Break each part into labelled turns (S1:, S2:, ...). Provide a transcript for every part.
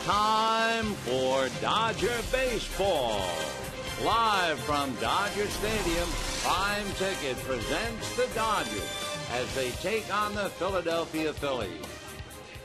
S1: time for Dodger Baseball. Live from Dodger Stadium, Prime Ticket presents the Dodgers as they take on the Philadelphia Phillies.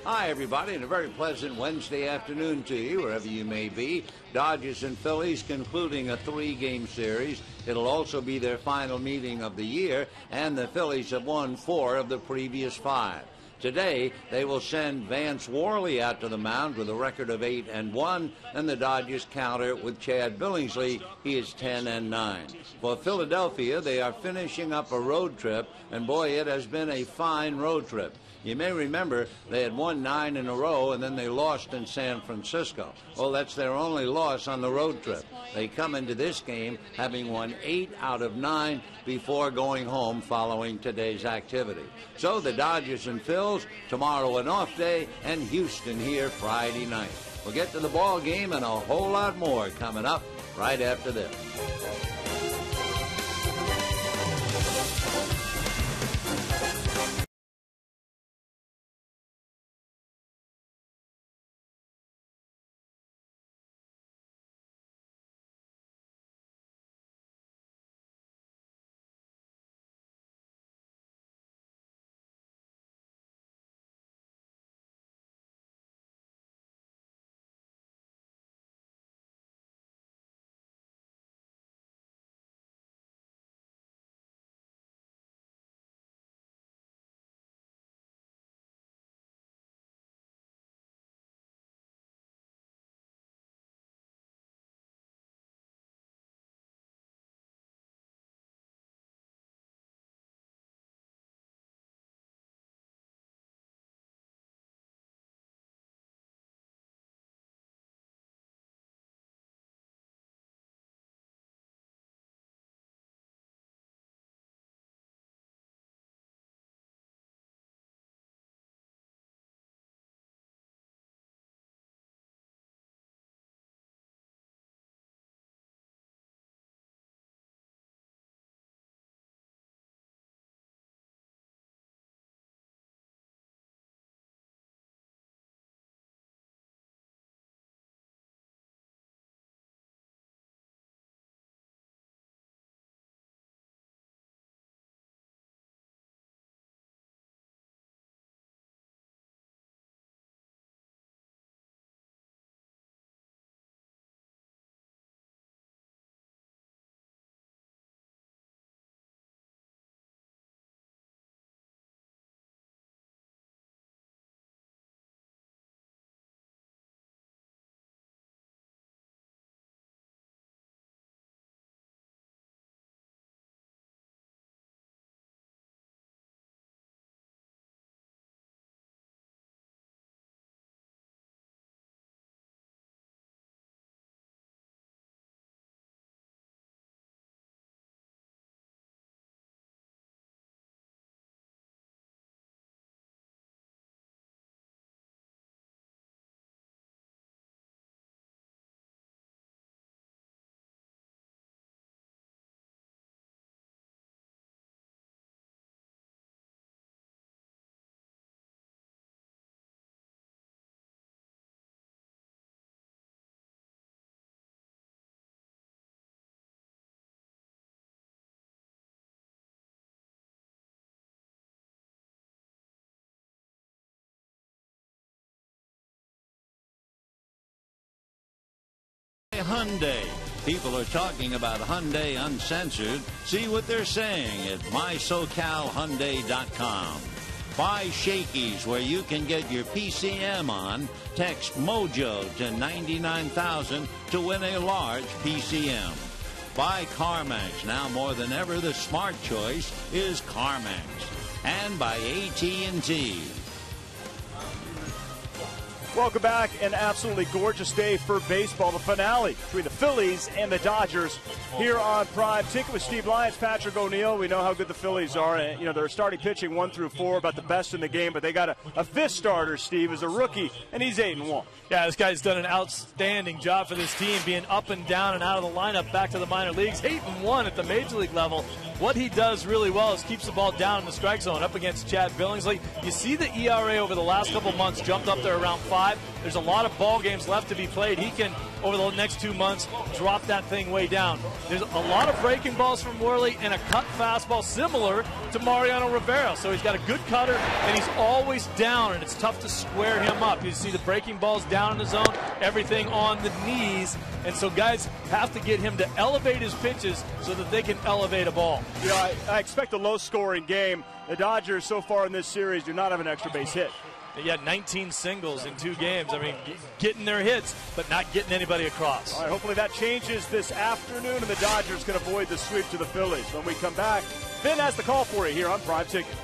S1: Hi, everybody, and a very pleasant Wednesday afternoon to you, wherever you may be. Dodgers and Phillies concluding a 3-game series. It'll also be their final meeting of the year, and the Phillies have won 4 of the previous 5. Today, they will send Vance Worley out to the mound with a record of 8-1, and the Dodgers counter with Chad Billingsley. He is 10-9. For Philadelphia, they are finishing up a road trip, and boy, it has been a fine road trip. You may remember they had won 9 in a row, and then they lost in San Francisco. Well, that's their only loss on the road trip. They come into this game having won 8 out of 9 before going home following today's activity. So the Dodgers and Phils, tomorrow an off day, and Houston here Friday night. We'll get to the ball game and a whole lot more coming up right after this. Hyundai. People are talking about Hyundai Uncensored. See what they're saying at mysocalhyundai.com. Buy Shakey's, where you can get your PCM on. Text MOJO to 99,000 to win a large PCM. Buy CarMax. Now more than ever, the smart choice is CarMax. And by AT&T.
S2: Welcome back. An absolutely gorgeous day for baseball. The finale between the Phillies and the Dodgers here on Prime Ticket with Steve Lyons, Patrick O'Neill. We know how good the Phillies are. And, you know, they're starting pitching 1 through 4, about the best in the game. But they got a fifth starter, Steve, as a rookie, and he's 8-1.
S3: Yeah, this guy's done an outstanding job for this team, being up and down and out of the lineup back to the minor leagues. 8-1 at the major league level. What he does really well is keeps the ball down in the strike zone up against Chad Billingsley. You see the ERA over the last couple months jumped up there around 5. There's a lot of ball games left to be played. He can, over the next 2 months, drop that thing way down. There's a lot of breaking balls from Worley and a cut fastball similar to Mariano Rivera. So he's got a good cutter, and he's always down, and it's tough to square him up. You see the breaking balls down in the zone, everything on the knees, and so guys have to get him to elevate his pitches so that they can elevate a ball.
S2: You know, I expect a low-scoring game. The Dodgers so far in this series do not have an extra base hit.
S3: They had 19 singles in 2 games. I mean, getting their hits, but not getting anybody across.
S2: All right, hopefully that changes this afternoon, and the Dodgers can avoid the sweep to the Phillies. When we come back, Finn has the call for you here on Prime Ticket.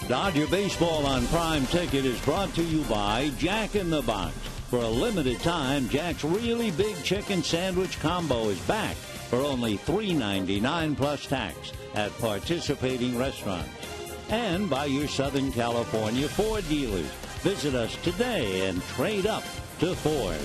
S1: Dodger Baseball on Prime Ticket is brought to you by Jack in the Box. For a limited time, Jack's really big chicken sandwich combo is back for only $3.99 plus tax at participating restaurants. And by your Southern California Ford dealers. Visit us today and trade up to Ford.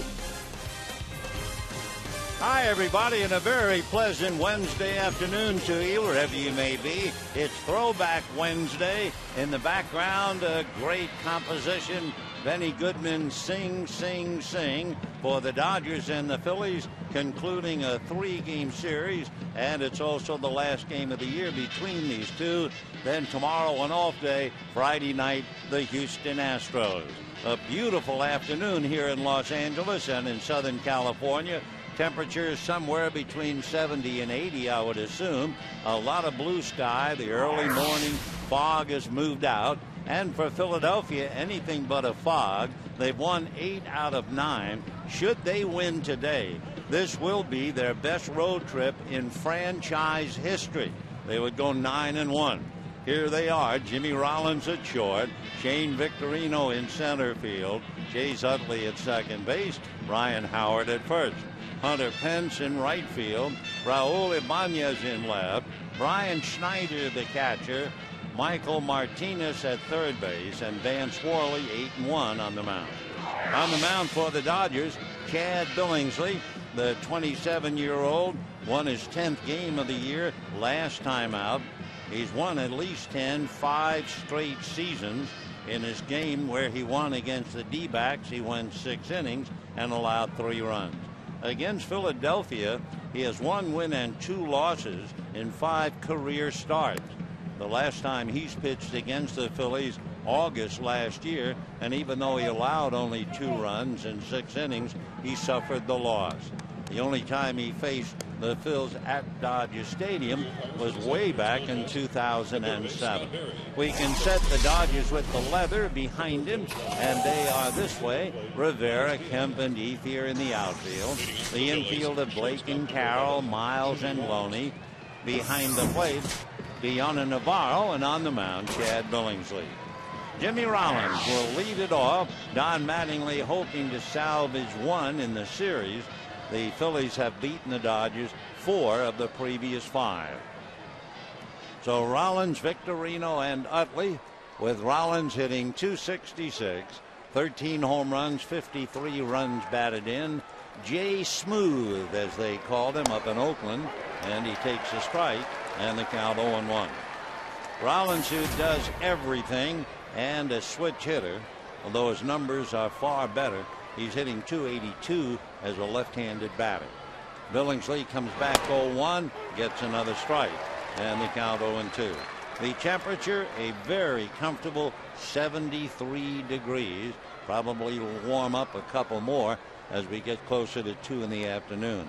S1: Hi, everybody, and a very pleasant Wednesday afternoon to you, wherever you may be. It's Throwback Wednesday. In the background, a great composition. Benny Goodman, Sing, Sing, Sing, for the Dodgers and the Phillies, concluding a 3-game series, and it's also the last game of the year between these two. Then tomorrow, an off day, Friday night, the Houston Astros. A beautiful afternoon here in Los Angeles and in Southern California. Temperatures somewhere between 70 and 80, I would assume. A lot of blue sky. The early morning fog has moved out. And for Philadelphia, anything but a fog. They've won 8 out of 9. Should they win today, this will be their best road trip in franchise history. They would go 9-1. Here they are, Jimmy Rollins at short, Shane Victorino in center field, Chase Utley at second base, Ryan Howard at first. Hunter Pence in right field, Raul Ibanez in left, Brian Schneider the catcher, Michael Martinez at third base, and Dan Swarley 8-1 on the mound. On the mound for the Dodgers, Chad Billingsley, the 27-year-old, won his 10th game of the year last time out. He's won at least 5 straight seasons. In his game where he won against the D-backs, he went 6 innings and allowed 3 runs. Against Philadelphia, he has 1 win and 2 losses in 5 career starts. The last time he's pitched against the Phillies, August last year, and even though he allowed only 2 runs in 6 innings, he suffered the loss. The only time he faced the Phils at Dodger Stadium was way back in 2007. We can set the Dodgers with the leather behind him, and they are this way: Rivera, Kemp, and Ethier in the outfield. The infield of Blake and Carroll, Miles, and Loney. Behind the plate, Deanna Navarro, and on the mound, Chad Billingsley. Jimmy Rollins will lead it off. Don Mattingly hoping to salvage 1 in the series. The Phillies have beaten the Dodgers 4 of the previous 5. So Rollins, Victorino, and Utley, with Rollins hitting .266, 13 home runs, 53 runs batted in. Jay Smooth, as they called him up in Oakland, and he takes a strike, and the count 0-1. Rollins, who does everything and a switch hitter, although his numbers are far better. He's hitting .282 as a left-handed batter. Billingsley comes back 0-1, gets another strike, and the count 0-2. The temperature, a very comfortable 73 degrees. Probably will warm up a couple more as we get closer to 2 in the afternoon.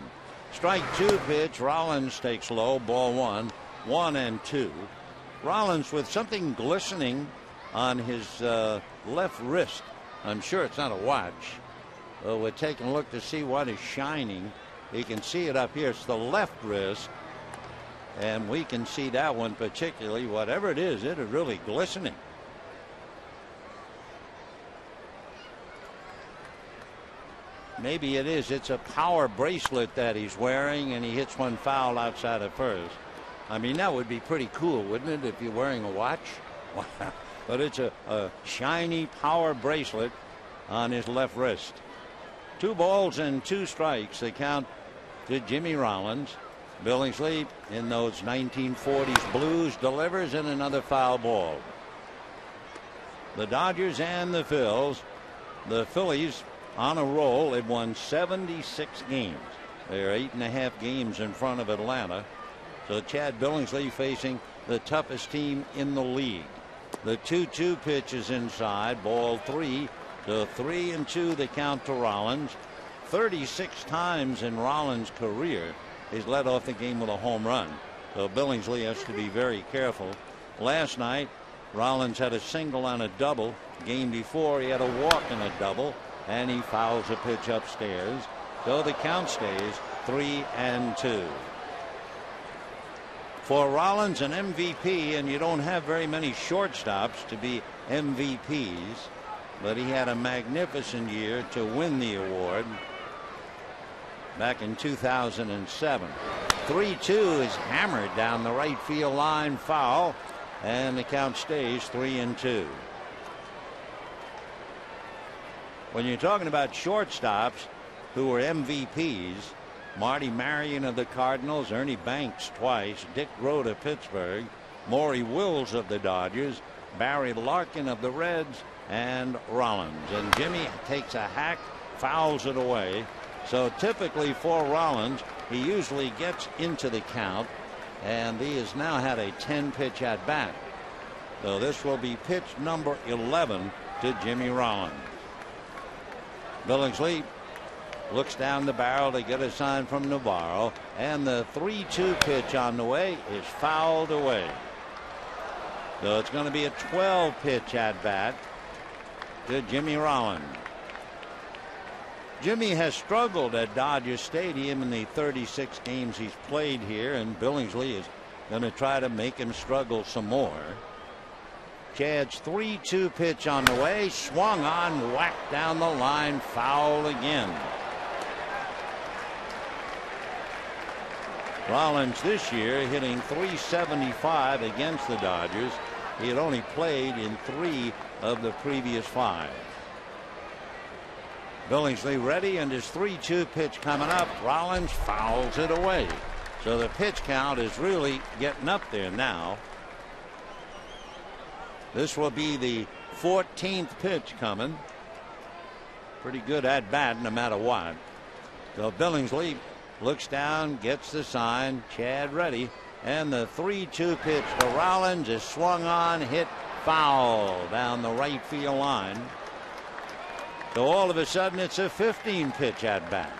S1: Strike 2 pitch. Rollins takes low, ball 1, 1-2. Rollins with something glistening on his left wrist. I'm sure it's not a watch. We're taking a look to see what is shining. You can see it up here. It's the left wrist, and we can see that one particularly. Whatever it is really glistening. Maybe it is. It's a power bracelet that he's wearing, and he hits one foul outside of first. I mean, that would be pretty cool, wouldn't it, if you're wearing a watch? But it's a shiny power bracelet on his left wrist. 2 balls and 2 strikes. The count to Jimmy Rollins. Billingsley, in those 1940s blues, delivers in another foul ball. The Dodgers and the Phils. The Phillies on a roll. They've won 76 games. They're 8.5 games in front of Atlanta. So Chad Billingsley facing the toughest team in the league. The 2-2 pitch is inside, ball 3. So 3-2 the count to Rollins. 36 times in Rollins' career he's led off the game with a home run. So Billingsley has to be very careful. Last night Rollins had a single on a double. Game before he had a walk and a double, and he fouls a pitch upstairs. So the count stays 3-2. For Rollins, an MVP, and you don't have very many shortstops to be MVPs, but he had a magnificent year to win the award back in 2007. 3-2 is hammered down the right field line, foul, and the count stays 3-2. When you're talking about shortstops who were MVPs, Marty Marion of the Cardinals, Ernie Banks twice, Dick Groat of Pittsburgh, Maury Wills of the Dodgers, Barry Larkin of the Reds, and Rollins. And Jimmy takes a hack, fouls it away. So typically for Rollins, he usually gets into the count, and he has now had a 10-pitch at bat. So this will be pitch number 11 to Jimmy Rollins. Billingsley looks down the barrel to get a sign from Navarro, and the 3-2 pitch on the way is fouled away. So it's going to be a 12-pitch at bat to Jimmy Rollins. Jimmy has struggled at Dodger Stadium in the 36 games he's played here, and Billingsley is going to try to make him struggle some more. Chad's 3-2 pitch on the way, swung on, whacked down the line, foul again. Rollins this year hitting .375 against the Dodgers. He had only played in 3 of the previous 5. Billingsley ready, and his 3-2 pitch coming up. Rollins fouls it away. So the pitch count is really getting up there now. This will be the 14th pitch coming. Pretty good at bat no matter what. So Billingsley looks down, gets the sign, Chad ready, and the 3-2 pitch to Rollins is swung on, hit foul down the right field line. So all of a sudden it's a 15 pitch at bat.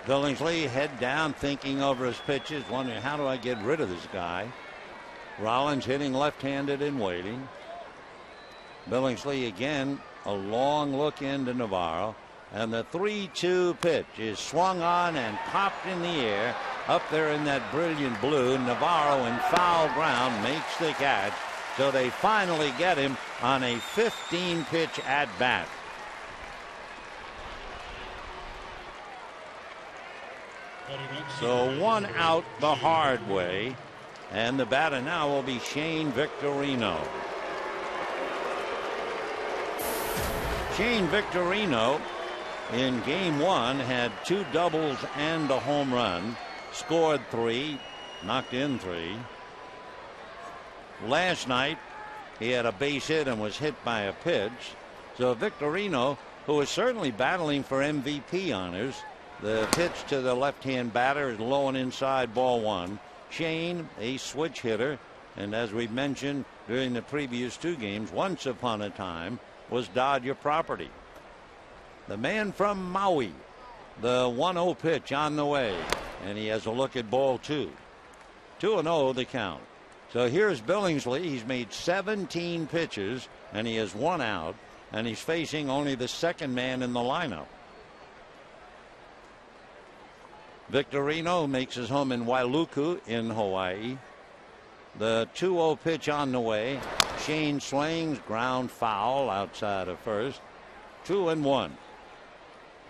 S1: Billingsley head down, thinking over his pitches, wondering, how do I get rid of this guy? Rollins hitting left-handed and waiting. Billingsley again, a long look into Navarro, and the 3-2 pitch is swung on and popped in the air up there in that brilliant blue. Navarro in foul ground makes the catch, so they finally get him on a 15 pitch at bat. So one out the hard way, and the batter now will be Shane Victorino. Shane Victorino in game 1 had 2 doubles and a home run, scored 3, knocked in 3. Last night he had a base hit and was hit by a pitch. So Victorino, who is certainly battling for MVP honors, the pitch to the left-hand batter is low and inside, ball 1. Shane, a switch hitter, and as we mentioned during the previous 2 games, once upon a time was Dodger property. The man from Maui, the 1-0 pitch on the way, and he has a look at ball 2. 2-0 the count. So here's Billingsley. He's made 17 pitches and he has 1 out, and he's facing only the second man in the lineup. Victorino makes his home in Wailuku in Hawaii. The 2-0 pitch on the way. Shane swings, ground foul outside of first. 2-1.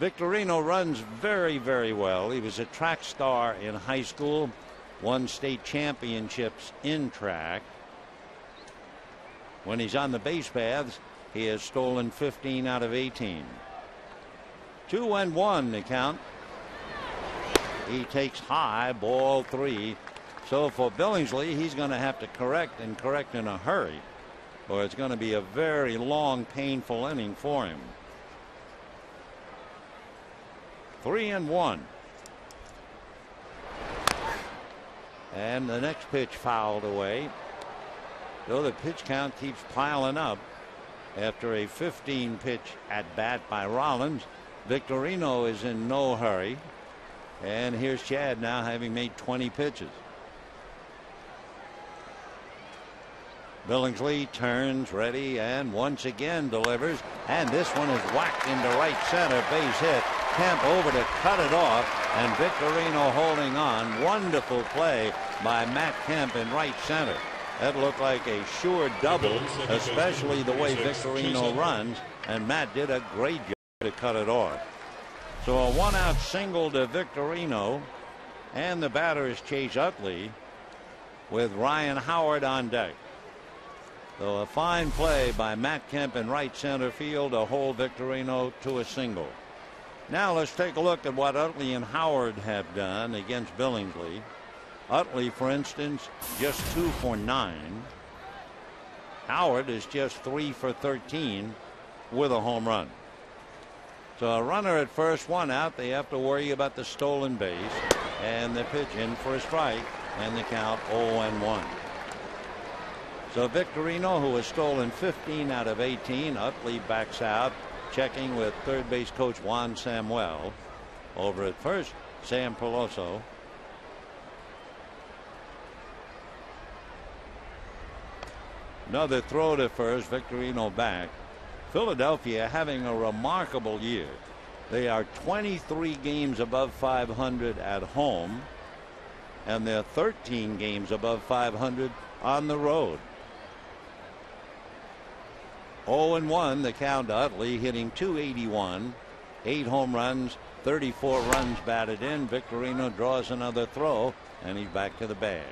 S1: Victorino runs very, very well. He was a track star in high school, won state championships in track. When he's on the base paths, he has stolen 15 out of 18. 2-1 the count. He takes high, ball 3. So for Billingsley, he's going to have to correct in a hurry, or it's going to be a very long, painful inning for him. 3-1. And the next pitch fouled away. So the pitch count keeps piling up after a 15 pitch at bat by Rollins. Victorino is in no hurry. And here's Chad now, having made 20 pitches. Billingsley turns, ready, and once again delivers. And this one is whacked into right center, base hit. Kemp over to cut it off, and Victorino holding on. Wonderful play by Matt Kemp in right center. That looked like a sure double, especially the way Victorino runs, and Matt did a great job to cut it off. So a 1-out single to Victorino, and the batter is Chase Utley with Ryan Howard on deck. So a fine play by Matt Kemp in right center field to hold Victorino to a single. Now let's take a look at what Utley and Howard have done against Billingsley. Utley, for instance, just 2 for 9. Howard is just 3 for 13 with a home run. So a runner at first, 1 out. They have to worry about the stolen base, and the pitch in for a strike, and the count 0-1. So Victorino, who has stolen 15 out of 18, Utley backs out, checking with third base coach Juan Samuel. Over at first, Sam Peloso. Another throw to first, Victorino back. Philadelphia having a remarkable year. They are 23 games above 500 at home, and they're 13 games above 500 on the road. 0-1 the count. Utley hitting .281, 8 home runs, 34 runs batted in. Victorino draws another throw, and he's back to the bag.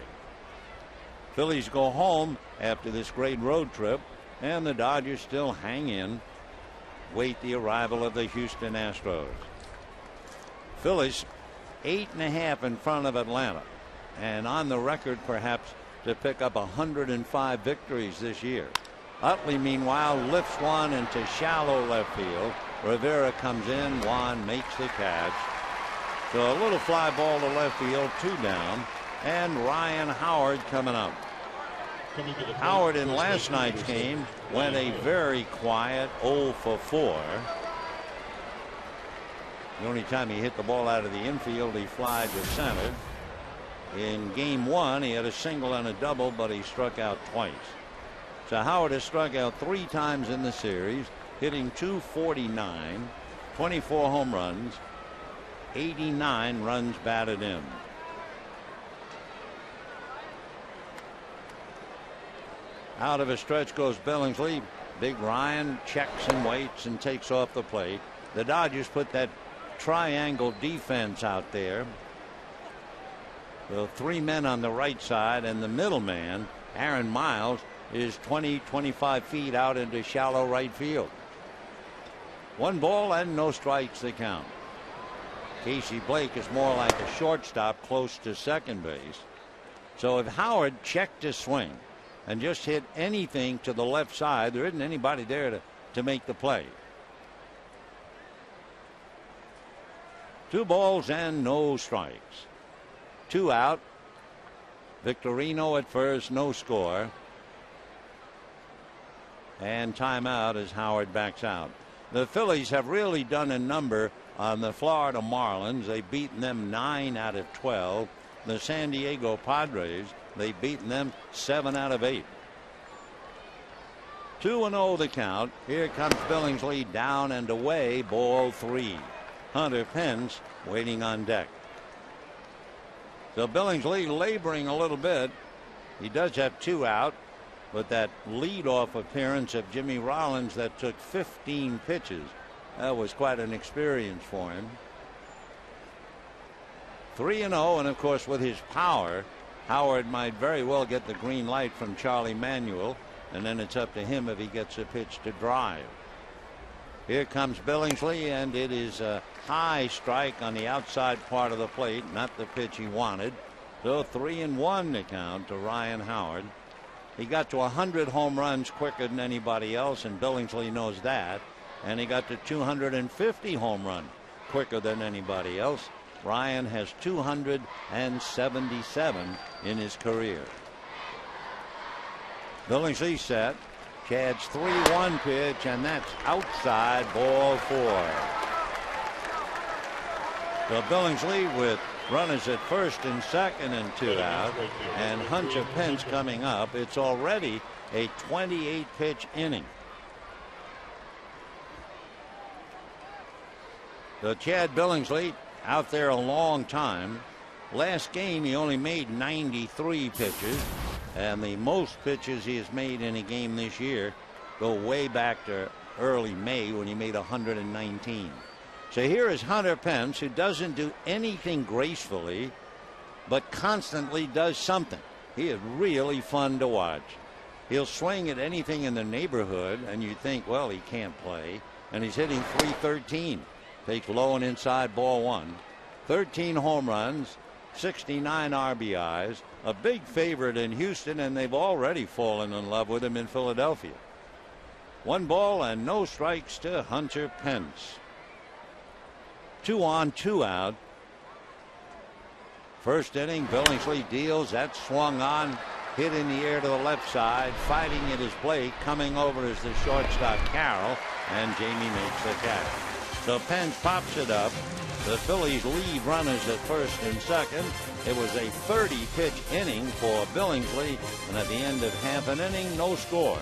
S1: Phillies go home after this great road trip, and the Dodgers still hang in, wait the arrival of the Houston Astros. Phillies 8.5 in front of Atlanta. and on the record perhaps to pick up 105 victories this year. Utley, meanwhile, lifts one into shallow left field. Rivera comes in. Juan makes the catch. So a little fly ball to left field, 2 down, and Ryan Howard coming up. Howard in last night's game went a very quiet 0 for 4. The only time he hit the ball out of the infield, he flied to center. In game 1, he had a single and a double, but he struck out twice. So Howard has struck out 3 times in the series, hitting .249, 24 home runs, 89 runs batted in. Out of a stretch goes Billingsley. Big Ryan checks and waits and takes off the plate. The Dodgers put that triangle defense out there. The 3 men on the right side, and the middle man, Aaron Miles, is 20-25 feet out into shallow right field. 1 ball and no strikes the count. Casey Blake is more like a shortstop close to second base. So if Howard checked his swing and just hit anything to the left side, there isn't anybody there to make the play. 2 balls and no strikes. 2 out. Victorino at first, no score. And timeout as Howard backs out. The Phillies have really done a number on the Florida Marlins. They've beaten them 9 out of 12. The San Diego Padres, they've beaten them 7 out of 8. 2-0 the count. Here comes Billingsley, down and away, ball 3. Hunter Pence waiting on deck. So Billingsley laboring a little bit. He does have 2 out, but that leadoff appearance of Jimmy Rollins that took 15 pitches, that was quite an experience for him. 3-0, and of course with his power, Howard might very well get the green light from Charlie Manuel, and then it's up to him if he gets a pitch to drive. Here comes Billingsley, and it is a high strike on the outside part of the plate, not the pitch he wanted. So 3-1 to count to Ryan Howard. He got to 100 home runs quicker than anybody else, and Billingsley knows that. And he got to 250 home runs quicker than anybody else. Ryan has 277 in his career. Billingsley set. Chad's 3-1 pitch, and that's outside, ball 4. So Billingsley with runners at first and second and 2 out, and Hunter Pence coming up. It's already a 28 pitch inning. So Chad Billingsley out there a long time. Last game he only made 93 pitches, and the most pitches he has made in a game this year go way back to early May when he made 119. So here is Hunter Pence, who doesn't do anything gracefully, but constantly does something. He is really fun to watch. He'll swing at anything in the neighborhood, and you think, well, he can't play. And he's hitting .313. Takes low and inside, ball 1. 13 home runs, 69 RBIs, a big favorite in Houston, and they've already fallen in love with him in Philadelphia. 1 ball and no strikes to Hunter Pence. 2 on, 2 out. First inning, Billingsley deals. That swung on, hit in the air to the left side. Fighting at his plate, coming over as the shortstop Carroll, and Jamie makes the catch. So Pence pops it up. The Phillies lead runners at first and second. It was a 30-pitch inning for Billingsley, and at the end of half an inning, no score.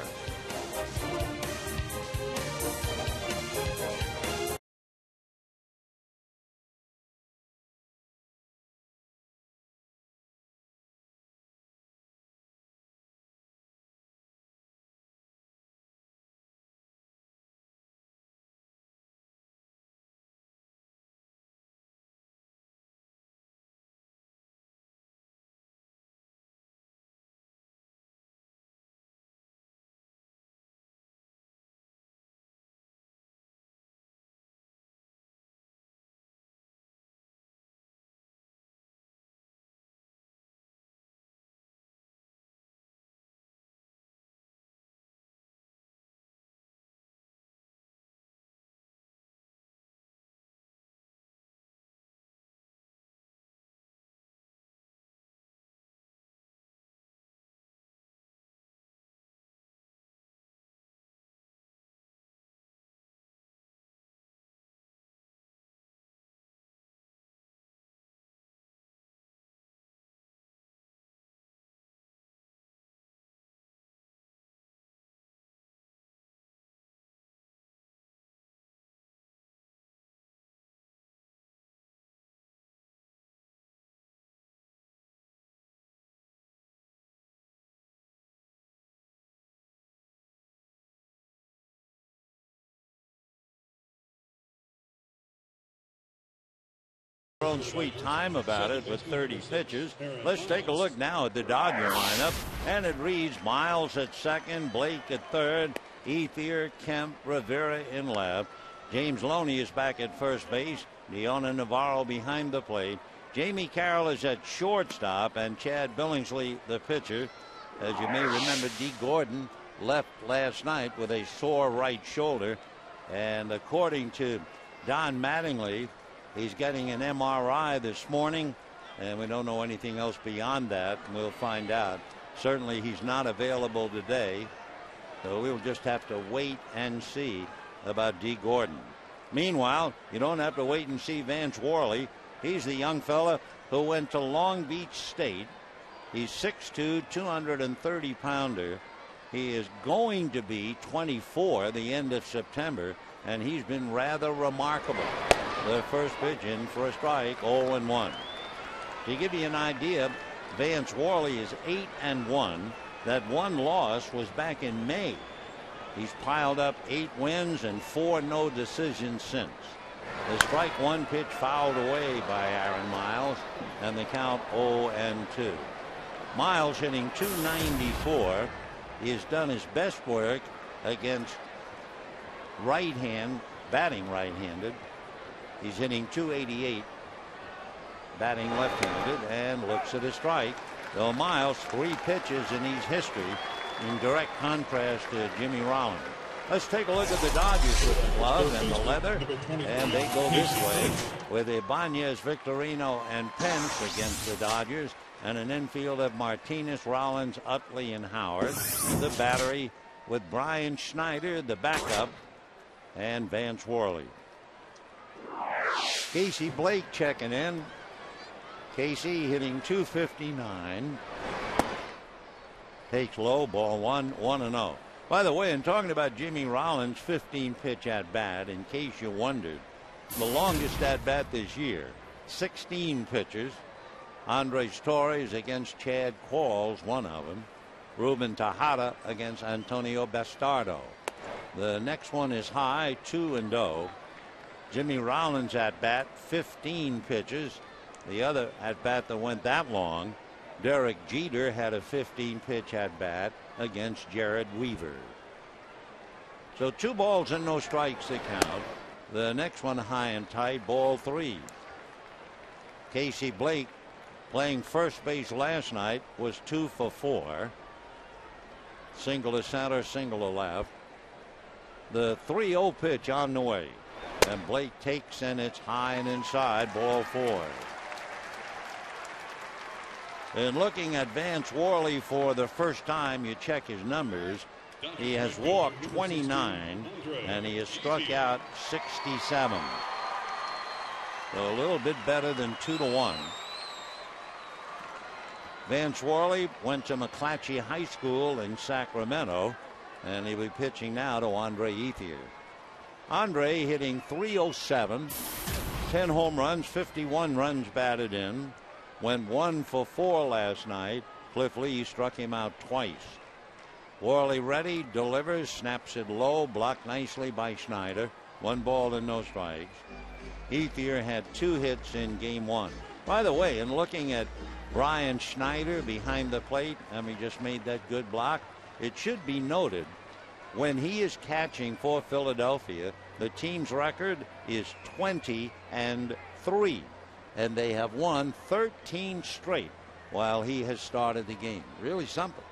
S1: own sweet time about it with 30 pitches. Let's take a look now at the Dodger lineup, and it reads Miles at second, Blake at third, Ethier, Kemp, Rivera in left. James Loney is back at first base. Deona Navarro behind the plate. Jamie Carroll is at shortstop, and Chad Billingsley the pitcher. As you may remember, Dee Gordon left last night with a sore right shoulder, and according to Don Mattingly, he's getting an MRI this morning, and we don't know anything else beyond that. We'll find out. Certainly he's not available today, so we'll just have to wait and see about Dee Gordon. Meanwhile, you don't have to wait and see Vance Worley. He's the young fella who went to Long Beach State. He's 6'2", 230-pounder. He is going to be 24 the end of September, and he's been rather remarkable. The first pitch in for a strike, 0-1. To give you an idea, Vance Worley is 8-1. That one loss was back in May. He's piled up 8 wins and 4 no decisions since. The strike one pitch fouled away by Aaron Miles, and the count 0-2. Miles hitting .294. He has done his best work against batting right-handed. He's hitting .288, batting left-handed, and looks at a strike. Though Miles, 3 pitches in his history, in direct contrast to Jimmy Rollins. Let's take a look at the Dodgers with the glove and the leather, and they go this way with Ibanez, Victorino, and Pence against the Dodgers, and an infield of Martinez, Rollins, Utley, and Howard. The battery with Brian Schneider, the backup, and Vance Worley. Casey Blake checking in. Casey hitting .259. Takes low, ball 1-0. By the way, in talking about Jimmy Rollins' 15-pitch at-bat, in case you wondered, the longest at-bat this year, 16 pitches. Andres Torres against Chad Qualls, one of them. Ruben Tejada against Antonio Bastardo. The next one is high, 2-0. Jimmy Rollins' at-bat, 15 pitches. The other at-bat that went that long, Derek Jeter had a 15-pitch at-bat against Jared Weaver. So 2 balls and no strikes to count. The next one high and tight, ball 3. Casey Blake, playing first base last night, was 2 for 4. Single to center, single to left. The 3-0 pitch on the way, and Blake takes, and it's high and inside, ball 4. And looking at Vance Worley for the first time, you check his numbers. He has walked 29, and he has struck out 67. So a little bit better than 2-1. Vance Worley went to McClatchy High School in Sacramento, and he'll be pitching now to Andre Ethier. Andre hitting .307, 10 home runs, 51 runs batted in. Went 1 for 4 last night. Cliff Lee struck him out twice. Worley ready, delivers, snaps it low, blocked nicely by Schneider. 1 ball and no strikes. Ethier had 2 hits in game 1. By the way, in looking at Brian Schneider behind the plate, and he just made that good block, it should be noted when he is catching for Philadelphia, the team's record is 20-3. And they have won 13 straight while he has started the game. Really something.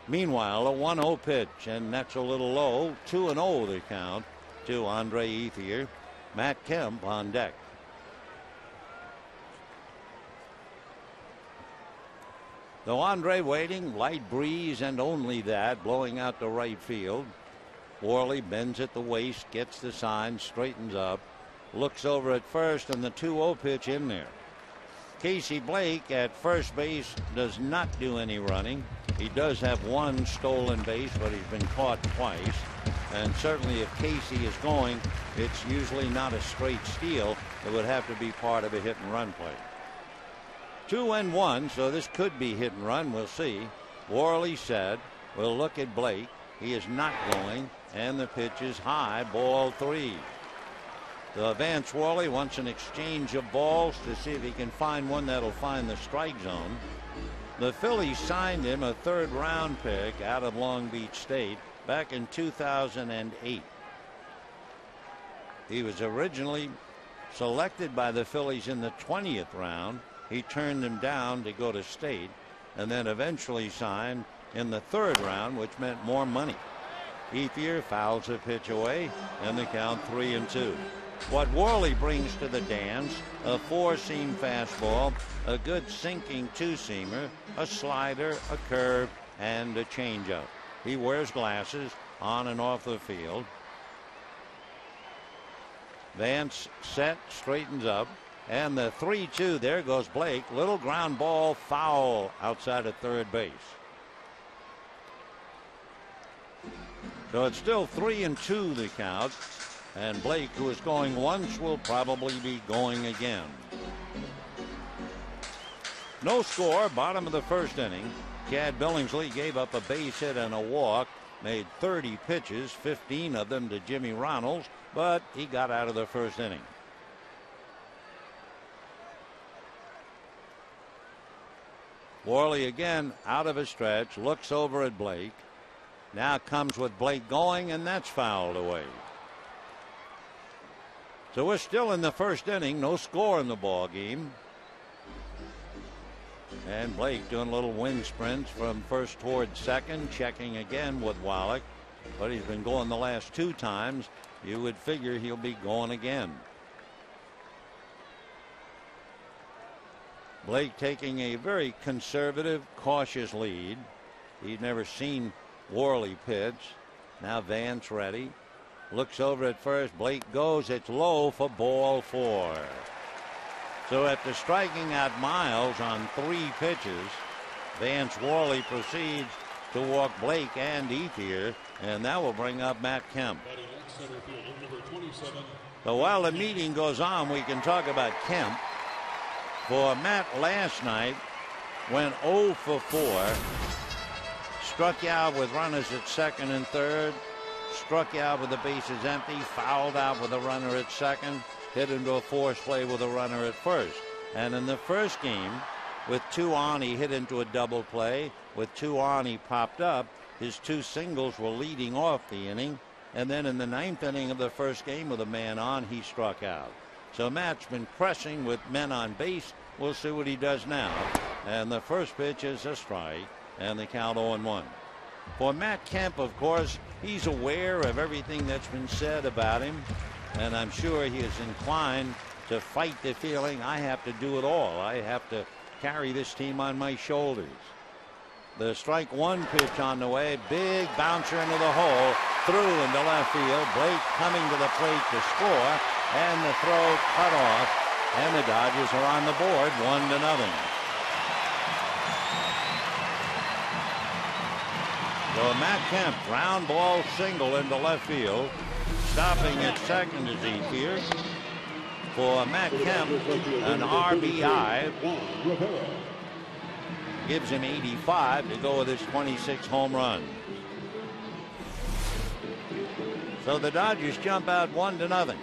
S1: Meanwhile, a 1-0 pitch, and that's a little low. 2-0 the count to Andre Ethier. Matt Kemp on deck. Though Andre waiting, light breeze and only that, blowing out to right field. Worley bends at the waist, gets the sign, straightens up. Looks over at first, and the 2-0 pitch in there. Casey Blake at first base does not do any running. He does have 1 stolen base, but he's been caught twice. And certainly if Casey is going, it's usually not a straight steal. It would have to be part of a hit and run play. 2-1, so this could be hit and run. We'll see. Worley said, we'll look at Blake. He is not going, and the pitch is high, ball 3. So Vance Worley wants an exchange of balls to see if he can find one that'll find the strike zone. The Phillies signed him a third-round pick out of Long Beach State back in 2008. He was originally selected by the Phillies in the 20th round. He turned them down to go to State, and then eventually signed in the third round, which meant more money. Ethier fouls a pitch away, and the count 3-2. What Worley brings to the dance: a four-seam fastball, a good sinking two-seamer, a slider, a curve, and a changeup. He wears glasses on and off the field. Vance set, straightens up, and the 3-2. There goes Blake. Little ground ball, foul outside of third base. So it's still 3-2 the count, and Blake, who is going once, will probably be going again. No score, bottom of the first inning. Chad Billingsley gave up a base hit and a walk, made 30 pitches, 15 of them to Jimmy Ronalds, but he got out of the first inning. Worley again out of a stretch, looks over at Blake. Now comes with Blake going, and that's fouled away. So we're still in the first inning, no score in the ball game. And Blake doing little wind sprints from first toward second, checking again with Wallach, but he's been going the last two times. You would figure he'll be going again. Blake taking a very conservative, cautious lead. He'd never seen Worley pitch. Now Vance ready. Looks over at first. Blake goes. It's low for ball 4. So after striking out Miles on 3 pitches, Vance Worley proceeds to walk Blake and Ethier, and that will bring up Matt Kemp. So while the meeting goes on, we can talk about Kemp. For Matt last night went 0 for 4. Struck you out with runners at second and third. Struck you out with the bases empty. Fouled out with a runner at second. Hit into a force play with a runner at first. And in the first game, with 2 on, he hit into a double play. With 2 on, he popped up. His 2 singles were leading off the inning. And then in the 9th inning of the first game with a man on, he struck out. So Matt's been pressing with men on base. We'll see what he does now. And the first pitch is a strike, and the count 0-1. For Matt Kemp, of course, he's aware of everything that's been said about him, and I'm sure he is inclined to fight the feeling, I have to do it all. I have to carry this team on my shoulders. The strike 1 pitch on the way. Big bouncer into the hole. Through into left field. Blake coming to the plate to score. And the throw cut off. And the Dodgers are on the board 1-0. So Matt Kemp, ground ball single into left field. Stopping at second is Ethier. For Matt Kemp, an RBI. Gives him 85 to go with his 26th home run. So the Dodgers jump out 1-0.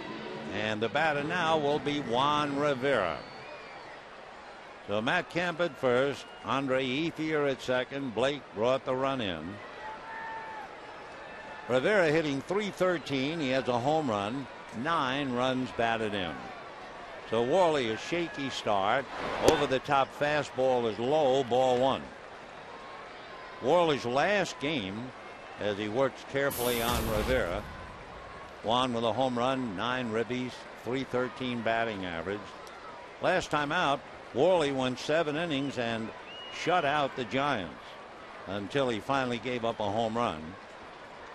S1: And the batter now will be Juan Rivera. So Matt Kemp at first. Andre Ethier at second. Blake brought the run in. Rivera hitting .313. He has a home run. 9 runs batted in. So Worley, a shaky start. Over the top fastball is low, ball 1. Worley's last game, as he works carefully on Rivera. Juan with a home run, 9 ribbies, .313 batting average. Last time out, Worley went 7 innings and shut out the Giants until he finally gave up a home run.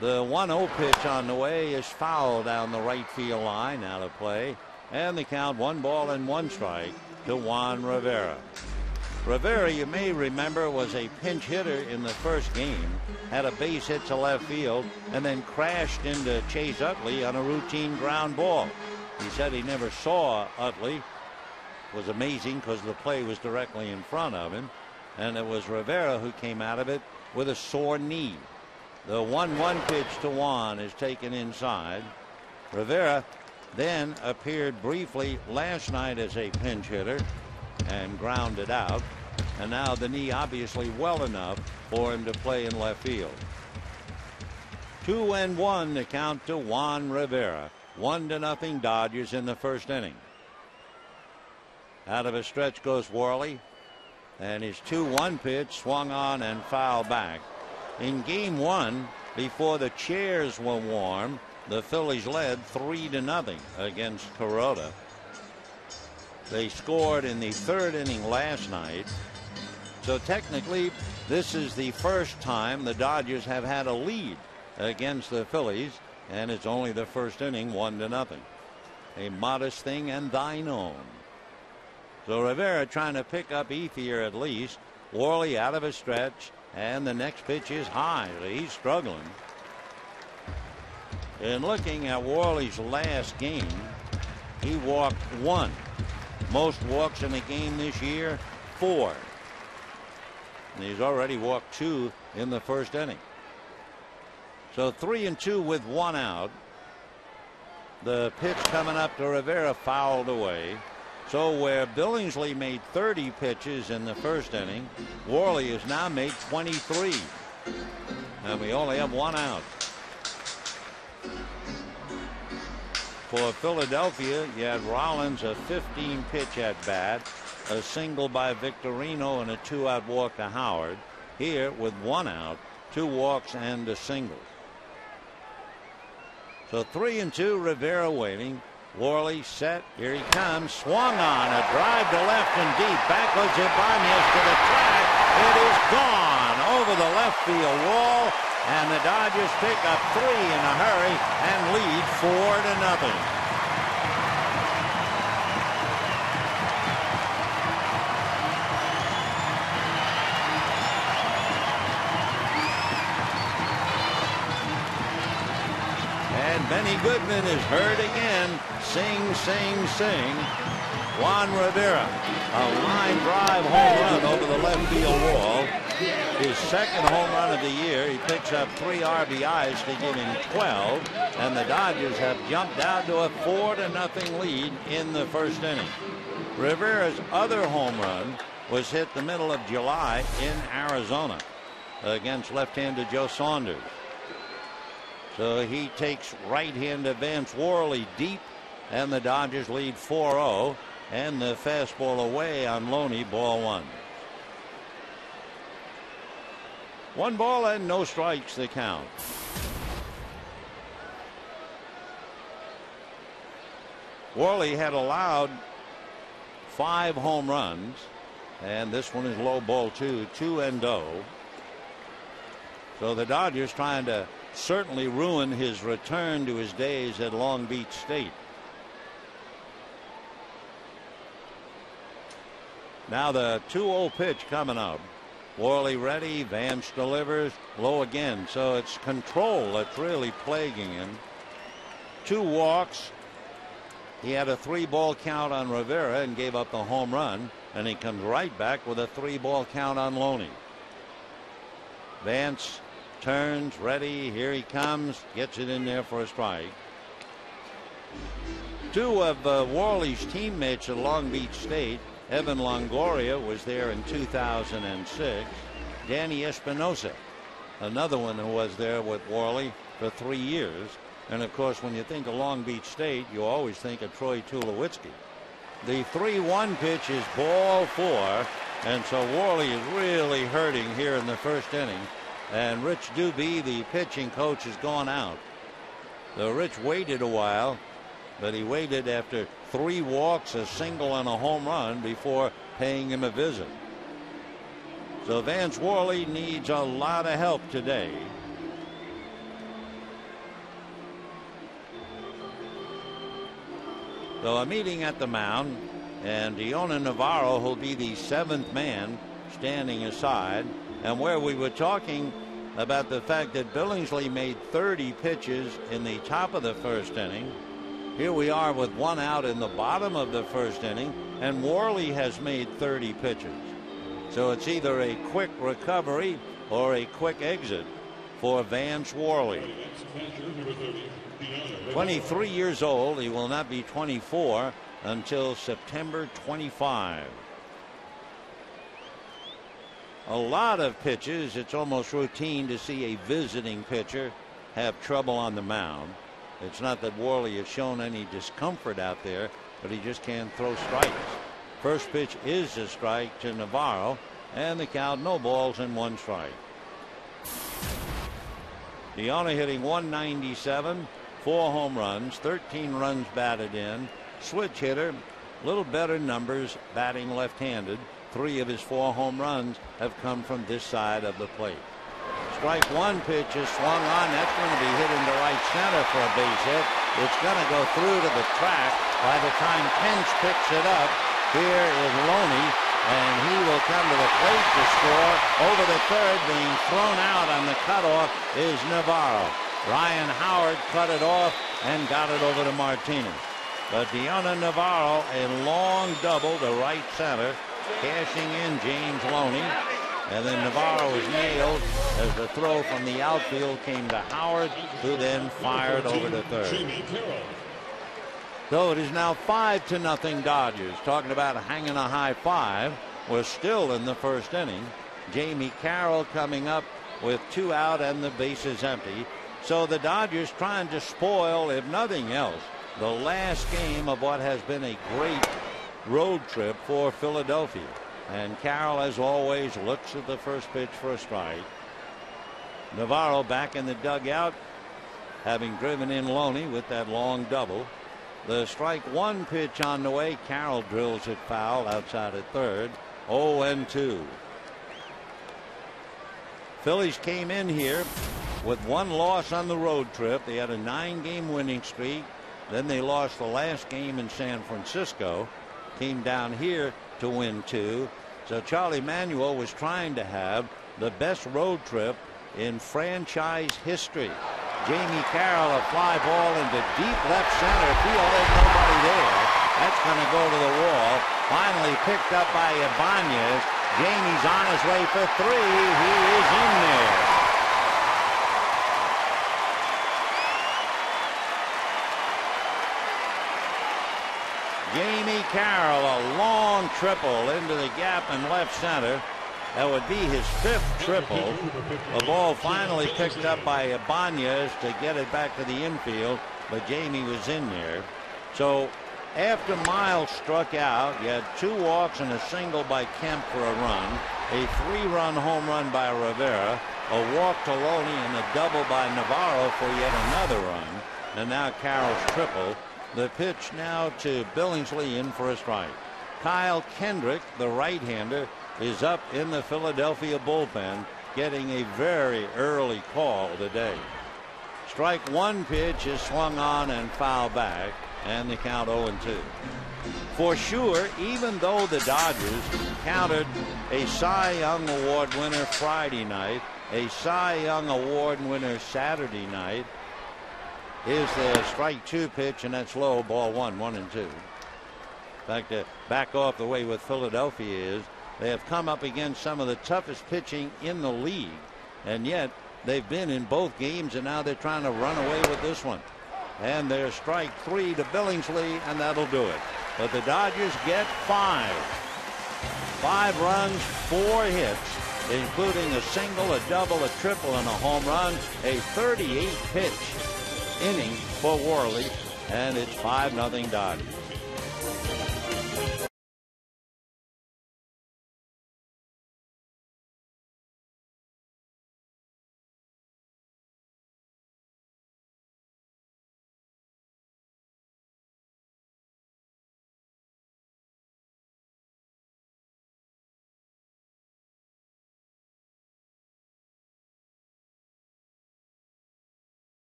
S1: The 1-0 pitch on the way is fouled down the right field line, out of play. And the count 1 ball and 1 strike to Juan Rivera. Rivera, you may remember, was a pinch hitter in the first game, had a base hit to left field, and then crashed into Chase Utley on a routine ground ball. He said he never saw Utley. It was amazing because the play was directly in front of him, and it was Rivera who came out of it with a sore knee. The 1-1 pitch to Juan is taken inside. Rivera then appeared briefly last night as a pinch hitter and grounded out. And now the knee obviously well enough for him to play in left field. 2-1 the count to Juan Rivera. 1-0 Dodgers in the first inning. Out of a stretch goes Worley, and his 2-1 pitch swung on and fouled back. In game one, before the chairs were warm, the Phillies led 3-0 against Kuroda. They scored in the third inning last night. So technically, this is the first time the Dodgers have had a lead against the Phillies, and it's only the first inning, 1-0. A modest thing and thine own. So Rivera trying to pick up Ethier at least. Worley out of a stretch, and the next pitch is high. He's struggling. In looking at Worley's last game, he walked 1. Most walks in a game this year, 4. And he's already walked 2 in the first inning. So 3-2 with 1 out. The pitch coming up to Rivera fouled away. So where Billingsley made 30 pitches in the first inning, Worley has now made 23. And we only have 1 out. For Philadelphia, you had Rollins, a 15-pitch at bat, a single by Victorino, and a 2-out walk to Howard. Here, with 1 out, 2 walks and a single. So 3-2, Rivera waiting. Worley set. Here he comes. Swung on. A drive to left and deep. Back goes Ibanez to the track. It is gone over the left field wall. And the Dodgers pick up 3 in a hurry and lead 4-0. And Benny Goodman is heard again. Sing, sing, sing. Juan Rivera, a line drive home run over the left field wall. His second home run of the year. He picks up 3 RBIs to give him 12. And the Dodgers have jumped down to a 4-0 lead in the first inning. Rivera's other home run was hit the middle of July in Arizona against left-handed Joe Saunders. So he takes right-handed Vance Worley deep, and the Dodgers lead 4-0. And the fastball away on Loney, ball 1. 1 ball and no strikes the count. Worley had allowed 5 home runs, and this one is low ball 2, 2-0. So the Dodgers trying to certainly ruin his return to his days at Long Beach State. Now the 2-0 pitch coming up. Worley ready. Vance delivers low again. So it's control that's really plaguing him. 2 walks. He had a 3-ball count on Rivera and gave up the home run. And he comes right back with a 3-ball count on Loney. Vance turns, ready. Here he comes. Gets it in there for a strike. 2 of Worley's teammates at Long Beach State, Evan Longoria, was there in 2006. Danny Espinosa, another one who was there with Worley for 3 years. And of course, when you think of Long Beach State, you always think of Troy Tulowitzki. The 3-1 pitch is ball 4. And so Worley is really hurting here in the first inning. And Rich Doobie, the pitching coach, has gone out. So Rich waited a while, but he waited after 3 walks, a single, and a home run before paying him a visit. So Vance Worley needs a lot of help today. So a meeting at the mound, and Diona Navarro will be the 7th man standing aside. And where we were talking about the fact that Billingsley made 30 pitches in the top of the first inning, here we are with 1 out in the bottom of the first inning, and Worley has made 30 pitches. So it's either a quick recovery or a quick exit for Vance Worley. 23 years old. He will not be 24 until September 25. A lot of pitches. It's almost routine to see a visiting pitcher have trouble on the mound. It's not that Worley has shown any discomfort out there, but he just can't throw strikes. First pitch is a strike to Navarro, and the count, no balls and 1 strike. Deanna hitting 197, 4 home runs, 13 runs batted in. Switch hitter, little better numbers, batting left-handed. 3 of his 4 home runs have come from this side of the plate. Strike 1 pitch is swung on. That's going to be hit into right center for a base hit. It's going to go through to the track. By the time Pence picks it up, here is Loney, and he will come to the plate to score. Over the third, being thrown out on the cutoff is Navarro. Ryan Howard cut it off and got it over to Martinez. But Deanna Navarro, a long double to right center, cashing in James Loney. And then Navarro was nailed as the throw from the outfield came to Howard, who then fired over to third. So it is now 5-0 Dodgers. Talking about hanging a high 5. We're still in the first inning. Jamie Carroll coming up with 2 out and the bases empty. So the Dodgers trying to spoil, if nothing else, the last game of what has been a great road trip for Philadelphia. And Carroll, as always, looks at the first pitch for a strike. Navarro back in the dugout, having driven in Loney with that long double. The strike 1 pitch on the way. Carroll drills it foul outside at third. 0-2. Phillies came in here with 1 loss on the road trip. They had a 9-game winning streak. Then they lost the last game in San Francisco. Came down here to win 2. So Charlie Manuel was trying to have the best road trip in franchise history. Jamie Carroll, a fly ball into deep left center field. There's nobody there. That's going to go to the wall. Finally picked up by Ibanez. Jamie's on his way for 3. He is in there. Jamie Carroll, a long triple into the gap in left center. That would be his 5th triple. The ball finally picked up by Ibanez to get it back to the infield, but Jamie was in there. So after Miles struck out, you had 2 walks and a single by Kemp for a run, a 3-run home run by Rivera, a walk to Loney, and a double by Navarro for yet another run. And now Carroll's triple. The pitch now to Billingsley in for a strike. Kyle Kendrick, the right-hander, is up in the Philadelphia bullpen, getting a very early call today. Strike 1 pitch is swung on and fouled back, and the count 0-2. For sure, even though the Dodgers countered a Cy Young Award winner Friday night, a Cy Young Award winner Saturday night, is the strike 2 pitch, and that's low, ball 1, 1-2. In fact, to back off the way with Philadelphia is they have come up against some of the toughest pitching in the league, and yet they've been in both games, and now they're trying to run away with this one. And there's strike 3 to Billingsley, and that'll do it. But the Dodgers get 5. 5 runs, 4 hits, including a single, a double, a triple, and a home run. A 38 pitch inning for Worley, and it's 5-0 Dodgers.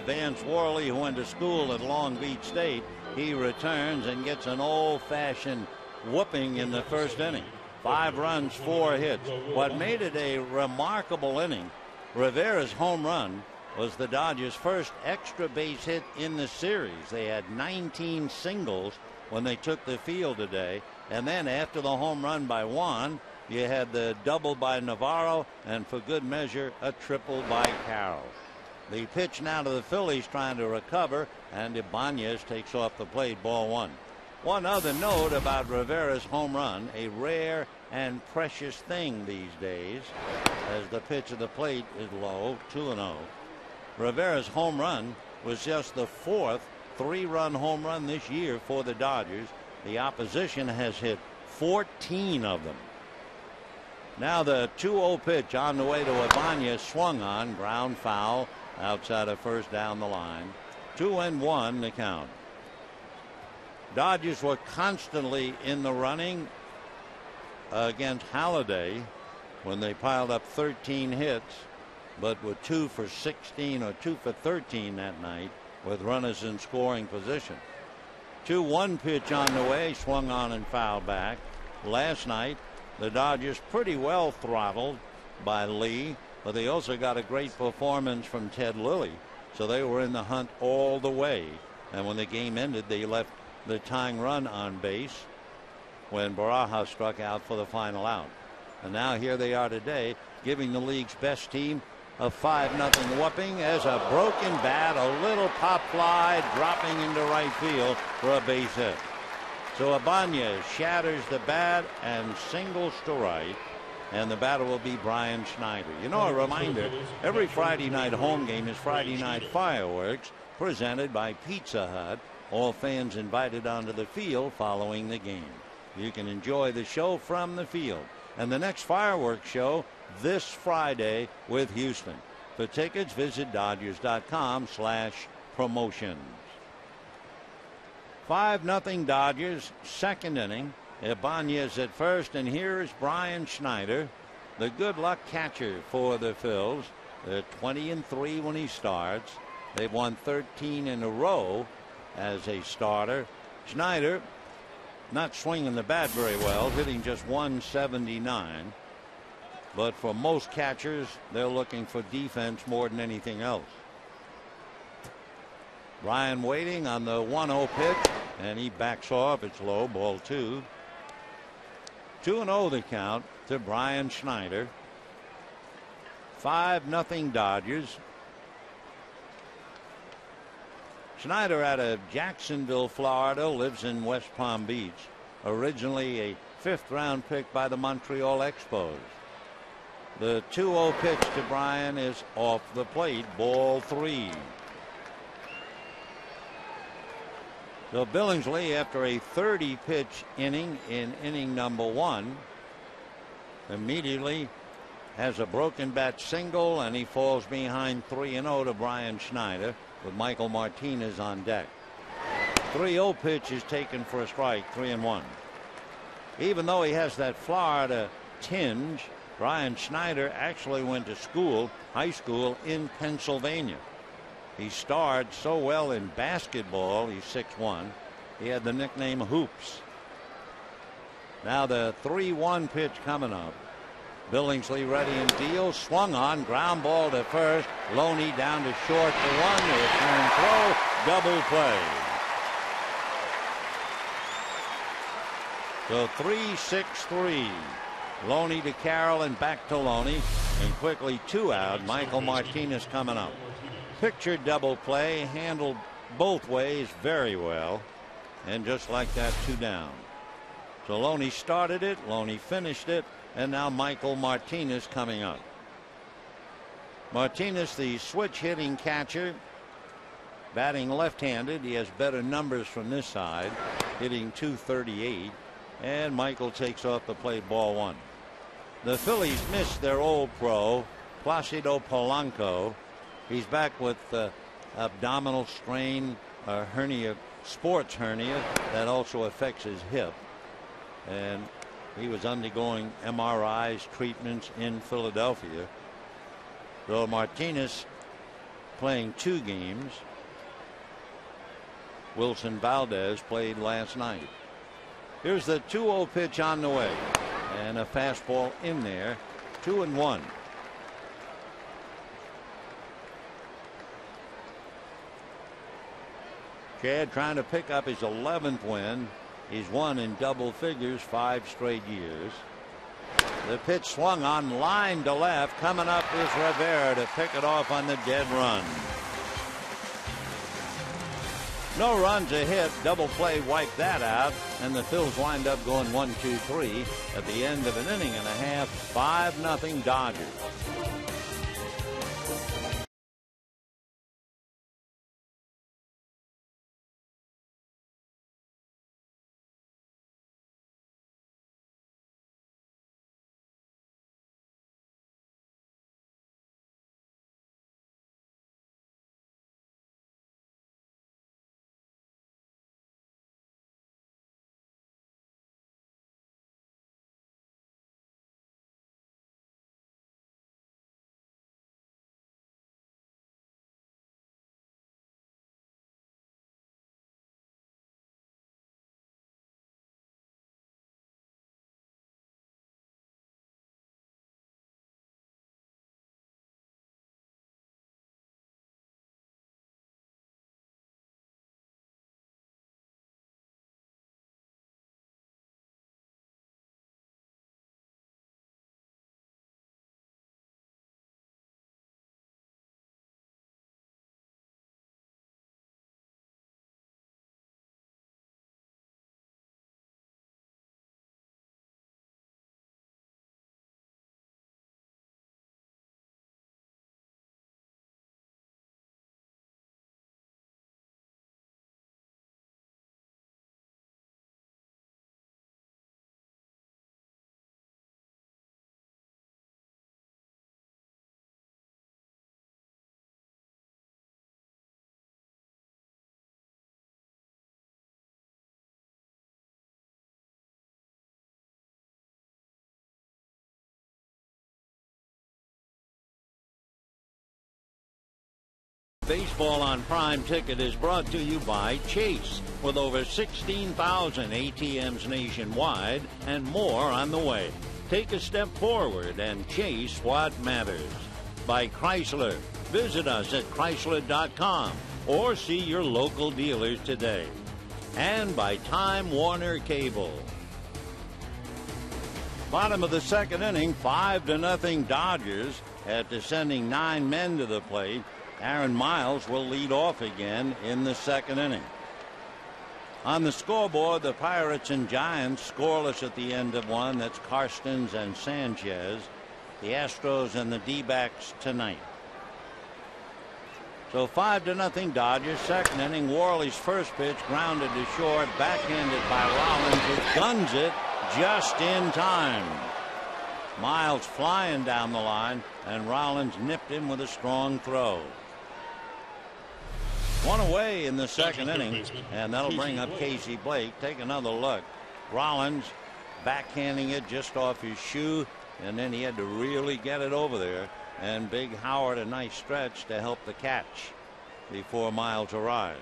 S1: Vance Worley, who went to school at Long Beach State. He returns and gets an old-fashioned whooping in the first inning. 5 runs, 4 hits. What made it a remarkable inning, Rivera's home run was the Dodgers' first extra base hit in the series. They had 19 singles when they took the field today. And then after the home run by Juan, you had the double by Navarro, and for good measure, a triple by Carroll. The pitch now to the Phillies trying to recover, and Ibanez takes off the plate, ball 1. One other note about Rivera's home run, a rare and precious thing these days, as the pitch of the plate is low, 2-0. Rivera's home run was just the 4th 3-run home run this year for the Dodgers. The opposition has hit 14 of them. Now the 2-0 pitch on the way to Ibanez, swung on, ground foul outside of first down the line. 2-1 the count. Dodgers were constantly in the running against Halladay when they piled up 13 hits, but were 2 for 16 or 2 for 13 that night with runners in scoring position. 2-1 pitch on the way, swung on and fouled back. Last night the Dodgers pretty well throttled by Lee, but they also got a great performance from Ted Lilly, so they were in the hunt all the way. And when the game ended, they left the tying run on base when Barajas struck out for the final out. And now here they are today, giving the league's best team a 5-0 whooping as a broken bat, a little pop fly dropping into right field for a base hit. So Ibanez shatters the bat and singles to right, and the batter will be Brian Schneider. You know, a reminder, every Friday night home game is Friday Night Fireworks, presented by Pizza Hut. All fans invited onto the field following the game. You can enjoy the show from the field. And the next fireworks show this Friday with Houston. For tickets, visit Dodgers.com/promotions. 5-0 Dodgers, second inning. Ibanez at first, and here is Brian Schneider, the good luck catcher for the Phils. They're 20-3 when he starts. They've won 13 in a row as a starter. Schneider not swinging the bat very well, hitting just 179. But for most catchers, they're looking for defense more than anything else. Ryan waiting on the 1-0 pitch, and he backs off. It's low, ball 2. 2-0 the count to Brian Schneider. 5-0 Dodgers. Schneider out of Jacksonville, Florida, lives in West Palm Beach. Originally a 5th-round pick by the Montreal Expos. The 2-0 pitch to Brian is off the plate, ball 3. So Billingsley, after a 30-pitch inning in inning number 1, immediately has a broken bat single, and he falls behind 3-0 to Brian Schneider with Michael Martinez on deck. 3-0 pitch is taken for a strike, 3-1. Even though he has that Florida tinge, Brian Schneider actually went to school, high school, in Pennsylvania. He starred so well in basketball. He's 6'1". He had the nickname Hoops. Now the 3-1 pitch coming up. Billingsley ready and deals. Swung on. Ground ball to first. Loney down to short for 1. The return throw. Double play. So 3-6-3. Loney to Carroll and back to Loney. And quickly 2 out. Michael Martinez coming up. Picture double play, handled both ways very well, and just like that, 2 down. So Loney started it, Loney finished it, and now Michael Martinez coming up. Martinez, the switch hitting catcher, batting left-handed. He has better numbers from this side, hitting .238, and Michael takes off the plate, ball 1. The Phillies missed their old pro, Placido Polanco. He's back with abdominal strain, hernia, sports hernia that also affects his hip, and he was undergoing MRIs, treatments in Philadelphia. So Martinez playing 2 games. Wilson Valdez played last night. Here's the 2-0 pitch on the way, and a fastball in there. 2-1. Chad trying to pick up his 11th win. He's won in double figures 5 straight years. The pitch swung on, line to left. Coming up is Rivera to pick it off on the dead run. No runs, a hit. Double play wiped that out, and the Phils wind up going 1-2-3 at the end of an inning and a half. 5-0 Dodgers. Baseball on Prime Ticket is brought to you by Chase, with over 16,000 ATMs nationwide and more on the way. Take a step forward and chase what matters. By Chrysler. Visit us at Chrysler.com or see your local dealers today. And by Time Warner Cable. Bottom of the second inning, 5-0 Dodgers after sending 9 men to the plate. Aaron Miles will lead off again in the second inning. On the scoreboard, the Pirates and Giants scoreless at the end of one. That's Karstens and Sanchez. The Astros and the D-backs tonight. So 5-0 Dodgers. Second inning, Worley's first pitch grounded to short, backhanded by Rollins, who guns it just in time. Miles flying down the line, and Rollins nipped him with a strong throw. One away in the second inning, and that'll bring up Casey Blake. Take another look. Rollins backhanding it just off his shoe, and then he had to really get it over there. And Big Howard a nice stretch to help the catch before Miles arrived.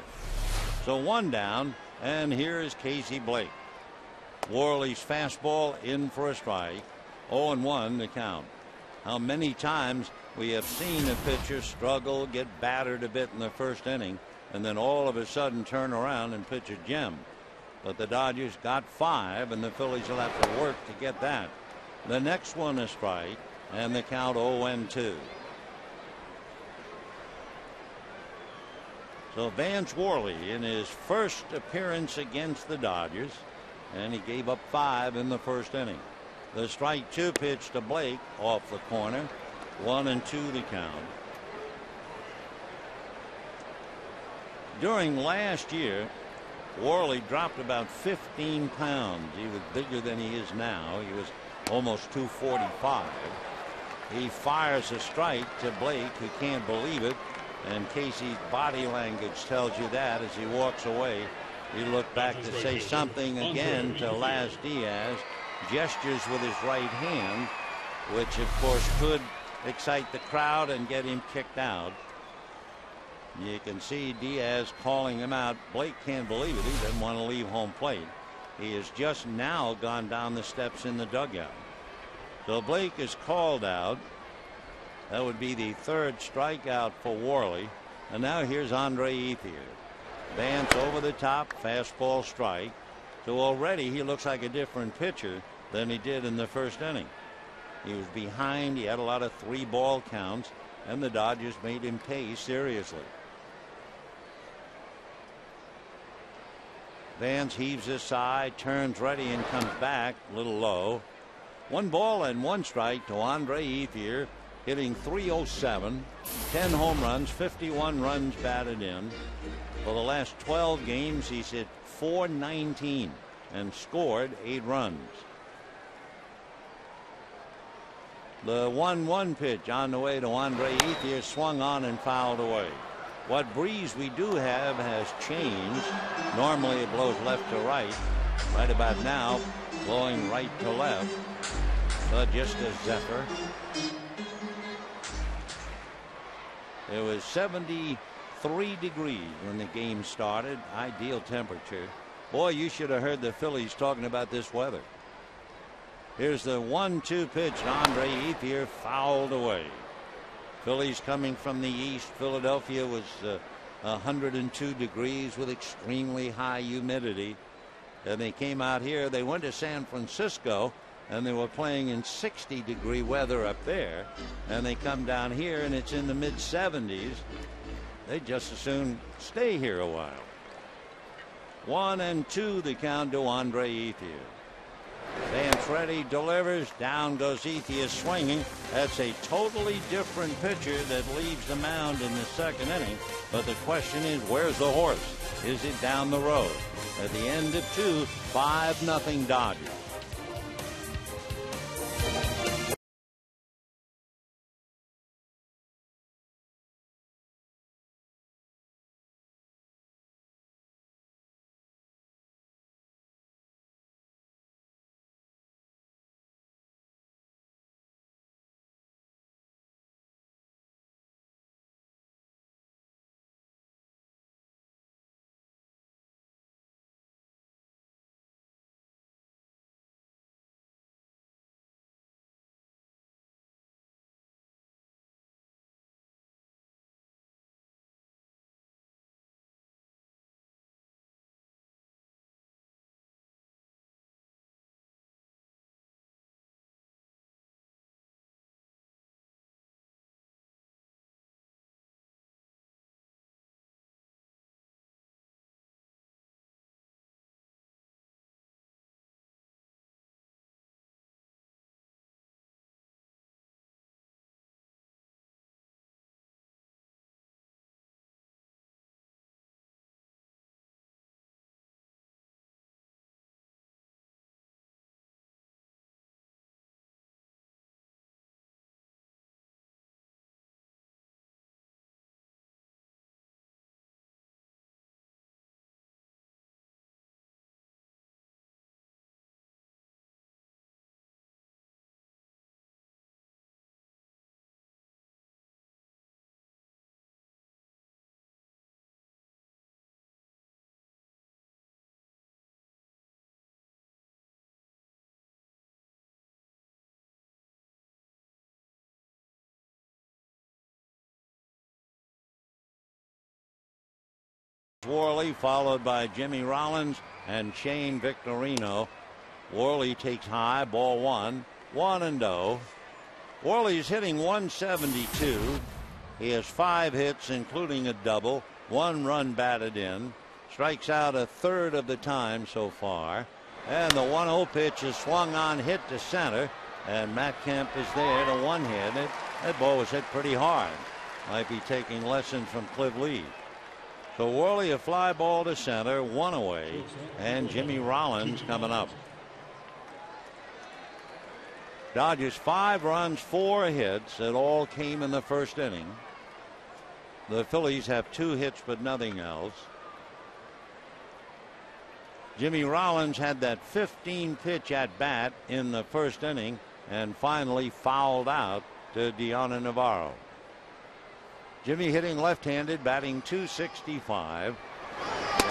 S1: So 1 down, and here is Casey Blake. Worley's fastball in for a strike. 0-1 the count. How many times we have seen a pitcher struggle, get battered a bit in the first inning, and then all of a sudden turn around and pitch a gem. But the Dodgers got 5, and the Phillies will have to work to get that. The next one a strike, and the count 0-2. So Vance Worley in his first appearance against the Dodgers, and he gave up 5 in the first inning. The strike 2 pitch to Blake off the corner. 1-2 the count. During last year, Worley dropped about 15 pounds. He was bigger than he is now. He was almost 245. He fires a strike to Blake, who can't believe it, and Casey's body language tells you that as he walks away. He looked back to say something again to Laz Diaz, gestures with his right hand, which of course could excite the crowd and get him kicked out. You can see Diaz calling him out. Blake can't believe it. He doesn't want to leave home plate. He has just now gone down the steps in the dugout. So Blake is called out. That would be the third strikeout for Worley. And now here's Andre Ethier. Vance over the top, fastball strike. So already he looks like a different pitcher than he did in the first inning. He was behind. He had a lot of 3-ball counts, and the Dodgers made him pay seriously. Vance heaves his side, turns ready, and comes back a little low. 1 ball and 1 strike to Andre Ethier, hitting .307, 10 home runs, 51 runs batted in. For the last 12 games, he's hit .419 and scored 8 runs. The 1-1 pitch on the way to Andre Ethier, swung on and fouled away. What breeze we do have has changed. Normally it blows left to right. Right about now, blowing right to left. But just a zephyr. It was 73 degrees when the game started. Ideal temperature. Boy, you should have heard the Phillies talking about this weather. Here's the 1-2 pitch. Andre Ethier fouled away. Phillies coming from the east. Philadelphia was 102 degrees with extremely high humidity. And they came out here. They went to San Francisco and they were playing in 60-degree weather up there. And they come down here and it's in the mid-70s. They just as soon stay here a while. 1-2 the count to Andre Ethier. Vance ready, delivers, down goes Ethier swinging. That's a totally different pitcher that leaves the mound in the second inning. But the question is, where's the horse? Is it down the road? At the end of 2, 5-0 Dodgers. Worley followed by Jimmy Rollins and Shane Victorino. Worley takes high, ball 1, 1-0. Worley's hitting .172. He has 5 hits, including a double, 1 run batted in. Strikes out a third of the time so far. And the 1-0 pitch is swung on, hit to center. And Matt Kemp is there to one-hit it. That ball was hit pretty hard. Might be taking lessons from Cliff Lee. So Worley a fly ball to center, 1 away, and Jimmy Rollins coming up. Dodgers 5 runs, 4 hits. It all came in the first inning. The Phillies have 2 hits but nothing else. Jimmy Rollins had that 15 pitch at bat in the first inning and finally fouled out to Deonna Navarro. Jimmy hitting left-handed, batting .265.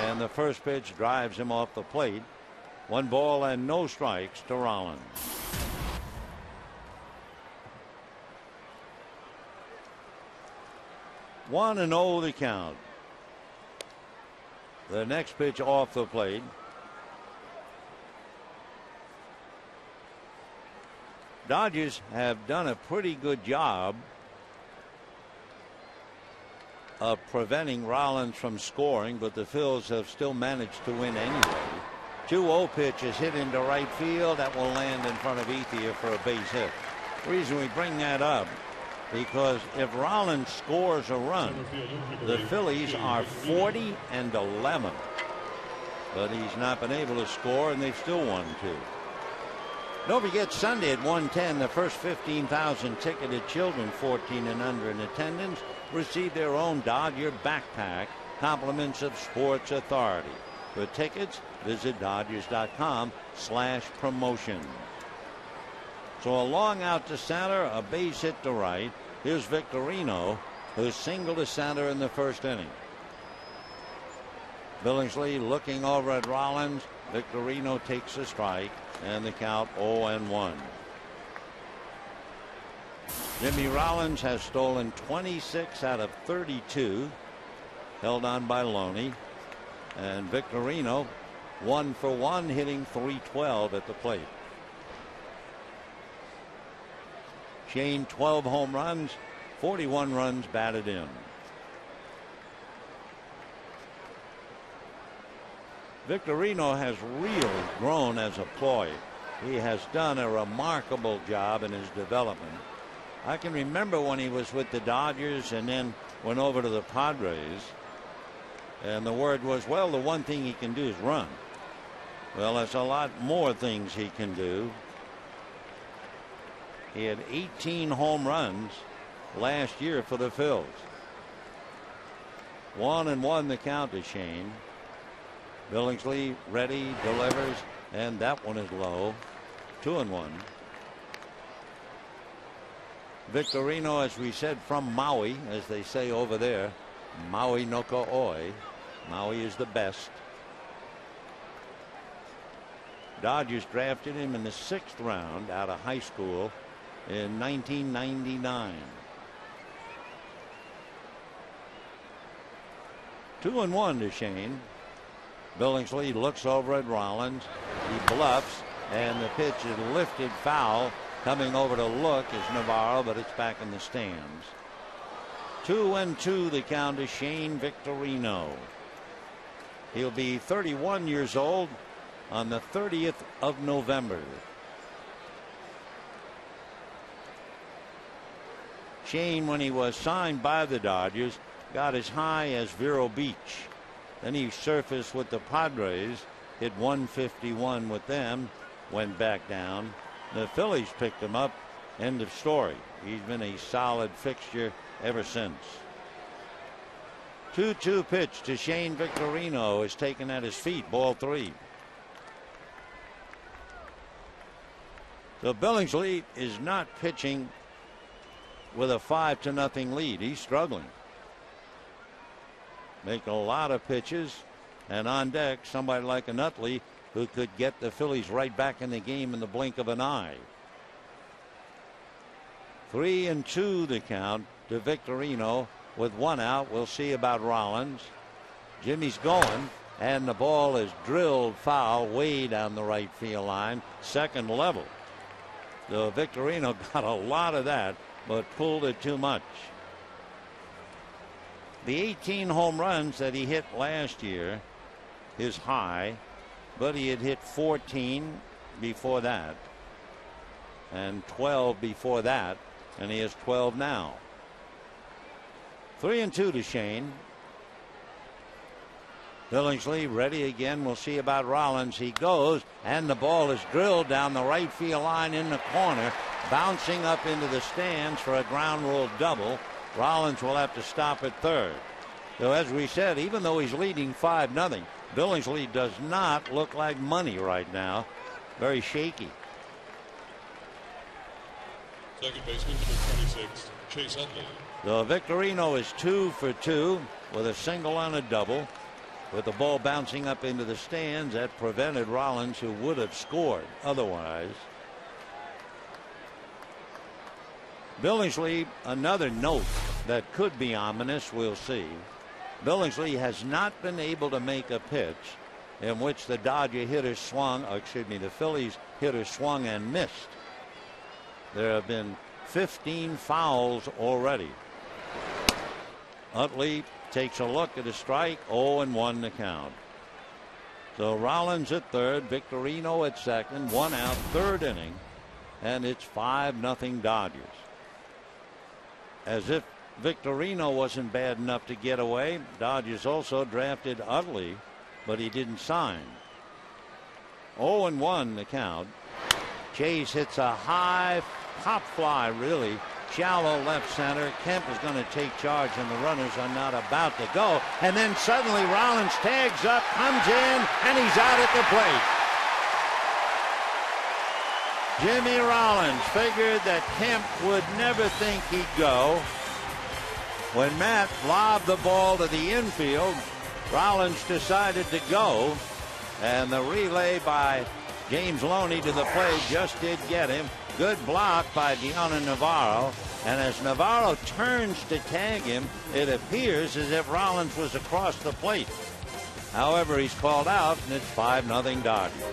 S1: And the first pitch drives him off the plate. 1 ball and no strikes to Rollins. One and 0 the count. The next pitch off the plate. Dodgers have done a pretty good job of preventing Rollins from scoring, but the Phils have still managed to win anyway. 2-0 pitch is hit into right field. That will land in front of Ethier for a base hit. The reason we bring that up, because if Rollins scores a run, the Phillies are 40-11. But he's not been able to score, and they've still won 2. Don't forget, Sunday at 1:10, the first 15,000 ticketed children 14 and under in attendance receive their own Dodger backpack, compliments of Sports Authority. For tickets, visit Dodgers.com/promotion. So a long out to center, a base hit to right. Here's Victorino, who singled to center in the first inning. Billingsley looking over at Rollins. Victorino takes a strike, and the count 0-1. Jimmy Rollins has stolen 26 out of 32, held on by Loney. And Victorino 1 for 1, hitting .312 at the plate. Shane 12 home runs, 41 runs batted in. Victorino has really grown as a ploy. He has done a remarkable job in his development. I can remember when he was with the Dodgers and then went over to the Padres. And the word was, well, the one thing he can do is run. Well, there's a lot more things he can do. He had 18 home runs last year for the Phils. 1-1 the count to Shane. Billingsley ready, delivers, and that one is low. 2-1. Victorino, as we said, from Maui, as they say over there. Maui no Ko'oi. Maui is the best. Dodgers drafted him in the 6th round out of high school in 1999. 2-1 to Shane. Billingsley looks over at Rollins. He bluffs, and the pitch is lifted foul. Coming over to look is Navarro, but it's back in the stands. 2-2 the count to Shane Victorino. He'll be 31 years old on the 30th of November. Shane, when he was signed by the Dodgers, got as high as Vero Beach. Then he surfaced with the Padres, hit 151 with them, went back down. The Phillies picked him up. End of story. He's been a solid fixture ever since. 2-2 pitch to Shane Victorino is taken at his feet. Ball 3. So Billingsley is not pitching with a 5-0 lead. He's struggling. Making a lot of pitches, and on deck somebody like a Nutley who could get the Phillies right back in the game in the blink of an eye. 3-2 the count to Victorino with 1 out. We'll see about Rollins. Jimmy's going, and the ball is drilled foul way down the right field line, second level. So Victorino got a lot of that, but pulled it too much. The 18 home runs that he hit last year is high, but he had hit 14 before that and 12 before that, and he has 12 now. 3-2 to Shane. Billingsley ready again. We'll see about Rollins. He goes, and the ball is drilled down the right field line in the corner, bouncing up into the stands for a ground rule double. Rollins will have to stop at third. So as we said, even though he's leading 5-0, Billingsley does not look like money right now. Very shaky.
S4: Second baseman, number 26, Chase Utley.
S1: So Victorino is 2 for 2 with a single and a double. With the ball bouncing up into the stands, that prevented Rollins, who would have scored otherwise. Billingsley, another note that could be ominous, we'll see. Billingsley has not been able to make a pitch in which the Dodger hitter swung, or excuse me, the Phillies hitter swung and missed. There have been 15 fouls already. Utley takes a look at a strike, 0-1 the count. So Rollins at third, Victorino at second, 1 out, third inning, and it's 5-0 Dodgers. As if Victorino wasn't bad enough to get away, Dodgers also drafted Utley, but he didn't sign. 0-1 the count. Chase hits a high pop fly, really shallow left center. Kemp is going to take charge, and the runners are not about to go. And then suddenly Rollins tags up, comes in, and he's out at the plate. Jimmy Rollins figured that Kemp would never think he'd go. When Matt lobbed the ball to the infield, Rollins decided to go, and the relay by James Loney to the plate just did get him. Good block by Deonna Navarro, and as Navarro turns to tag him, it appears as if Rollins was across the plate. However, he's called out, and it's 5-0 Dodgers.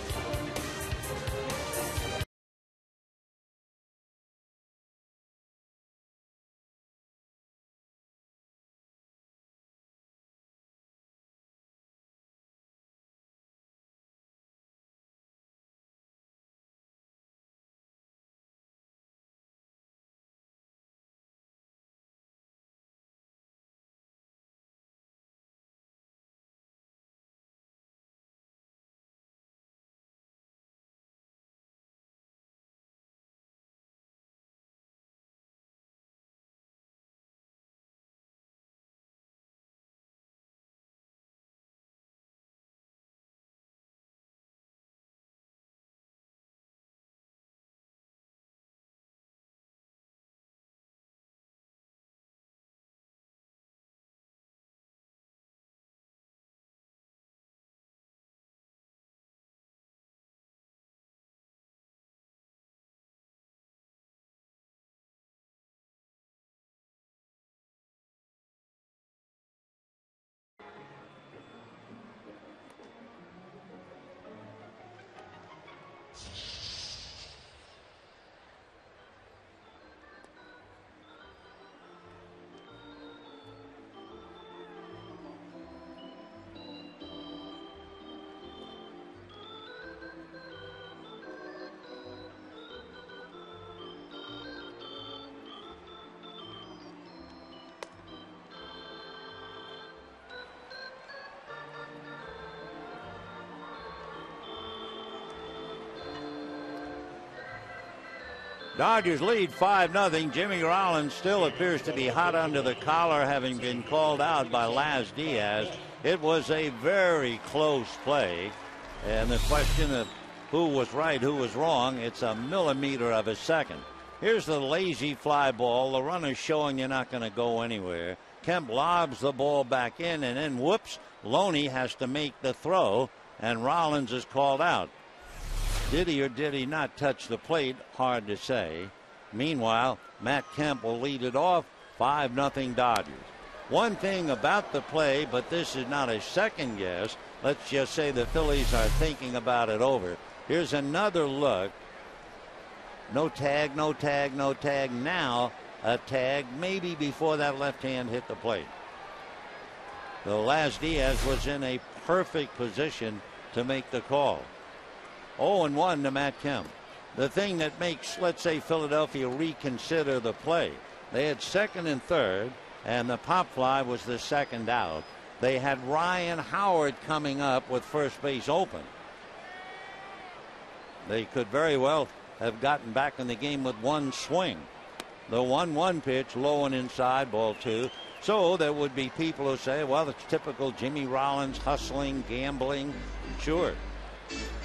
S1: Dodgers lead 5-0. Jimmy Rollins still appears to be hot under the collar, having been called out by Laz Diaz. It was a very close play, and the question of who was right, who was wrong, it's a millimeter of a second. Here's the lazy fly ball. The runner's showing you're not going to go anywhere. Kemp lobs the ball back in, and then whoops, Loney has to make the throw, and Rollins is called out. Did he or did he not touch the plate? Hard to say. Meanwhile, Matt Kemp will lead it off, 5-0 Dodgers. One thing about the play, but this is not a second guess. Let's just say the Phillies are thinking about it over. Here's another look. No tag, no tag, no tag. Now a tag, maybe before that left hand hit the plate. So Laz Diaz was in a perfect position to make the call. 0-1 to Matt Kemp. The thing that makes, let's say, Philadelphia reconsider the play. They had second and third, and the pop fly was the second out. They had Ryan Howard coming up with first base open. They could very well have gotten back in the game with one swing. The 1-1 pitch, low and inside, ball 2. So there would be people who say, well, it's typical Jimmy Rollins hustling, gambling. Sure.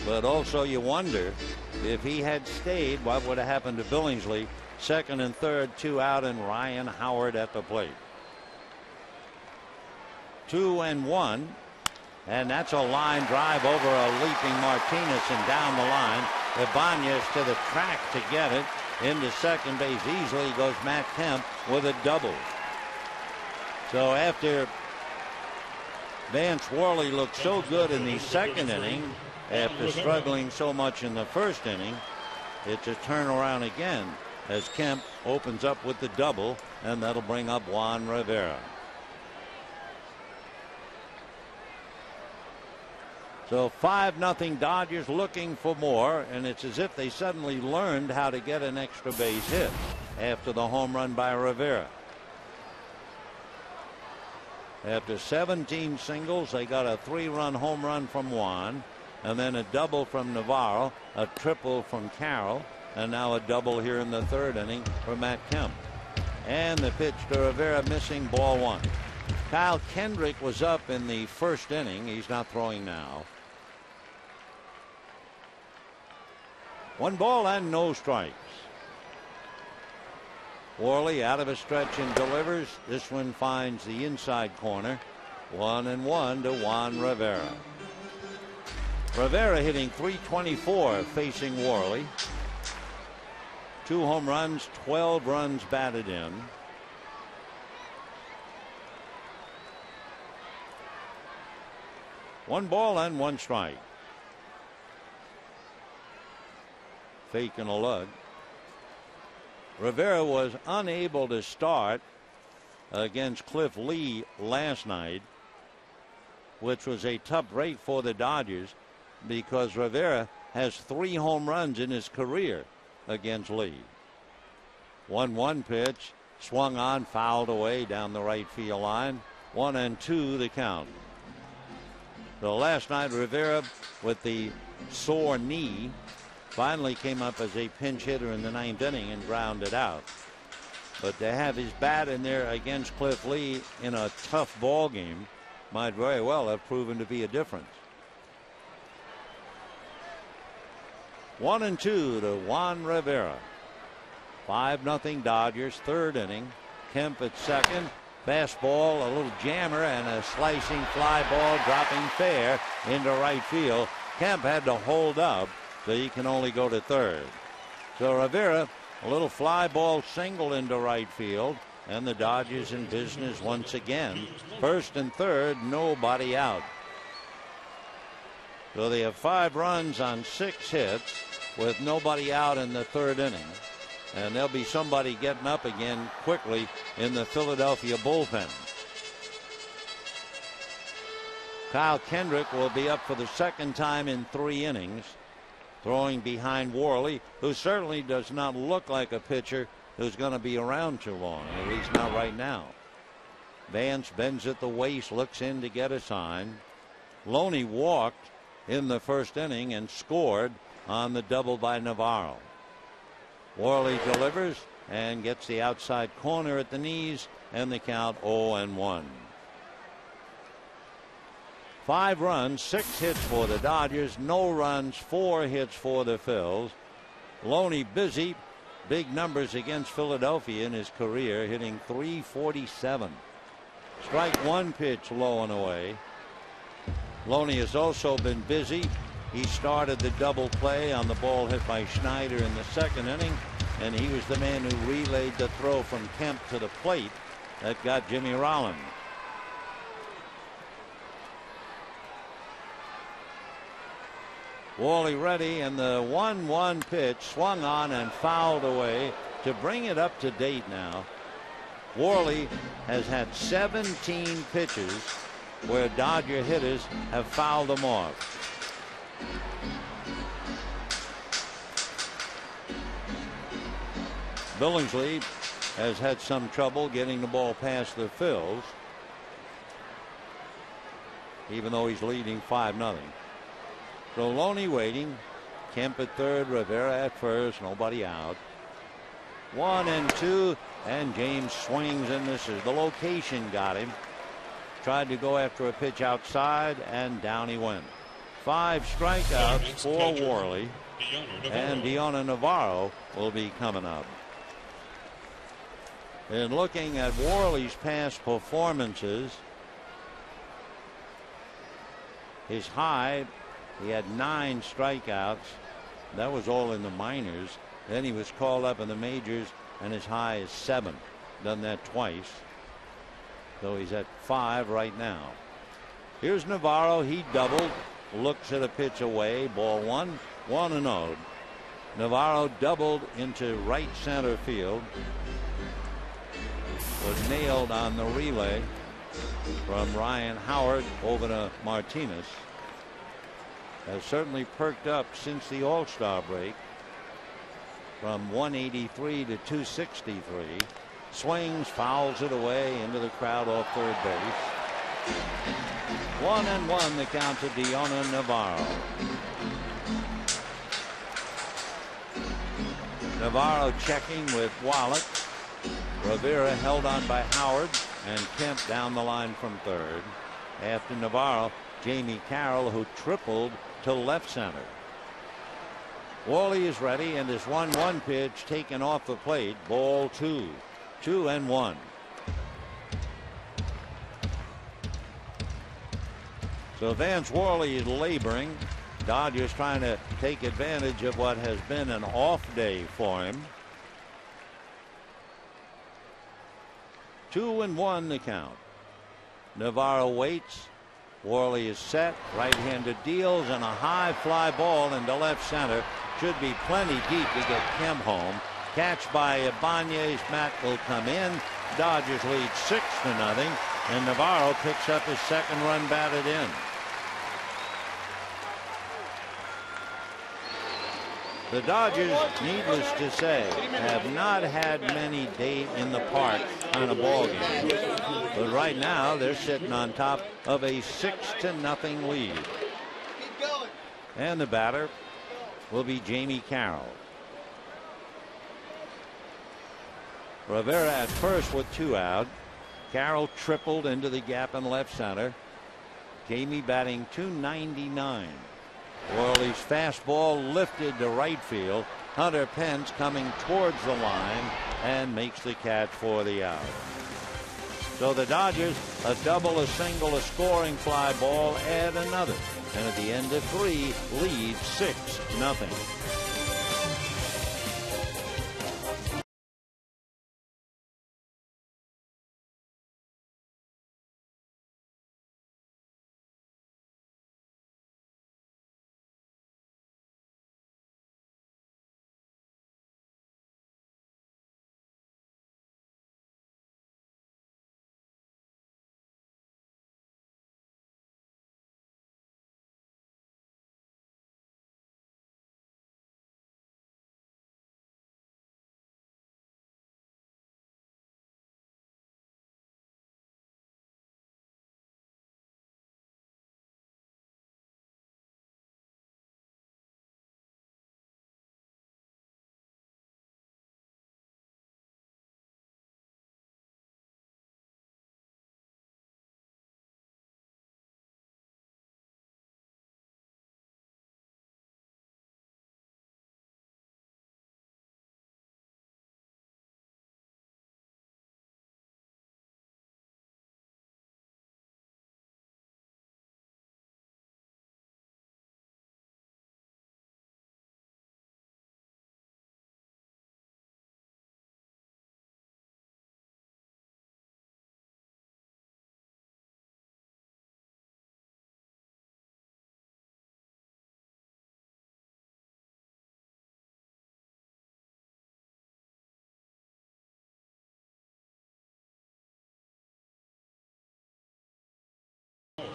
S1: But also you wonder if he had stayed, what would have happened to Billingsley? Second and third, 2 out, and Ryan Howard at the plate. 2-1, and that's a line drive over a leaping Martinez and down the line. Ibanez to the track to get it into second base easily goes Matt Kemp with a double. So after Vance Worley looked so good in the second inning after struggling so much in the first inning, it's a turnaround again as Kemp opens up with the double, and that'll bring up Juan Rivera. So 5-0 Dodgers looking for more, and it's as if they suddenly learned how to get an extra base hit after the home run by Rivera. After 17 singles, they got a 3-run home run from Juan, and then a double from Navarro, a triple from Carroll, and now a double here in the third inning for Matt Kemp. And the pitch to Rivera, missing, ball one. Kyle Kendrick was up in the first inning. He's not throwing now. 1 ball and no strikes. Worley out of a stretch and delivers. This one finds the inside corner. 1-1 to Juan Rivera. Rivera hitting .324 facing Worley. 2 home runs, 12 runs batted in. 1 ball and 1 strike. Faking a lug. Rivera was unable to start against Cliff Lee last night, which was a tough break for the Dodgers because Rivera has 3 home runs in his career against Lee. 1-1 pitch, swung on, fouled away down the right field line. 1-2 the count. So last night Rivera, with the sore knee, finally came up as a pinch hitter in the 9th inning and grounded out. But to have his bat in there against Cliff Lee in a tough ball game might very well have proven to be a difference. 1-2 to Juan Rivera. 5-0 Dodgers, third inning. Kemp at second. Fastball, a little jammer, and a slicing fly ball dropping fair into right field. Kemp had to hold up, so he can only go to third. So Rivera, a little fly ball single into right field, and the Dodgers in business once again. First and third, nobody out. So they have 5 runs on 6 hits with nobody out in the third inning. And there'll be somebody getting up again quickly in the Philadelphia bullpen. Kyle Kendrick will be up for the second time in 3 innings, throwing behind Worley, who certainly does not look like a pitcher who's going to be around too long, at least not right now. Vance bends at the waist, looks in to get a sign. Loney walked in the first inning and scored on the double by Navarro. Worley delivers and gets the outside corner at the knees, and the count 0-1. 5 runs, 6 hits for the Dodgers, no runs, 4 hits for the Phils. Loney busy, big numbers against Philadelphia in his career, hitting .347. Strike 1 pitch, low and away. Loney has also been busy. He started the double play on the ball hit by Schneider in the second inning, and he was the man who relayed the throw from Kemp to the plate that got Jimmy Rollins. Worley ready, and the 1-1 pitch swung on and fouled away. To bring it up to date now, Worley has had 17 pitches where Dodger hitters have fouled them off. Billingsley has had some trouble getting the ball past the Phils, even though he's leading 5-0. So Loney waiting. Kemp at third, Rivera at first, nobody out. 1-2, and James swings and misses. The location got him. Tried to go after a pitch outside, and down he went. 5 strikeouts for Worley, and Deonna Navarro will be coming up. And looking at Worley's past performances, his high, he had 9 strikeouts. That was all in the minors. Then he was called up in the majors, and his high is 7. Done that twice. So he's at 5 right now. Here's Navarro. He doubled. Looks at a pitch away. Ball 1. 1-0. Navarro doubled into right center field. Was nailed on the relay from Ryan Howard over to Martinez. Has certainly perked up since the All-Star break. From 183 to 263. Swings, fouls it away into the crowd off third base. 1-1 the count to Deonna Navarro. Navarro checking with Wallach. Rivera held on by Howard, and Kemp down the line from third. After Navarro, Jamie Carroll, who tripled to left center. Worley is ready, and this 1-1 pitch taken off the plate. Ball 2. 2-1. So Vance Worley is laboring. Dodgers trying to take advantage of what has been an off day for him. 2-1 the count. Navarro waits. Worley is set. Right-handed deals, and a high fly ball into left center. Should be plenty deep to get Kemp home. Catch by Ibanez. Matt will come in. Dodgers lead 6-0, and Navarro picks up his second run batted in. The Dodgers, needless to say, have not had many day in the park on a ball game. But right now they're sitting on top of a 6-0 lead. And the batter will be Jamie Carroll. Rivera at first with 2 out. Carroll tripled into the gap in left center. Jamie batting .299. Worley's fastball lifted to right field. Hunter Pence coming towards the line and makes the catch for the out. So the Dodgers, a double, a single, a scoring fly ball, add another. And at the end of 3, lead 6-0.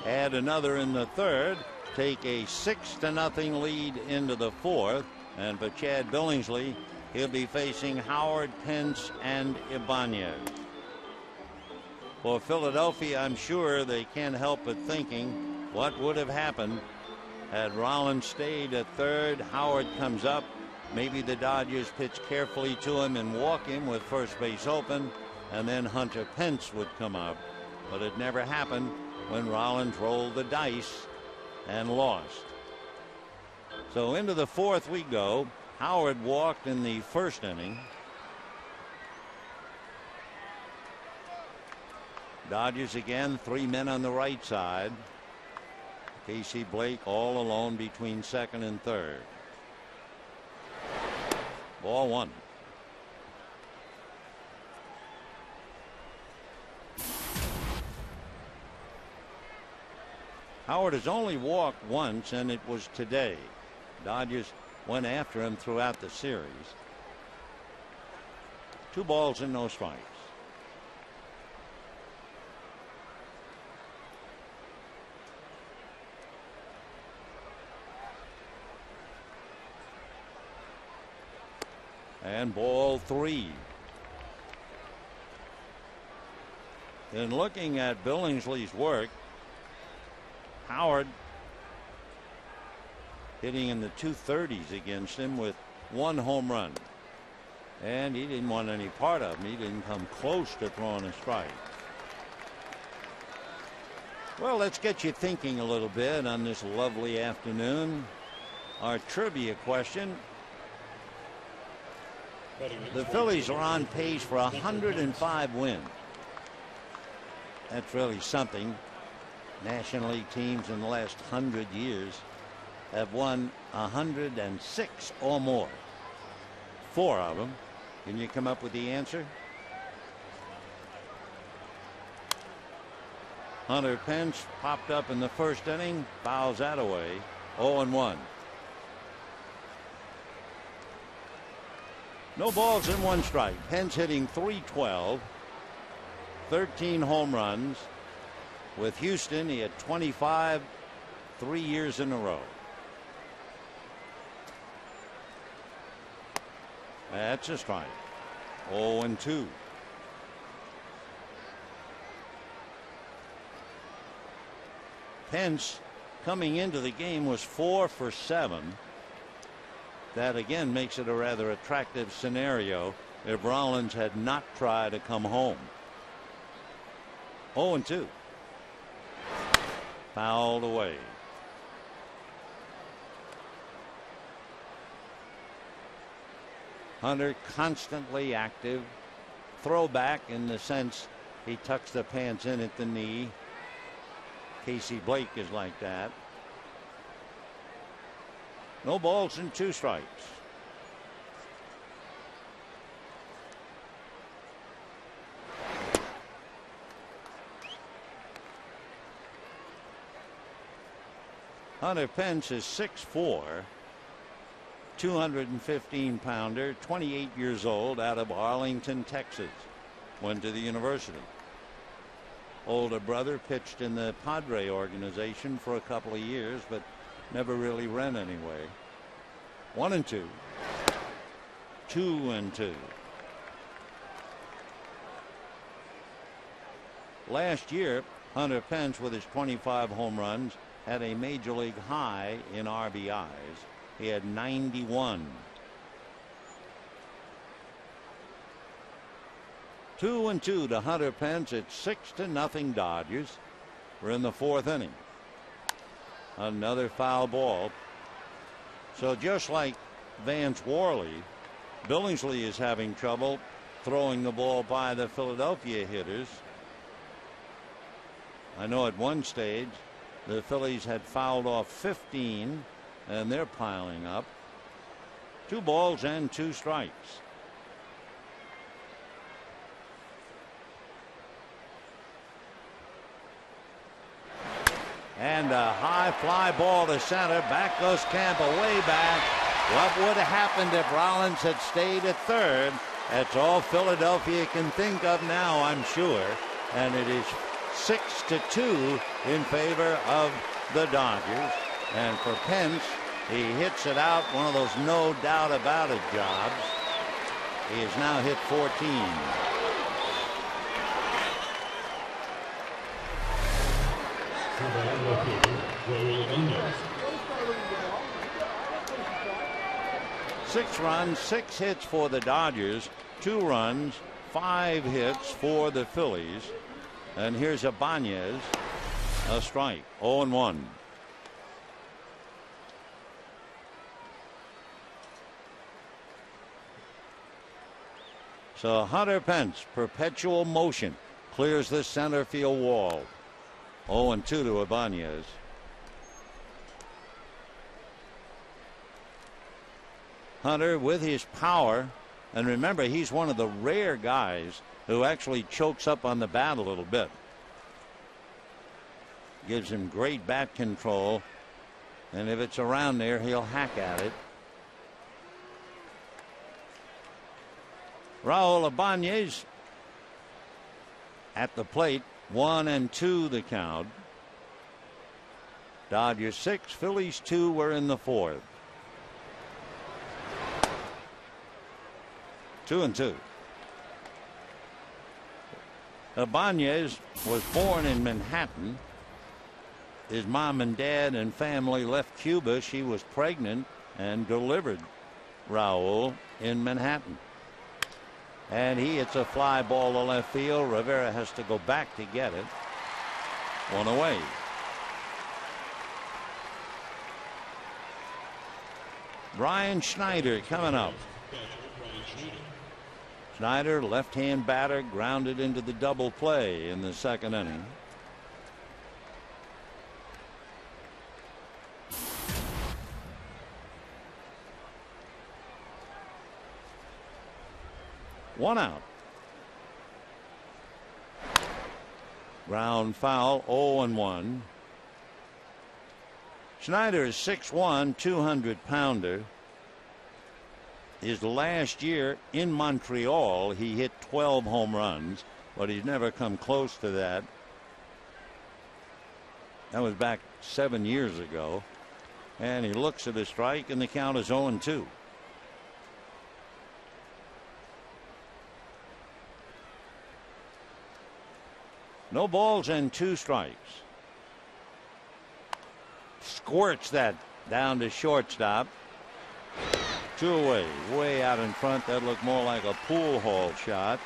S1: Add another in the third, take a 6-0 lead into the fourth, and for Chad Billingsley, he'll be facing Howard, Pence, and Ibanez. For Philadelphia, I'm sure they can't help but thinking what would have happened had Rollins stayed at third. Howard comes up. Maybe the Dodgers pitch carefully to him and walk him with first base open, and then Hunter Pence would come up. But it never happened when Rollins rolled the dice and lost. So into the fourth we go. Howard walked in the first inning. Dodgers again, 3 men on the right side. Casey Blake all alone between second and third. Ball one. Howard has only walked once, and it was today. Dodgers went after him throughout the series. 2 balls and no strikes. And ball 3. In looking at Billingsley's work, Howard hitting in the 230s against him with 1 home run. And he didn't want any part of him. He didn't come close to throwing a strike. Well, let's get you thinking a little bit on this lovely afternoon. Our trivia question. The Phillies are on pace for 105 wins. That's really something. National League teams in the last 100 years have won 106 or more. 4 of them. Can you come up with the answer? Hunter Pence popped up in the first inning, fouls that away. 0-1. No balls and 1 strike. Pence hitting .312, 13 home runs. With Houston, he had 25 3 years in a row. That's a strike. 0-2. Pence coming into the game was 4 for 7. That again makes it a rather attractive scenario if Rollins had not tried to come home. 0-2. Fouled away. Hunter constantly active. Throwback in the sense he tucks the pants in at the knee. Casey Blake is like that. No balls and 2 strikes. Hunter Pence is 6'4", 215-pounder, 28 years old, out of Arlington, Texas. Went to the university. Older brother pitched in the Padre organization for a couple of years, but never really ran anyway. 1-2. 2-2. Last year, Hunter Pence, with his 25 home runs, had a major league high in RBIs. He had 91. 2-2 to Hunter Pence. It's 6-0 Dodgers. We're in the 4th inning. Another foul ball. So just like Vance Worley, Billingsley is having trouble throwing the ball by the Philadelphia hitters. I know at one stage the Phillies had fouled off 15, and they're piling up. 2 balls and 2 strikes. And a high fly ball to center. Back goes Campa, way back. What would have happened if Rollins had stayed at third? That's all Philadelphia can think of now, I'm sure. And it is 6-2 in favor of the Dodgers. And for Pence, he hits it out, one of those no doubt about it jobs. He has now hit 14. Six runs, 6 hits for the Dodgers, 2 runs, 5 hits for the Phillies. And here's Ibanez, a strike. 0-1. So Hunter Pence, perpetual motion, clears the center field wall. 0-2 to Ibanez. Hunter with his power, and remember, he's one of the rare guys who actually chokes up on the bat a little bit. Gives him great bat control, and if it's around there, he'll hack at it. Raul Ibanez at the plate, 1-2 the count. Dodgers 6, Phillies 2. We're in the fourth. 2-2. Ibanez was born in Manhattan. His mom and dad and family left Cuba. She was pregnant and delivered Raul in Manhattan. And he hits a fly ball to left field. Rivera has to go back to get it. One away. Brian Schneider coming up. Schneider, left-hand batter, grounded into the double play in the second inning. One out. Ground foul, 0-1. Schneider is 6'1", 200-pounder. His last year in Montreal, he hit 12 home runs, but he's never come close to that. That was back 7 years ago. And he looks at a strike, and the count is 0-2. No balls and 2 strikes. Squirts that down to shortstop. 2 away, way out in front. That looked more like a pool hall shot.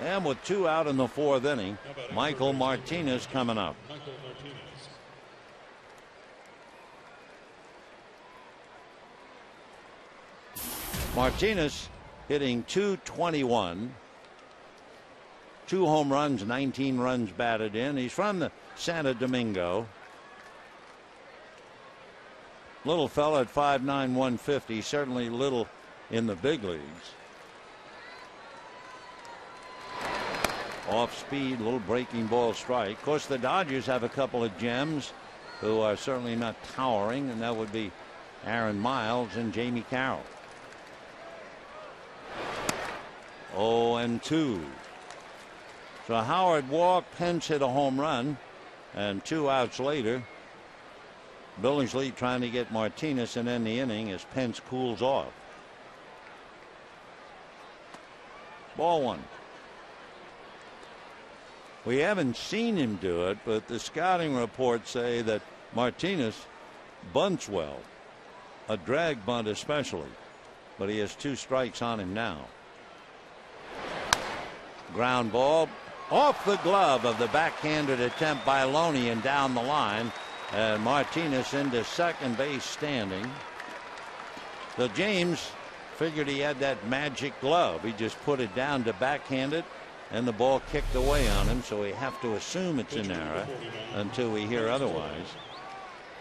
S1: And with 2 out in the fourth inning, Michael Martinez coming up. Martinez hitting .221. 2 home runs, 19 runs batted in. He's from the Santo Domingo. Little fella at 5'9", 150, certainly little in the big leagues. Off speed, little breaking ball strike. Of course, the Dodgers have a couple of gems who are certainly not towering, and that would be Aaron Miles and Jamie Carroll. 0-2. So Howard walked, Pence hit a home run, and 2 outs later, Billingsley trying to get Martinez and end the inning as Pence cools off. Ball 1. We haven't seen him do it, but the scouting reports say that Martinez bunts well, a drag bunt especially, but he has 2 strikes on him now. Ground ball off the glove of the backhanded attempt by Loney and down the line. And Martinez into second base standing. So James figured he had that magic glove. He just put it down to backhand it, and the ball kicked away on him. So we have to assume it's an error until we hear otherwise.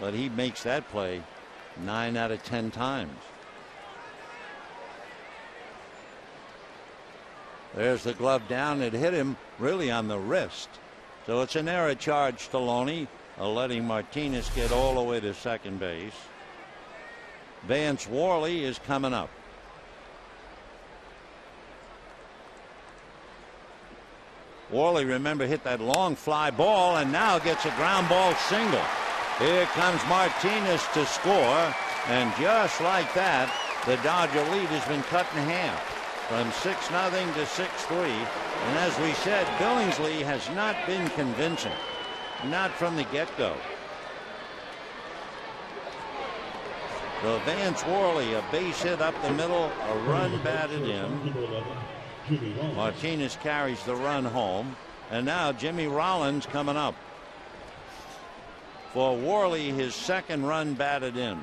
S1: But he makes that play 9 out of 10 times. There's the glove down. It hit him really on the wrist. So it's an error charge to Loney, letting Martinez get all the way to second base. Vance Worley is coming up. Worley, remember, hit that long fly ball and now gets a ground ball single. Here comes Martinez to score, and just like that, the Dodger lead has been cut in half from 6-0 to 6-3. And as we said, Billingsley has not been convincing. Not from the get-go. So Vance Worley, a base hit up the middle, a run batted in. Martinez carries the run home. And now Jimmy Rollins coming up. For Worley, his second run batted in.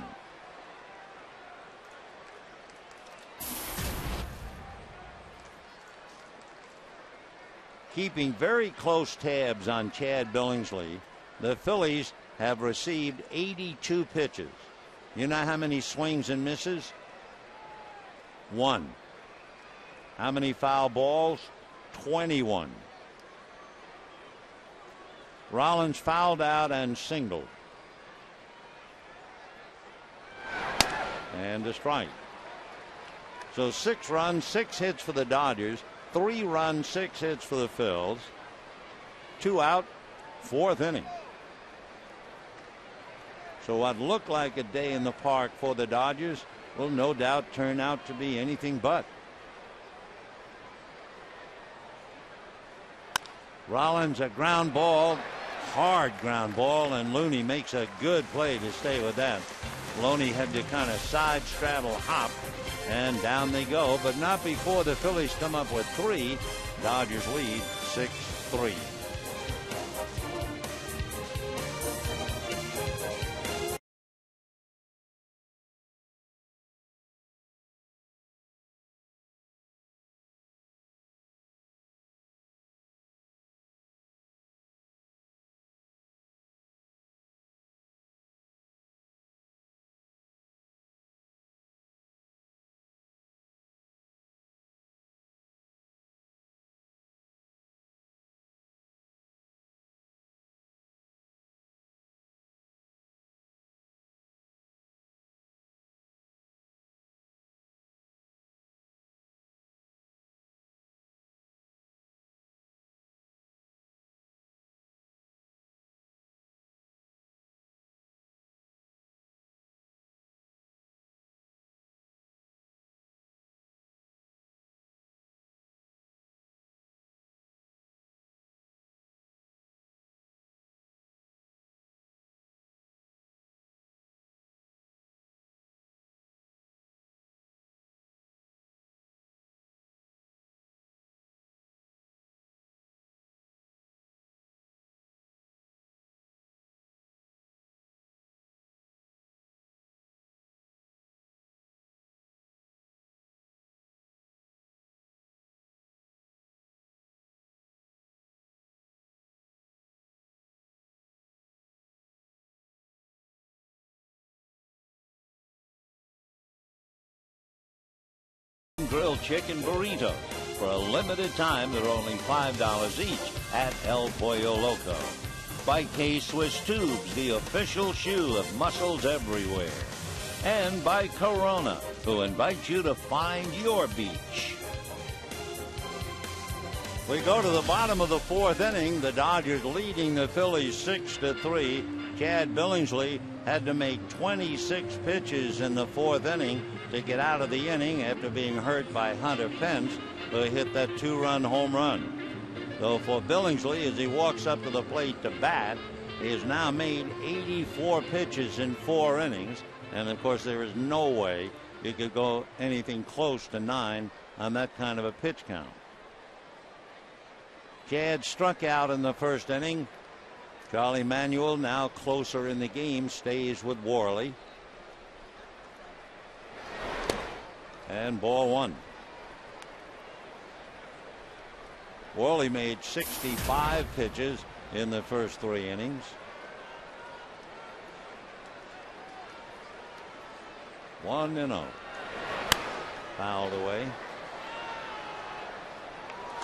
S1: keeping very close tabs on Chad Billingsley. The Phillies have received 82 pitches. You know how many swings and misses? 1. How many foul balls? 21. Rollins fouled out and singled. And a strike. So 6 runs, 6 hits for the Dodgers, 3 runs, 6 hits for the Phils. 2 out, 4th inning. So what looked like a day in the park for the Dodgers will no doubt turn out to be anything but. Rollins, a ground ball, hard ground ball, and Looney makes a good play to stay with that. Looney had to kind of side straddle hop, and down they go, but not before the Phillies come up with 3. Dodgers lead 6-3. Grilled chicken burritos. For a limited time, they're only $5 each at El Pollo Loco. By K-Swiss Tubes, the official shoe of muscles everywhere. And by Corona, who invites you to find your beach. We go to the bottom of the 4th inning. The Dodgers leading the Phillies 6-3. Chad Billingsley had to make 26 pitches in the 4th inning to get out of the inning after being hurt by Hunter Pence, who hit that 2-run home run. So for Billingsley, as he walks up to the plate to bat, he has now made 84 pitches in 4 innings. And of course, there is no way you could go anything close to 9 on that kind of a pitch count. Chad struck out in the 1st inning. Charlie Manuel, now closer in the game, stays with Worley. And ball 1. Worley made 65 pitches in the first 3 innings. 1-0. Fouled away.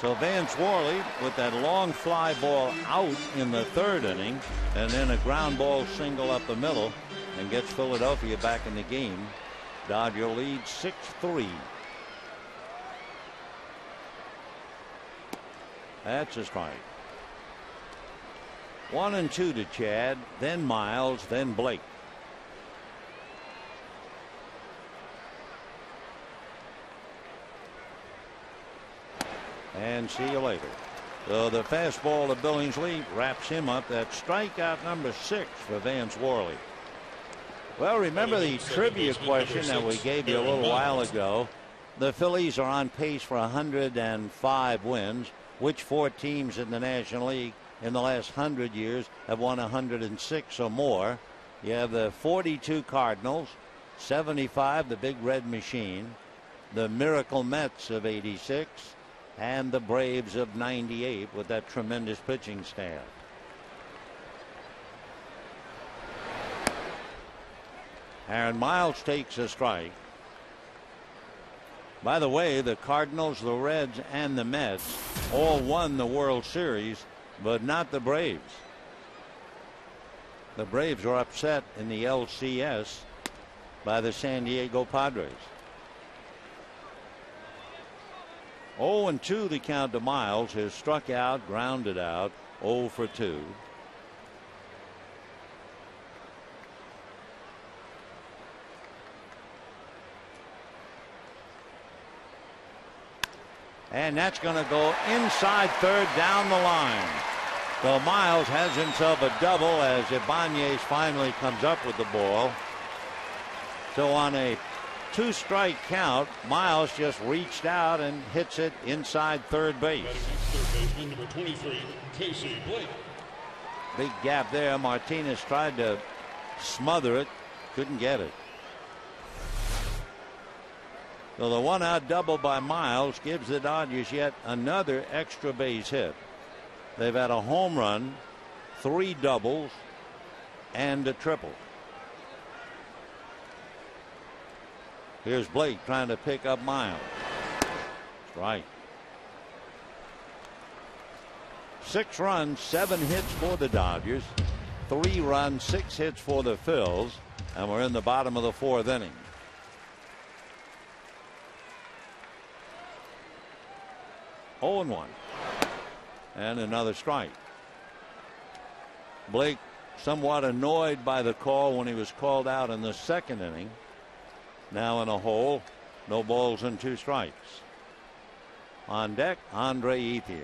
S1: So Vance Worley with that long fly ball out in the 3rd inning, and then a ground ball single up the middle, and gets Philadelphia back in the game. Dodger leads 6-3. That's a strike. 1-2 to Chad, then Miles, then Blake. And see you later. So the fastball to Billingsley wraps him up. That strikeout number 6 for Vance Worley. Well, remember the trivia question that we gave you a little while ago. The Phillies are on pace for 105 wins. Which 4 teams in the National League in the last 100 years have won 106 or more? You have the 42 Cardinals, 75 the Big Red Machine, the Miracle Mets of 86, and the Braves of '98 with that tremendous pitching staff. Aaron Miles takes a strike. By the way, the Cardinals, the Reds, and the Mets all won the World Series, but not the Braves. The Braves were upset in the LCS by the San Diego Padres. 0-2 the count to Miles. Has struck out, grounded out, 0 for 2. And that's going to go inside third down the line. So Miles has himself a double as Ibanez finally comes up with the ball. So on a 2-strike count, Miles just reached out and hits it inside third base.
S4: Number 23, Casey Blake.
S1: Big gap there. Martinez tried to smother it, couldn't get it. So the 1-out double by Miles gives the Dodgers yet another extra base hit. They've had a home run, 3 doubles, and a triple. Here's Blake trying to pick up Miles. Strike. 6 runs, 7 hits for the Dodgers. 3 runs, 6 hits for the Phils. And we're in the bottom of the 4th inning. Oh, and 1. And another strike. Blake somewhat annoyed by the call when he was called out in the 2nd inning. Now in a hole. No balls and 2 strikes. On deck, Andre Ethier.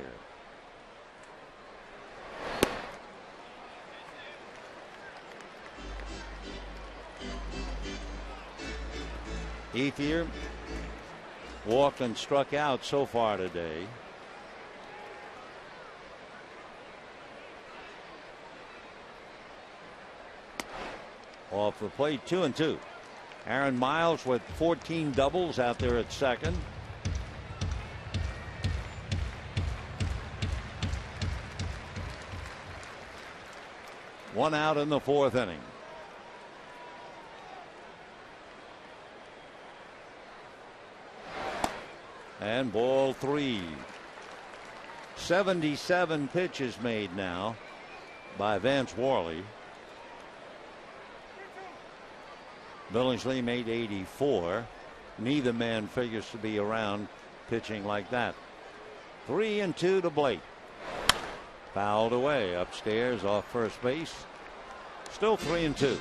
S1: Ethier walked and struck out so far today. Off the plate, 2-2. Aaron Miles with 14 doubles out there at second. One out in the 4th inning. And ball 3. 77 pitches made now by Vance Worley. Billingsley made 84. Neither man figures to be around pitching like that. 3-2 to Blake. Fouled away upstairs off first base. Still 3-2.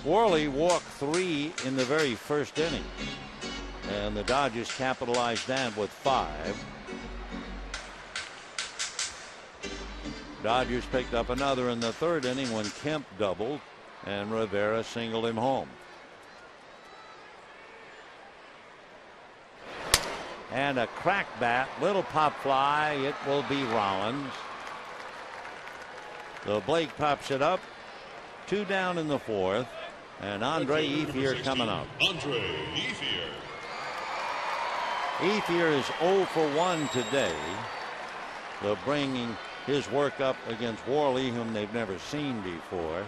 S1: Worley walked 3 in the very first inning, and the Dodgers capitalized that with 5. Dodgers picked up another in the 3rd inning when Kemp doubled and Rivera singled him home. And a crack bat, little pop fly. It will be Rollins. So Blake pops it up. 2 down in the 4th. And Andre Ethier coming up.
S4: Andre Ethier.
S1: Ethier is 0 for 1 today. So bringing his work up against Worley, whom they've never seen before.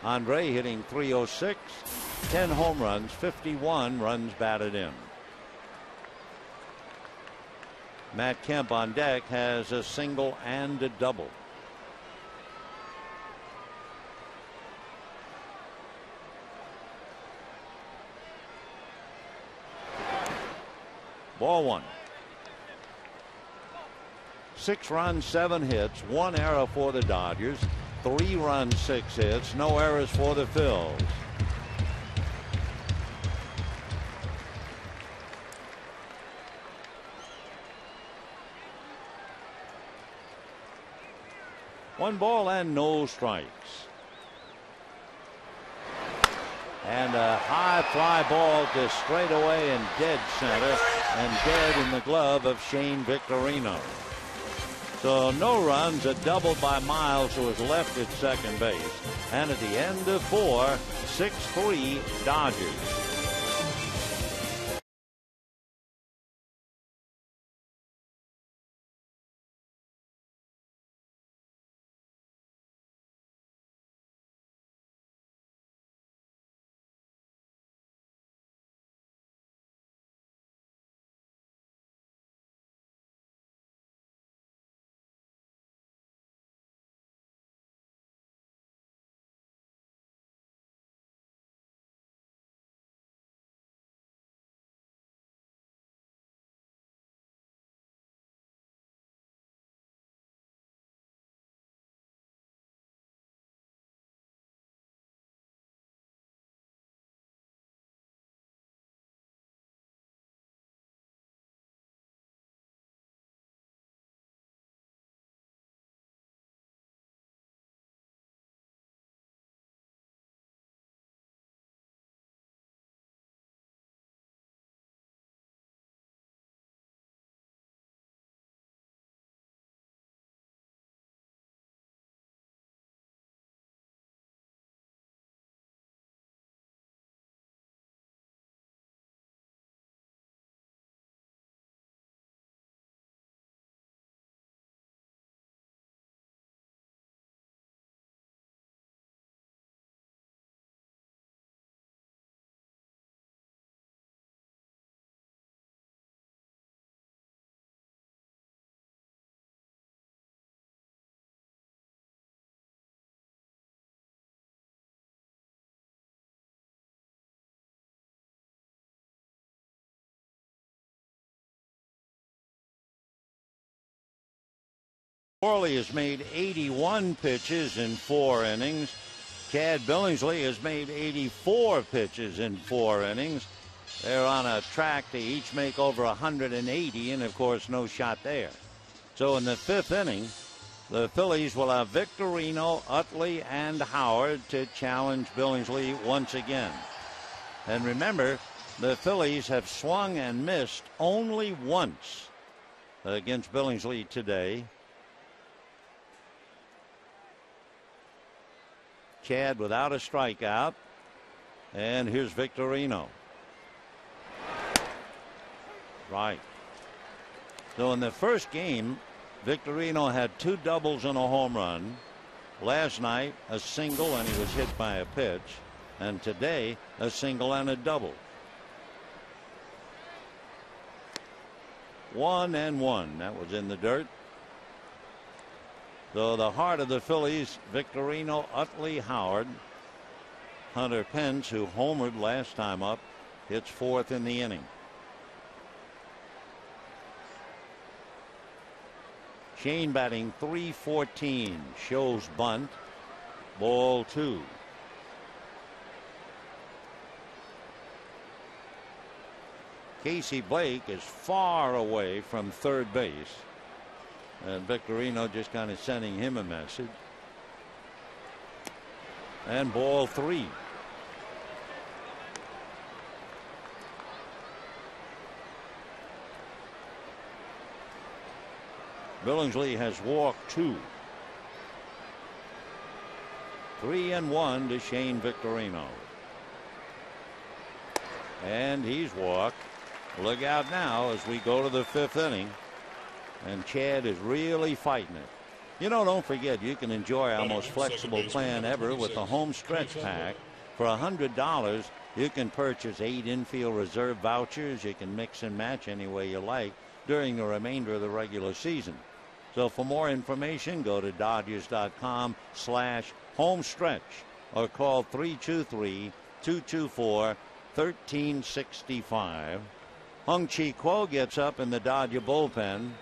S1: Andre hitting .306, 10 home runs, 51 runs batted in. Matt Kemp on deck has a single and a double. Ball 1. 6 runs, 7 hits, 1 error for the Dodgers. 3 runs, 6 hits, no errors for the Phils. One ball and no strikes. And a high fly ball to straightaway and dead center, and dead in the glove of Shane Victorino. So no runs, a double by Miles, who was left at second base. And at the end of 4, 6-3 Dodgers. Worley has made 81 pitches in 4 innings. Chad Billingsley has made 84 pitches in 4 innings. They're on a track to each make over 180, and of course no shot there. So in the 5th inning, the Phillies will have Victorino, Utley, and Howard to challenge Billingsley once again. And remember, the Phillies have swung and missed only once against Billingsley today. Chad without a strikeout. And here's Victorino. Right. So in the first game, Victorino had 2 doubles and a home run. Last night, a single, and he was hit by a pitch. And today, a single and a double. 1-1. That was in the dirt. So the heart of the Phillies, Victorino, Utley, Howard. Hunter Pence, who homered last time up, hits 4th in the inning. Shane batting .314, shows bunt, ball 2. Casey Blake is far away from third base. And Victorino just kind of sending him a message. And ball 3. Billingsley has walked 2. 3-1 to Shane Victorino. And he's walked. Look out now as we go to the 5th inning. And Chad is really fighting it. You know, don't forget, you can enjoy our most flexible plan ever with the home stretch pack. For $100, you can purchase 8 infield reserve vouchers. You can mix and match any way you like during the remainder of the regular season. So for more information, go to Dodgers.com/homestretch or call 323-224-1365. Hung Chi Kuo gets up in the Dodger bullpen.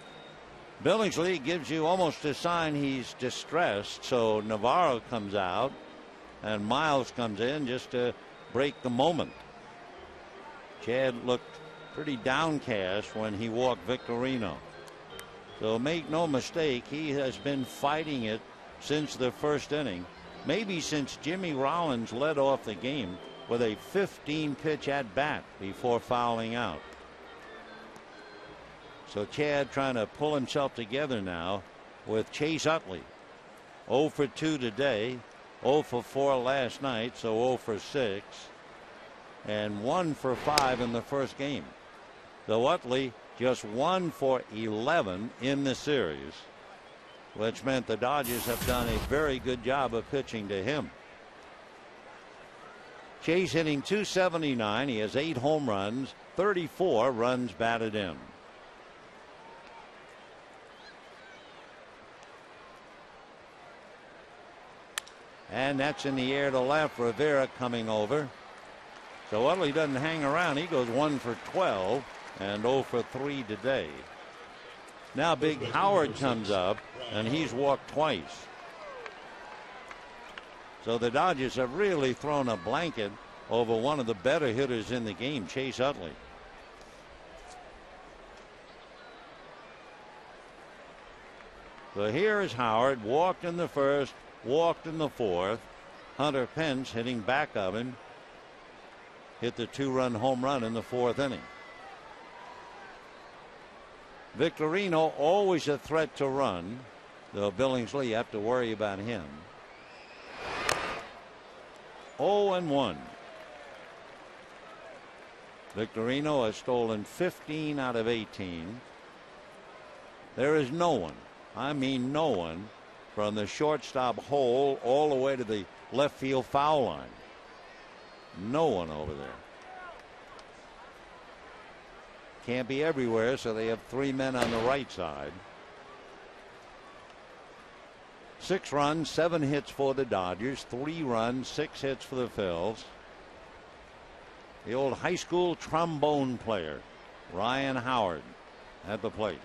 S1: Billingsley gives you almost a sign he's distressed, so Navarro comes out and Miles comes in just to break the moment. Chad looked pretty downcast when he walked Victorino. So make no mistake, he has been fighting it since the first inning, maybe since Jimmy Rollins led off the game with a 15-pitch at bat before fouling out. So Chad trying to pull himself together now with Chase Utley. 0 for 2 today, 0 for 4 last night, so 0 for 6, and 1 for 5 in the first game. So Utley just 1 for 11 in the series, which meant the Dodgers have done a very good job of pitching to him. Chase hitting .279. He has 8 home runs, 34 runs batted in. And that's in the air to left. Rivera coming over. So Utley doesn't hang around. He goes 1 for 12 and 0 for 3 today. Now Big Howard comes up, and he's walked twice. So the Dodgers have really thrown a blanket over one of the better hitters in the game, Chase Utley. So here is Howard, walked in the first, walked in the fourth. Hunter Pence hitting back of him, hit the 2-run home run in the 4th inning. Victorino always a threat to run, though Billingsley, you have to worry about him. 0-1. Victorino has stolen 15 out of 18. There is no one, I mean no one, from the shortstop hole all the way to the left field foul line. No one over there. Can't be everywhere, so they have 3 men on the right side. 6 runs, 7 hits for the Dodgers, 3 runs, 6 hits for the Phils. The old high school trombone player, Ryan Howard, at the plate.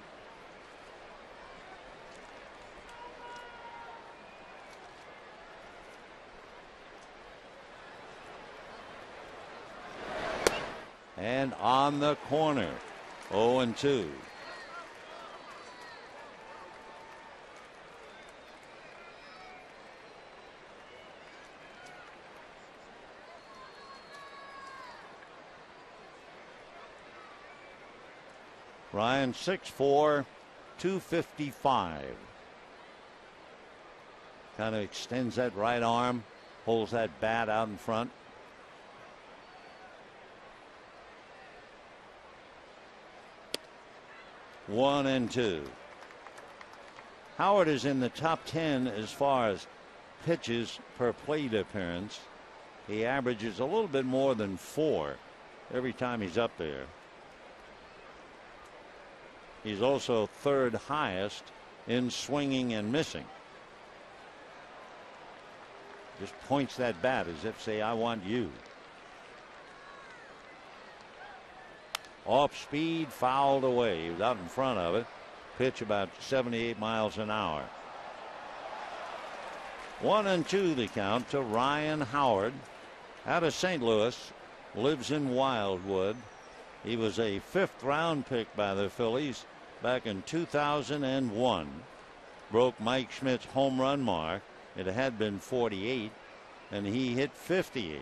S1: And on the corner, 0-2. Ryan 6'4", 255. Kind of extends that right arm, holds that bat out in front. One and two. Howard is in the top 10 as far as pitches per plate appearance. He averages a little bit more than 4 every time he's up there. He's also 3rd highest in swinging and missing. Just points that bat as if say, I want you. Off speed, fouled away. He was out in front of it. Pitch about 78 miles an hour. 1-2 the count to Ryan Howard out of St. Louis. Lives in Wildwood. He was a 5th round pick by the Phillies back in 2001. Broke Mike Schmidt's home run mark. It had been 48, and he hit 58.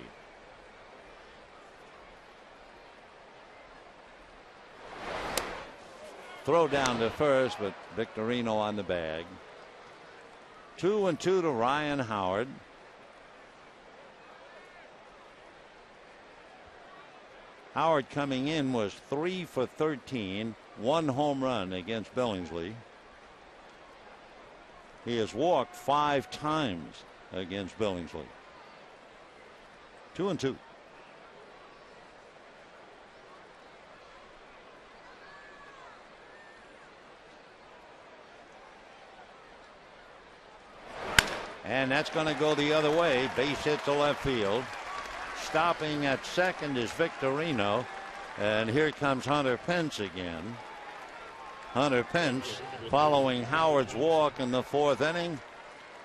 S1: Throw down to first, but Victorino on the bag. 2-2 to Ryan Howard. Howard coming in was 3 for 13, 1 home run against Billingsley. He has walked 5 times against Billingsley. 2-2. And that's going to go the other way. Base hit to left field. Stopping at second is Victorino. And here comes Hunter Pence again. Hunter Pence, following Howard's walk in the 4th inning,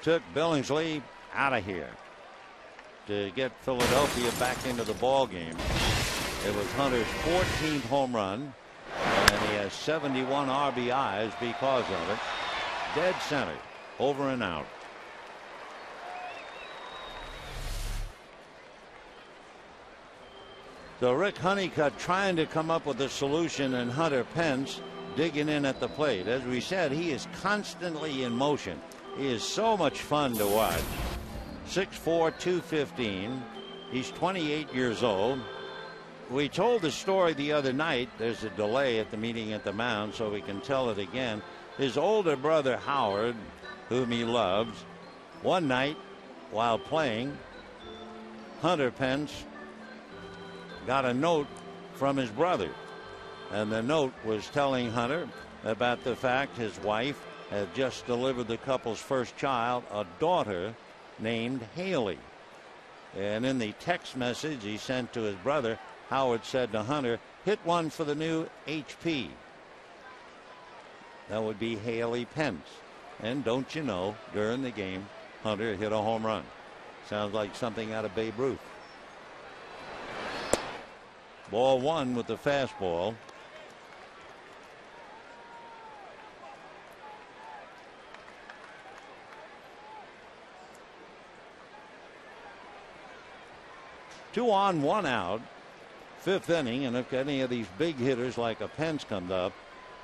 S1: took Billingsley out of here to get Philadelphia back into the ball game. It was Hunter's 14th home run, and he has 71 RBIs because of it. Dead center, over and out. So Rick Honeycutt trying to come up with a solution, and Hunter Pence digging in at the plate. As we said, he is constantly in motion. He is so much fun to watch. 6'4", 215. He's 28 years old. We told the story the other night. There's a delay at the meeting at the mound, so we can tell it again. His older brother, Howard, whom he loves, one night while playing, Hunter Pence got a note from his brother. And the note was telling Hunter about the fact his wife had just delivered the couple's first child, a daughter named Haley. And in the text message he sent to his brother, Howard said to Hunter, "Hit one for the new HP." That would be Haley Pence. And don't you know, during the game, Hunter hit a home run. Sounds like something out of Babe Ruth. Ball one with the fastball. Two on, one out. Fifth inning, and if any of these big hitters like a Pence comes up,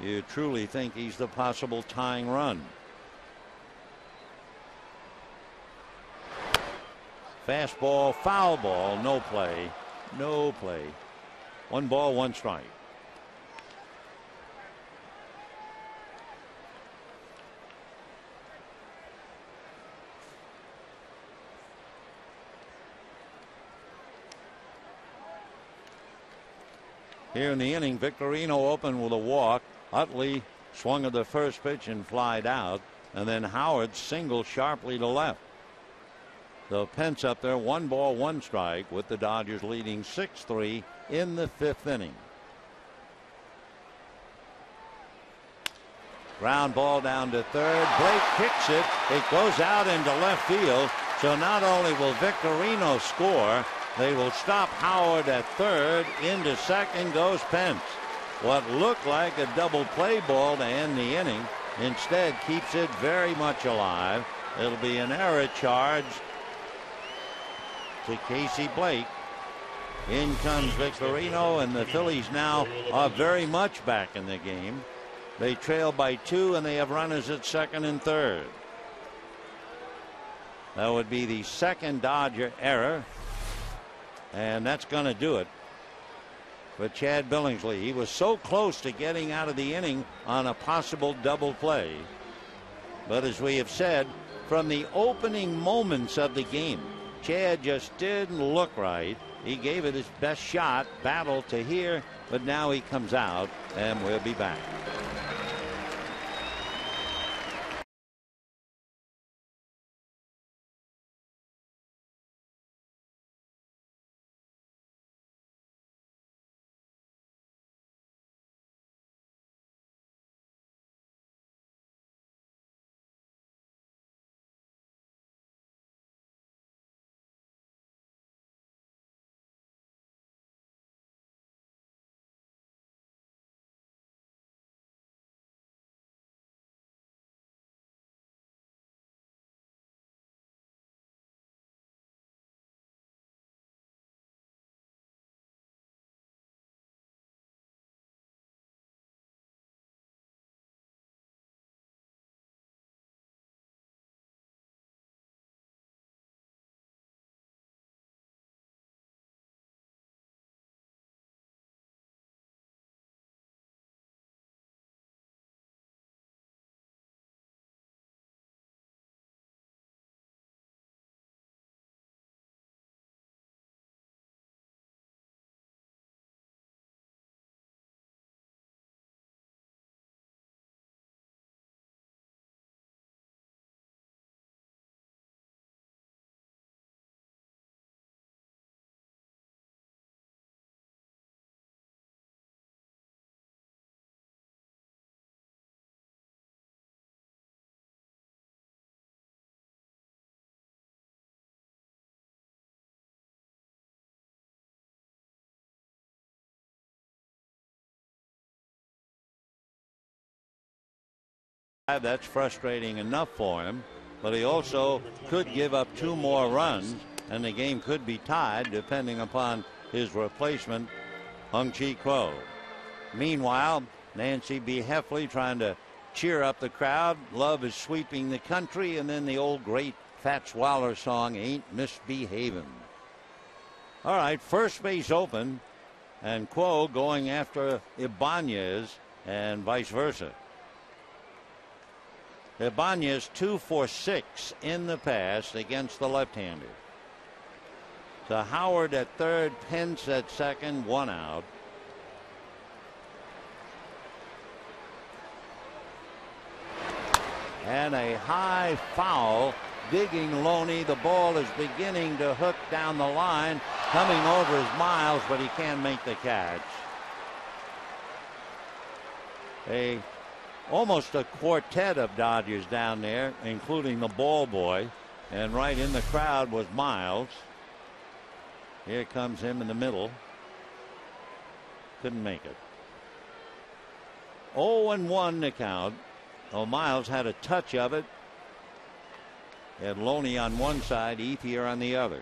S1: you truly think he's the possible tying run. Fastball, foul ball, no play. No play. 1 ball, 1 strike. Here in the inning, Victorino opened with a walk. Utley swung at the first pitch and flied out, and then Howard singled sharply to left. So Pence up there, 1 ball, 1 strike, with the Dodgers leading 6-3 in the 5th inning. Ground ball down to third. Blake kicks it. It goes out into left field. So not only will Victorino score, they will stop Howard at third. Into second goes Pence. What looked like a double play ball to end the inning instead keeps it very much alive. It'll be an error charge to Casey Blake. In comes Victorino, and the Phillies now are very much back in the game. They trail by 2, and they have runners at second and third. That would be the second Dodger error, and that's going to do it for Chad Billingsley. He was so close to getting out of the inning on a possible double play, but as we have said, from the opening moments of the game, Chad just didn't look right. He gave it his best shot, battled to here, but now he comes out, and we'll be back. That's frustrating enough for him, but he also could give up 2 more runs, and the game could be tied depending upon his replacement, Hung Chi Kuo. Meanwhile, Nancy B. Heffley trying to cheer up the crowd. Love is sweeping the country. And then the old great Fats Waller song, Ain't Misbehavin'. All right, first base open. And Quo going after Ibanez and vice versa. Ibanez 2 for 6 in the pass against the left-hander. So Howard at third, Pence at second, 1 out. And a high foul digging Loney. The ball is beginning to hook down the line. Coming over is Miles, but he can't make the catch. Almost a quartet of Dodgers down there, including the ball boy. And right in the crowd was Miles. Here comes him in the middle. Couldn't make it. 0-1 the count. Oh, Miles had a touch of it. Had Loney on one side, Ethier on the other.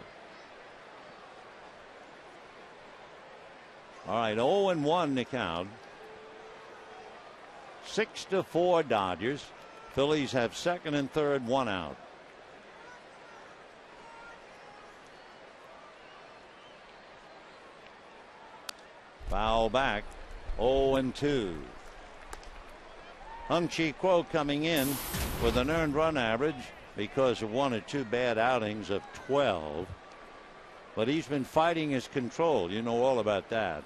S1: All right, 0-1 the count. 6-4 Dodgers. Phillies have second and third, 1 out. Foul back. 0-2. Hung-Chi Kuo coming in with an earned run average because of 1 or 2 bad outings of 12. But he's been fighting his control. You know all about that.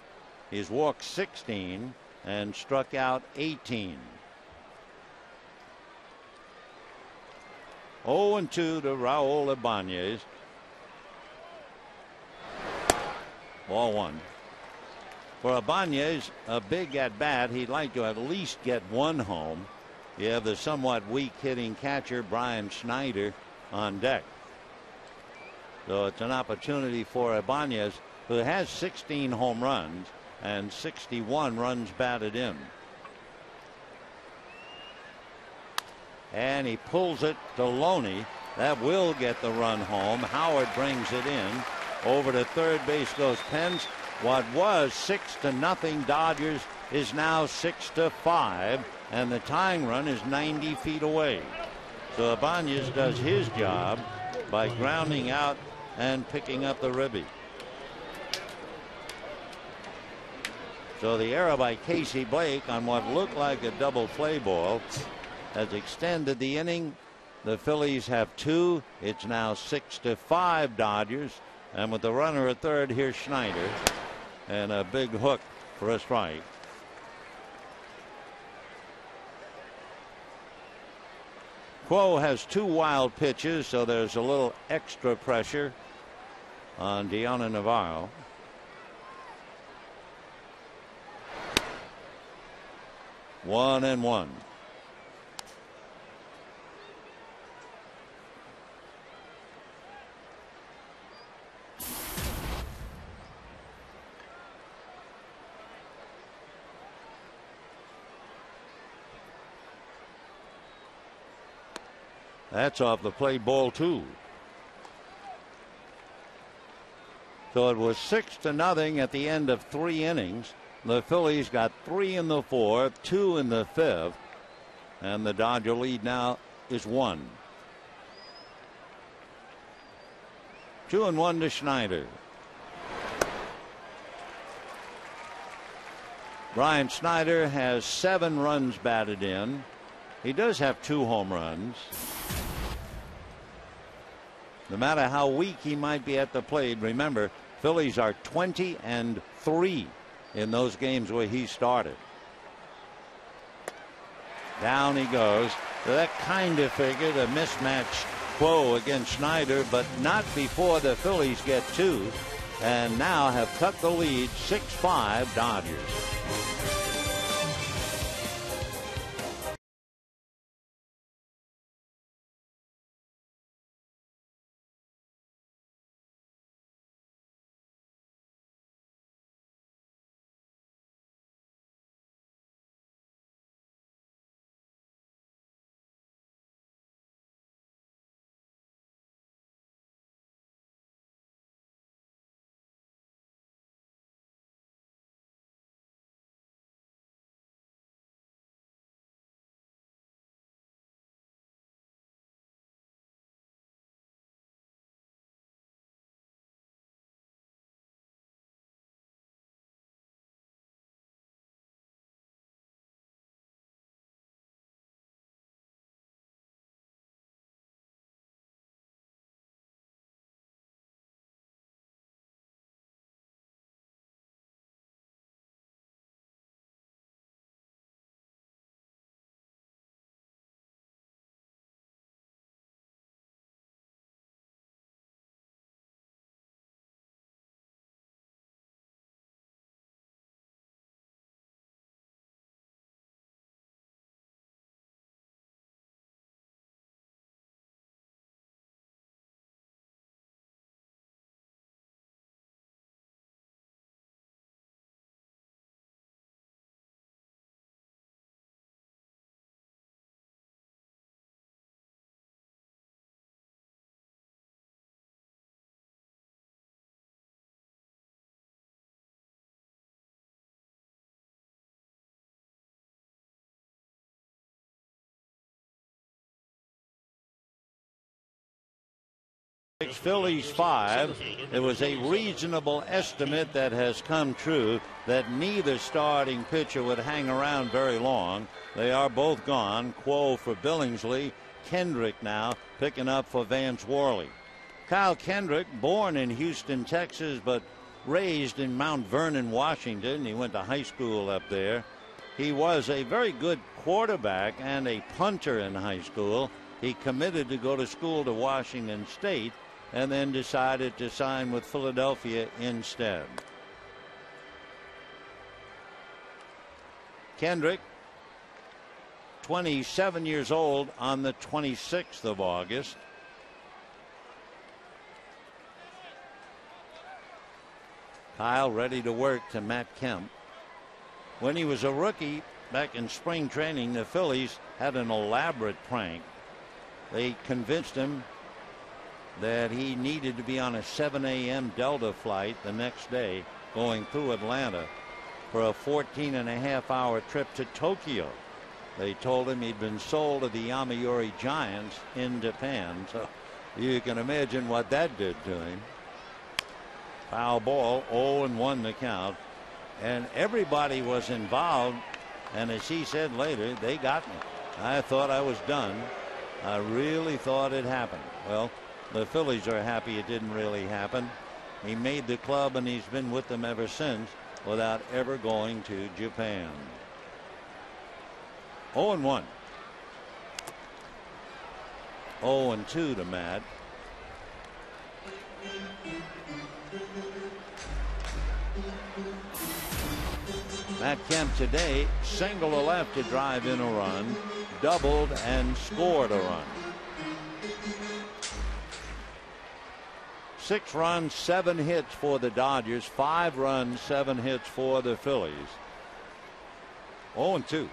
S1: He's walked 16 and struck out 18. 0-2 to Raul Ibanez. Ball 1. For Ibanez, a big at bat. He'd like to at least get 1 home. You have the somewhat weak hitting catcher Brian Schneider on deck. So it's an opportunity for Ibanez, who has 16 home runs and 61 runs batted in. And he pulls it to Loney. That will get the run home. Howard brings it in. Over to third base goes Pence. What was 6-0 Dodgers is now 6-5, and the tying run is 90 feet away. So Ibanez does his job by grounding out and picking up the ribby. So the error by Casey Blake on what looked like a double play ball has extended the inning. The Phillies have 2. It's now 6-5 Dodgers, and with the runner at third, here's Schneider. And a big hook for a strike. Quo has 2 wild pitches, so there's a little extra pressure on Deanna Navarro. One and one. That's off the plate, ball 2. So it was 6-0 at the end of 3 innings. The Phillies got 3 in the 4th, 2 in the 5th, and the Dodger lead now is 1. 2-1 to Schneider. Brian Schneider has 7 runs batted in. He does have 2 home runs. No matter how weak he might be at the plate, remember, Phillies are 20-3 in those games where he started. Down he goes. So that kind of figured a mismatch Quo against Schneider, but not before the Phillies get 2 and now have cut the lead 6-5 Dodgers. Phillies 5. It was a reasonable estimate that has come true that neither starting pitcher would hang around very long. They are both gone. Quo for Billingsley. Kendrick now picking up for Vance Worley. Kyle Kendrick, born in Houston, Texas, but raised in Mount Vernon, Washington. He went to high school up there. He was a very good quarterback and a punter in high school. He committed to go to school to Washington State and then decided to sign with Philadelphia instead. Kendrick, 27 years old on the 26th of August. Kyle ready to work to Matt Kemp. When he was a rookie back in spring training, the Phillies had an elaborate prank. They convinced him that he needed to be on a 7 a.m. Delta flight the next day going through Atlanta for a 14.5-hour trip to Tokyo. They told him he'd been sold to the Yomiuri Giants in Japan, so you can imagine what that did to him. Foul ball, 0-1 the count, and everybody was involved, and as he said later, they got me. I thought I was done. I really thought it happened. Well, the Phillies are happy it didn't really happen. He made the club and he's been with them ever since without ever going to Japan. 0-1. 0-2 to Matt. Matt Kemp today singled to left to drive in a run, doubled and scored a run. 6 runs, 7 hits for the Dodgers, 5 runs, 7 hits for the Phillies. 0-2.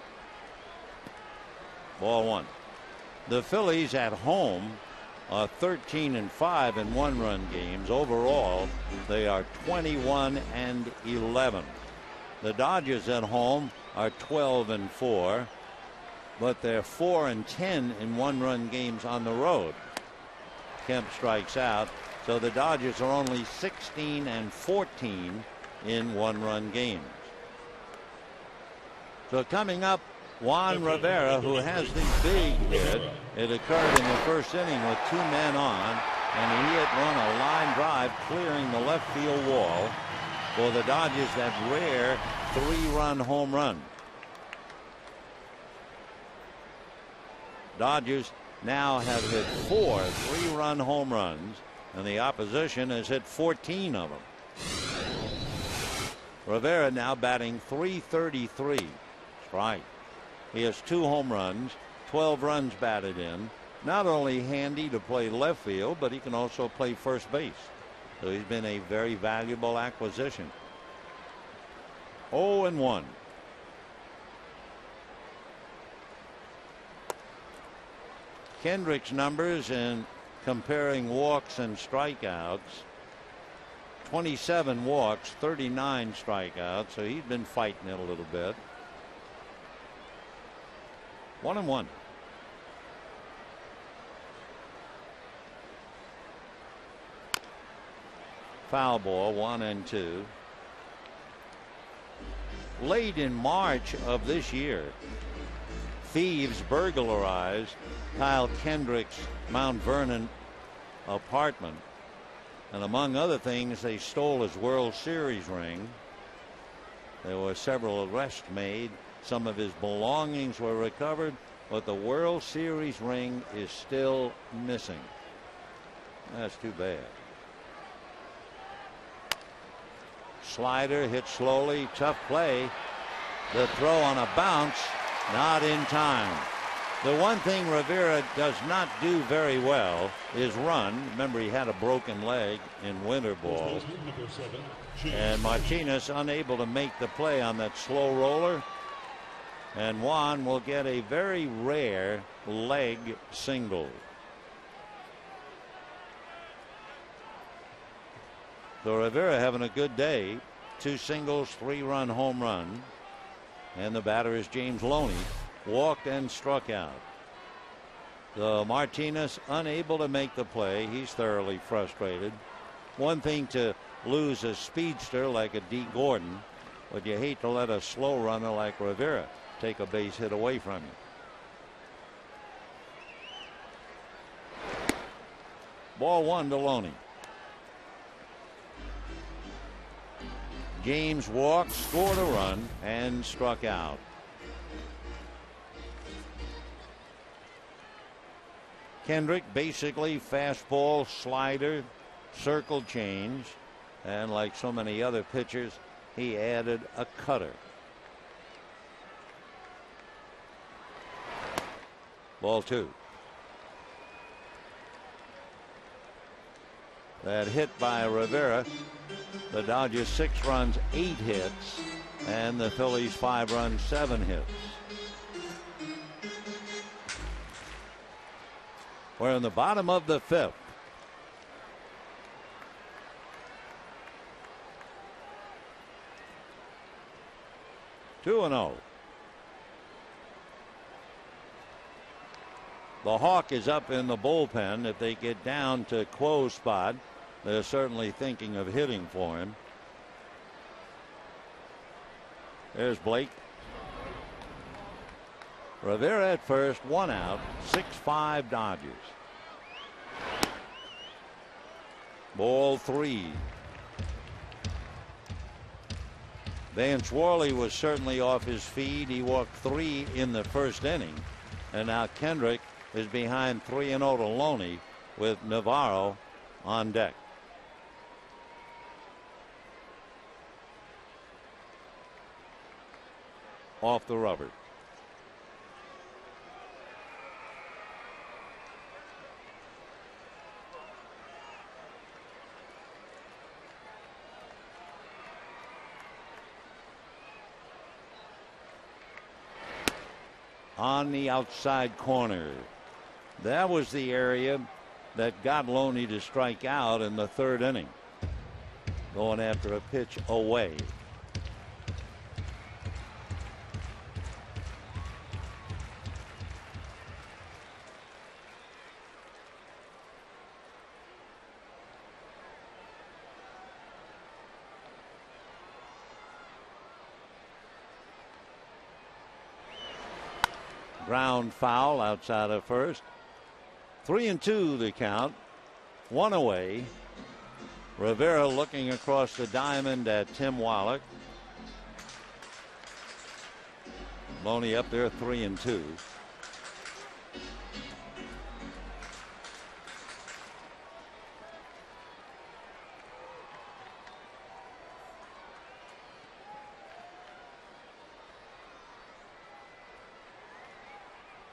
S1: Ball 1. The Phillies at home are 13-5 in one-run games. Overall, they are 21-11. The Dodgers at home are 12-4, but they're 4-10 in one-run games on the road. Kemp strikes out, so the Dodgers are only 16-14 in one-run games. So coming up, Juan Rivera, who has the big hit. It occurred in the first inning with 2 men on, and he hit one a line drive clearing the left field wall for the Dodgers, that rare 3-run home run. Dodgers now have hit 4 3-run home runs, and the opposition has hit 14 of them. Rivera now batting .333. Strike. He has 2 home runs, 12 runs batted in. Not only handy to play left field, but he can also play first base. So he's been a very valuable acquisition. 0-1. Kendrick's numbers in comparing walks and strikeouts: 27 walks, 39 strikeouts, so he's been fighting it a little bit. 1-1. Foul ball, 1-2. Late in March of this year, thieves burglarized Kyle Kendrick's Mount Vernon apartment, and among other things, they stole his World Series ring. There were several arrests made. Some of his belongings were recovered, but the World Series ring is still missing. That's too bad. Slider hit slowly, tough play. The throw on a bounce, not in time. The one thing Rivera does not do very well is run. Remember, he had a broken leg in winter ball. And Martinez unable to make the play on that slow roller. And Juan will get a very rare leg single. So Rivera having a good day. 2 singles, 3-run home run. And the batter is James Loney. Walked and struck out. So Martinez unable to make the play. He's thoroughly frustrated. One thing to lose a speedster like a D. Gordon, but you hate to let a slow runner like Rivera take a base hit away from you. Ball one to Loney. James walked, scored a run, and struck out. Kendrick basically fastball, slider, circle change, and like so many other pitchers, he added a cutter. Ball two. That hit by Rivera. The Dodgers 6 runs, 8 hits, and the Phillies 5 runs, 7 hits. We're in the bottom of the 5th. Two and 0. The Hawk is up in the bullpen. If they get down to Quo's spot, they're certainly thinking of hitting for him. There's Blake. Rivera at first, 1 out, 6-5 Dodgers. Ball 3. Vance Worley was certainly off his feed. He walked 3 in the first inning. And now Kendrick is behind 3-0 to Loney with Navarro on deck. Off the rubber. On the outside corner. That was the area that got Loney to strike out in the 3rd inning. Going after a pitch away. Ground foul outside of first. 3-2 the count. 1 away. Rivera looking across the diamond at Tim Wallach. Loney up there 3-2.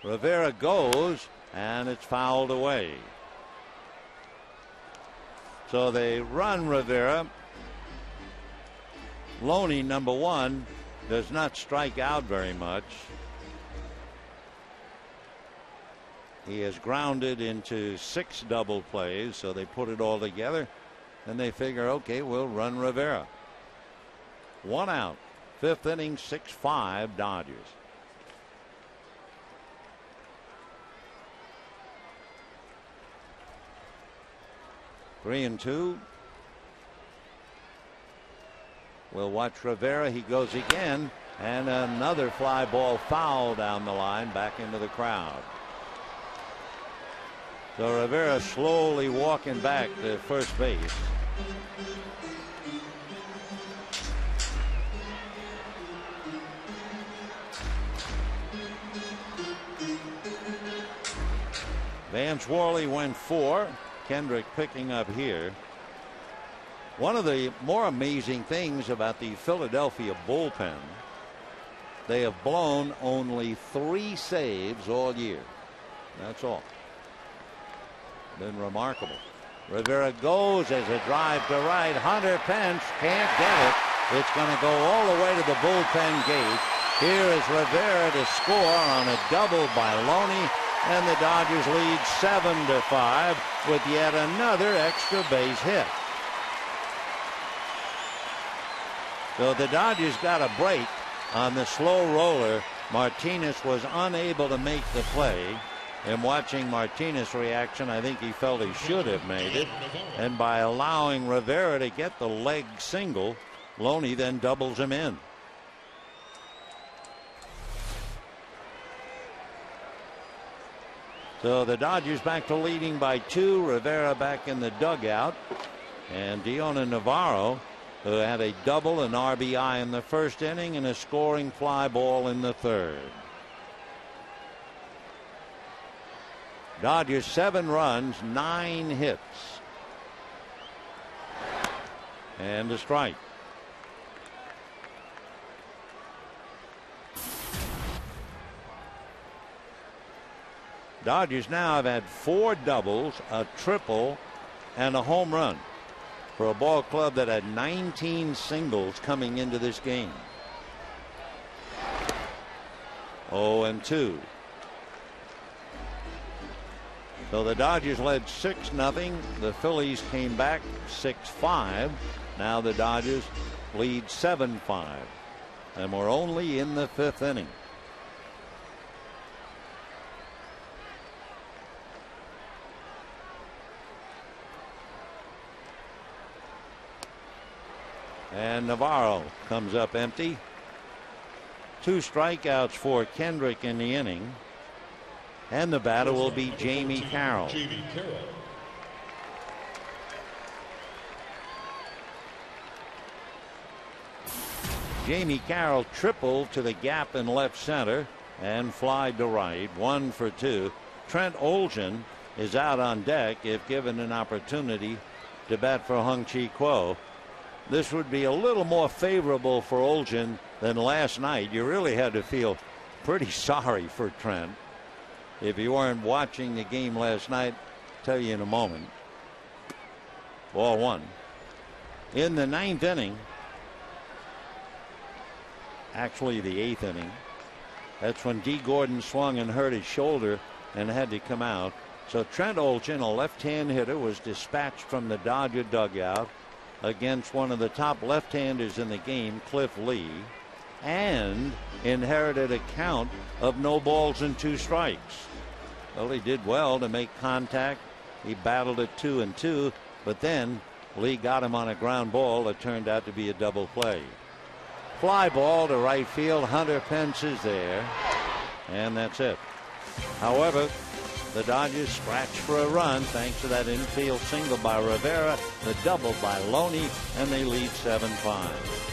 S1: Rivera goes, and it's fouled away. So they run Rivera. Loney, number 1, does not strike out very much. He has grounded into 6 double plays, so they put it all together, and they figure, okay, we'll run Rivera. 1 out. 5th inning, 6-5 Dodgers. Three and 2. We'll watch Rivera. He goes again, and another fly ball foul down the line back into the crowd. So Rivera slowly walking back to first base. Vance Worley went 4. Kendrick picking up here. One of the more amazing things about the Philadelphia bullpen, they have blown only 3 saves all year. That's all. Been remarkable. Rivera goes as a drive to right. Hunter Pence can't get it. It's going to go all the way to the bullpen gate. Here is Rivera to score on a double by Loney. And the Dodgers lead 7-5 with yet another extra base hit. So the Dodgers got a break on the slow roller. Martinez was unable to make the play. And watching Martinez's reaction, I think he felt he should have made it. And by allowing Rivera to get the leg single, Loney then doubles him in. So the Dodgers back to leading by 2. Rivera back in the dugout. And Diona Navarro, who had a double, an RBI in the first inning, and a scoring fly ball in the third. Dodgers 7 runs, 9 hits. And a strike. Dodgers now have had 4 doubles, a triple, and a home run for a ball club that had 19 singles coming into this game. 0-2. So the Dodgers led 6-0. The Phillies came back 6-5. Now the Dodgers lead 7-5. And we're only in the 5th inning. And Navarro comes up empty. 2 strikeouts for Kendrick in the inning. And the batter will be Jamie Carroll. Jamie Carroll tripled to the gap in left center and flied to right. 1 for 2. Trent Olson is out on deck if given an opportunity to bat for Hung-Chi Kuo. This would be a little more favorable for Olson than last night. You really had to feel pretty sorry for Trent. If you weren't watching the game last night, I'll tell you in a moment. Ball 1. In the 9th inning, actually the 8th inning, that's when D. Gordon swung and hurt his shoulder and had to come out. So Trent Olson, a left-hand hitter, was dispatched from the Dodger dugout against one of the top left-handers in the game, Cliff Lee, and inherited a count of no balls and 2 strikes. Well, he did well to make contact. He battled at 2-2, but then Lee got him on a ground ball that turned out to be a double play. Fly ball to right field. Hunter Pence is there, and that's it. However, the Dodgers scratch for a run thanks to that infield single by Rivera, the double by Loney, and they lead 7-5.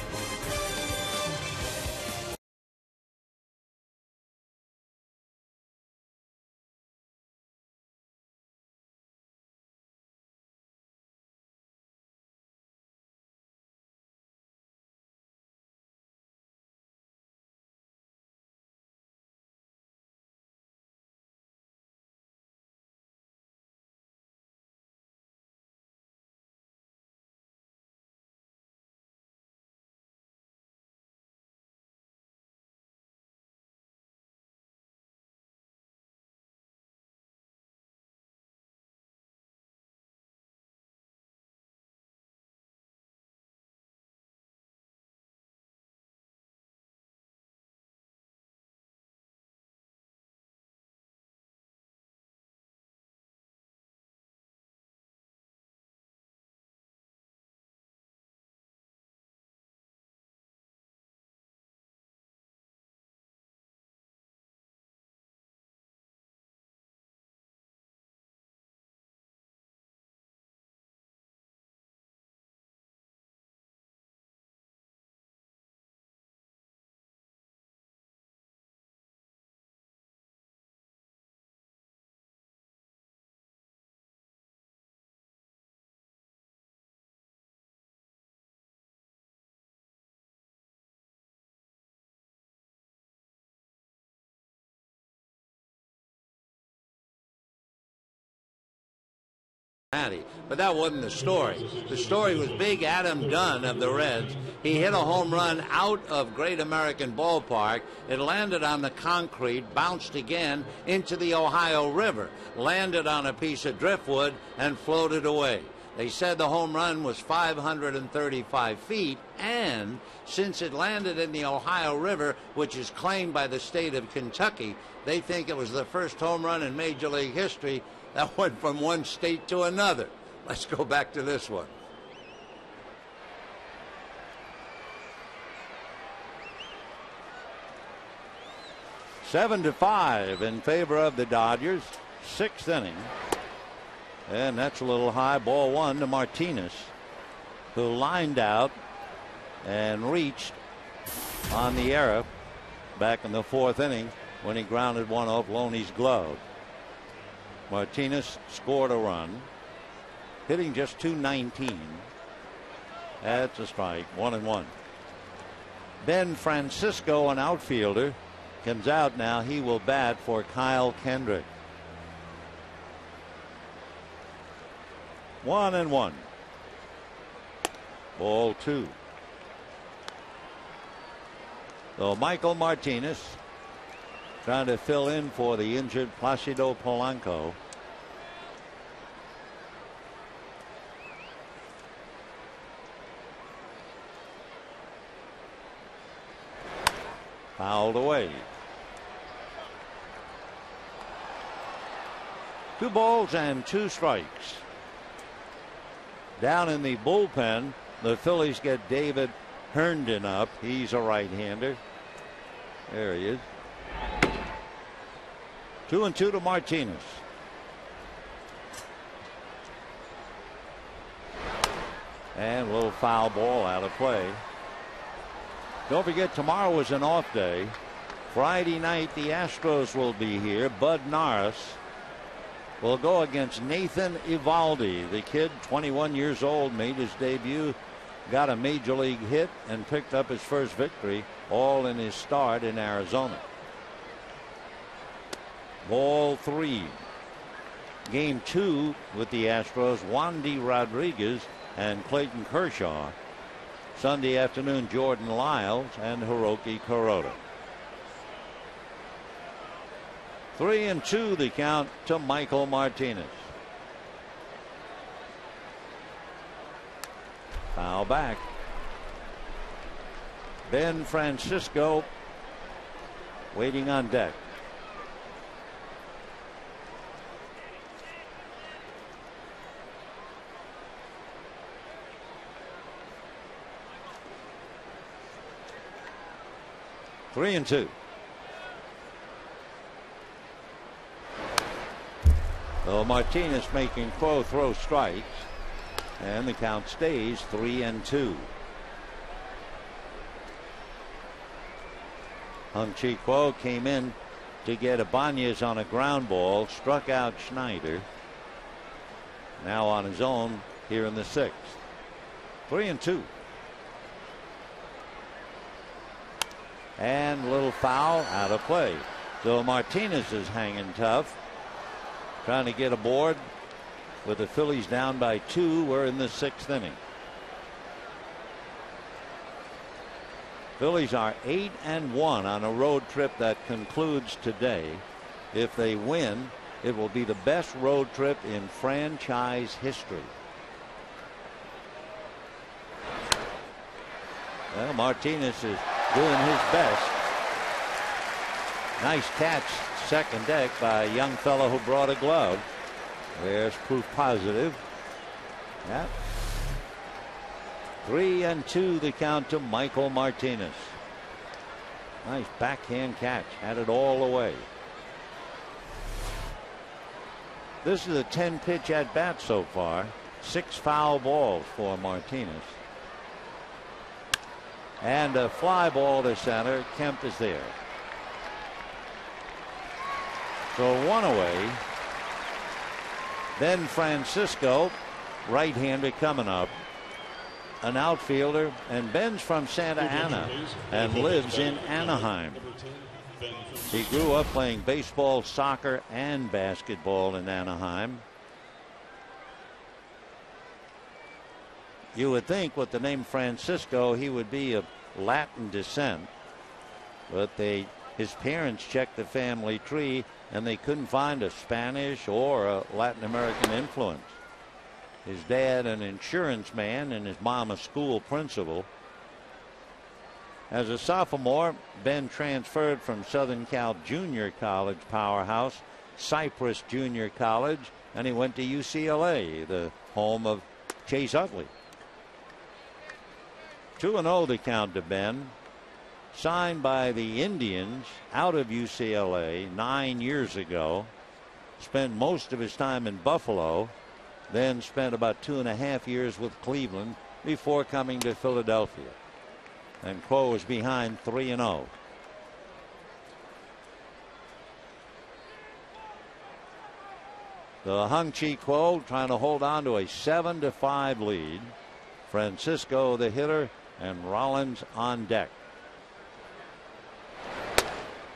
S1: But that wasn't the story. The story was Big Adam Dunn of the Reds. He hit a home run out of Great American Ballpark. It landed on the concrete, bounced again into the Ohio River, landed on a piece of driftwood, and floated away. They said the home run was 535 feet, and since it landed in the Ohio River, which is claimed by the state of Kentucky, they think it was the first home run in Major League history that went from one state to another. Let's go back to this one. Seven to 5 in favor of the Dodgers. Sixth inning. And that's a little high. Ball one to Martinez, who lined out and reached on the error back in the fourth inning when he grounded one off Loney's glove. Martinez scored a run, hitting just .219. That's a strike. 1-1. Ben Francisco, an outfielder, comes out now. He will bat for Kyle Kendrick. 1-1. Ball two. So Michael Martinez trying to fill in for the injured Placido Polanco. Fouled away. 2 balls and 2 strikes. Down in the bullpen, the Phillies get David Herndon up. He's a right-hander. There he is. 2-2 to Martinez. And a little foul ball out of play. Don't forget, tomorrow is an off day. Friday night, the Astros will be here. Bud Norris will go against Nathan Eovaldi. The kid, 21 years old, made his debut, got a major league hit, and picked up his first victory, all in his start in Arizona. Ball 3. Game 2 with the Astros, Wandy Rodriguez and Clayton Kershaw. Sunday afternoon, Jordan Lyles and Hiroki Kuroda. 3-2 the count to Michael Martinez. Foul back. Ben Francisco waiting on deck. Three and two. So Martinez making Quo throw strikes, and the count stays 3-2. Hung-Chi Quo came in to get Ibanez on a ground ball, struck out Schneider. Now on his own here in the 6th. 3-2. And a little foul out of play. So Martinez is hanging tough, trying to get aboard with the Phillies down by 2. We're in the 6th inning. Phillies are 8-1 on a road trip that concludes today. If they win, it will be the best road trip in franchise history. Well, Martinez is doing his best. Nice catch, second deck, by a young fellow who brought a glove. There's proof positive. Yep. 3-2 the count to Michael Martinez. Nice backhand catch, had it all the way. This is a 10-pitch at bat so far. 6 foul balls for Martinez. And a fly ball to center. Kemp is there. So 1 away. Then Francisco, right-hander, coming up. An outfielder, and Ben's from Santa Ana and lives in Anaheim. He grew up playing baseball, soccer, and basketball in Anaheim. You would think with the name Francisco he would be of Latin descent, but his parents checked the family tree and they couldn't find a Spanish or a Latin American influence. His dad an insurance man and his mom a school principal. As a sophomore, Ben transferred from Southern Cal Junior College powerhouse, Cypress Junior College, and he went to UCLA, the home of Chase Utley. 2-0 the count to Ben. Signed by the Indians out of UCLA 9 years ago. Spent most of his time in Buffalo, then spent about 2.5 years with Cleveland before coming to Philadelphia. And Kuo was behind 3-0. The Hung-Chi Kuo trying to hold on to a 7-5 lead. Francisco the hitter and Rollins on deck.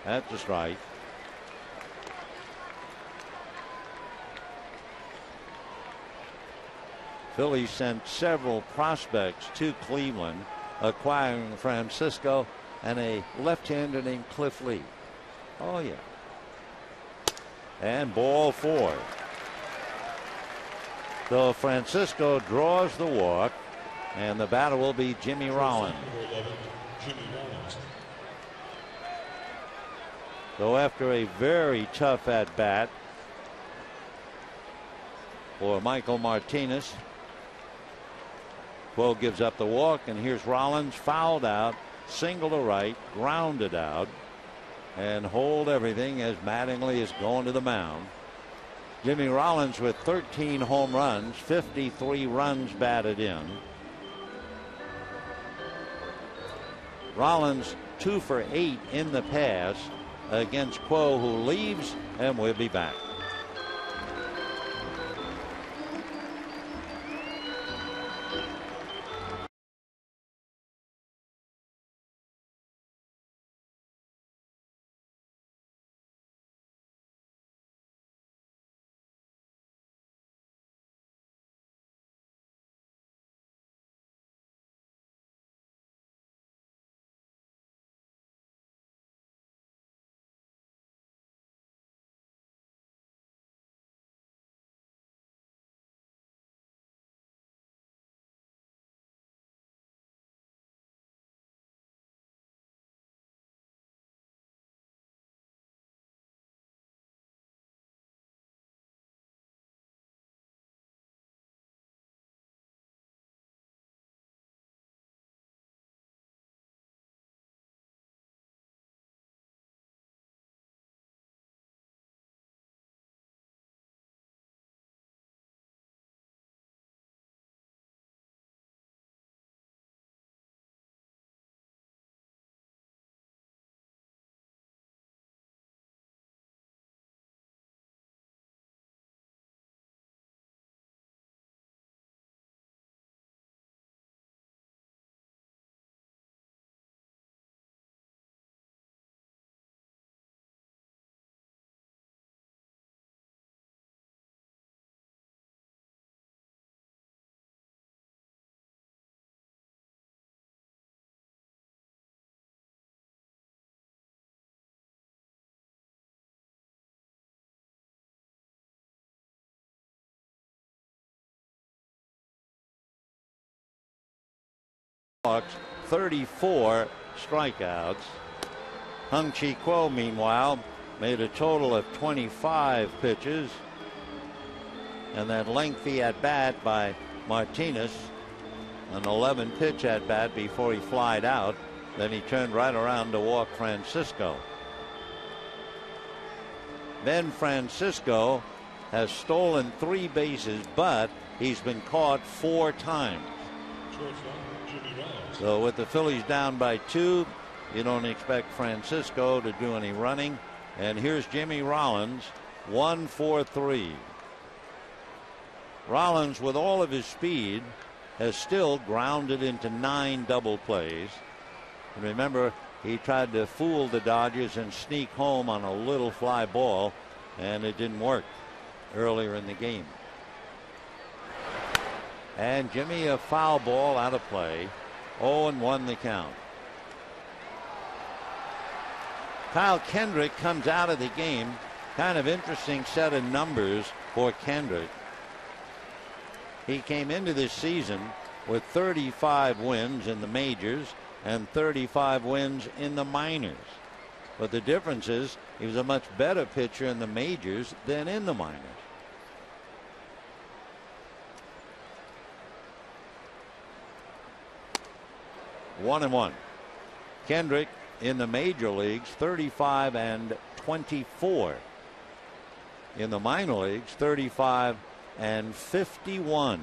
S1: That's a strike. Phillies sent several prospects to Cleveland, acquiring Francisco and a left-hander named Cliff Lee. Oh, yeah. And ball 4. So Francisco draws the walk, and the batter will be Jimmy Rollins. So after a very tough at-bat for Michael Martinez, Kuo gives up the walk, and here's Rollins fouled out, single to right, grounded out, and hold everything as Mattingly is going to the mound. Jimmy Rollins with 13 home runs, 53 runs batted in. Rollins 2 for 8 in the pass against Kuo, who leaves, and we'll be back. Hawks 34 strikeouts. Hung-Chi Kuo, meanwhile, made a total of 25 pitches. And that lengthy at-bat by Martinez, an 11-pitch at-bat before he flied out. Then he turned right around to walk Francisco. Then Francisco has stolen 3 bases, but he's been caught 4 times. So with the Phillies down by 2, you don't expect Francisco to do any running. And here's Jimmy Rollins, 1 for 3. Rollins, with all of his speed, has still grounded into 9 double plays. And remember, he tried to fool the Dodgers and sneak home on a little fly ball, and it didn't work earlier in the game. And Jimmy, a foul ball out of play. 0-1 the count. Kyle Kendrick comes out of the game. Kind of interesting set of numbers for Kendrick. He came into this season with 35 wins in the majors and 35 wins in the minors. But the difference is he was a much better pitcher in the majors than in the minors. One and one. Kendrick in the major leagues 35 and 24. In the minor leagues 35 and 51.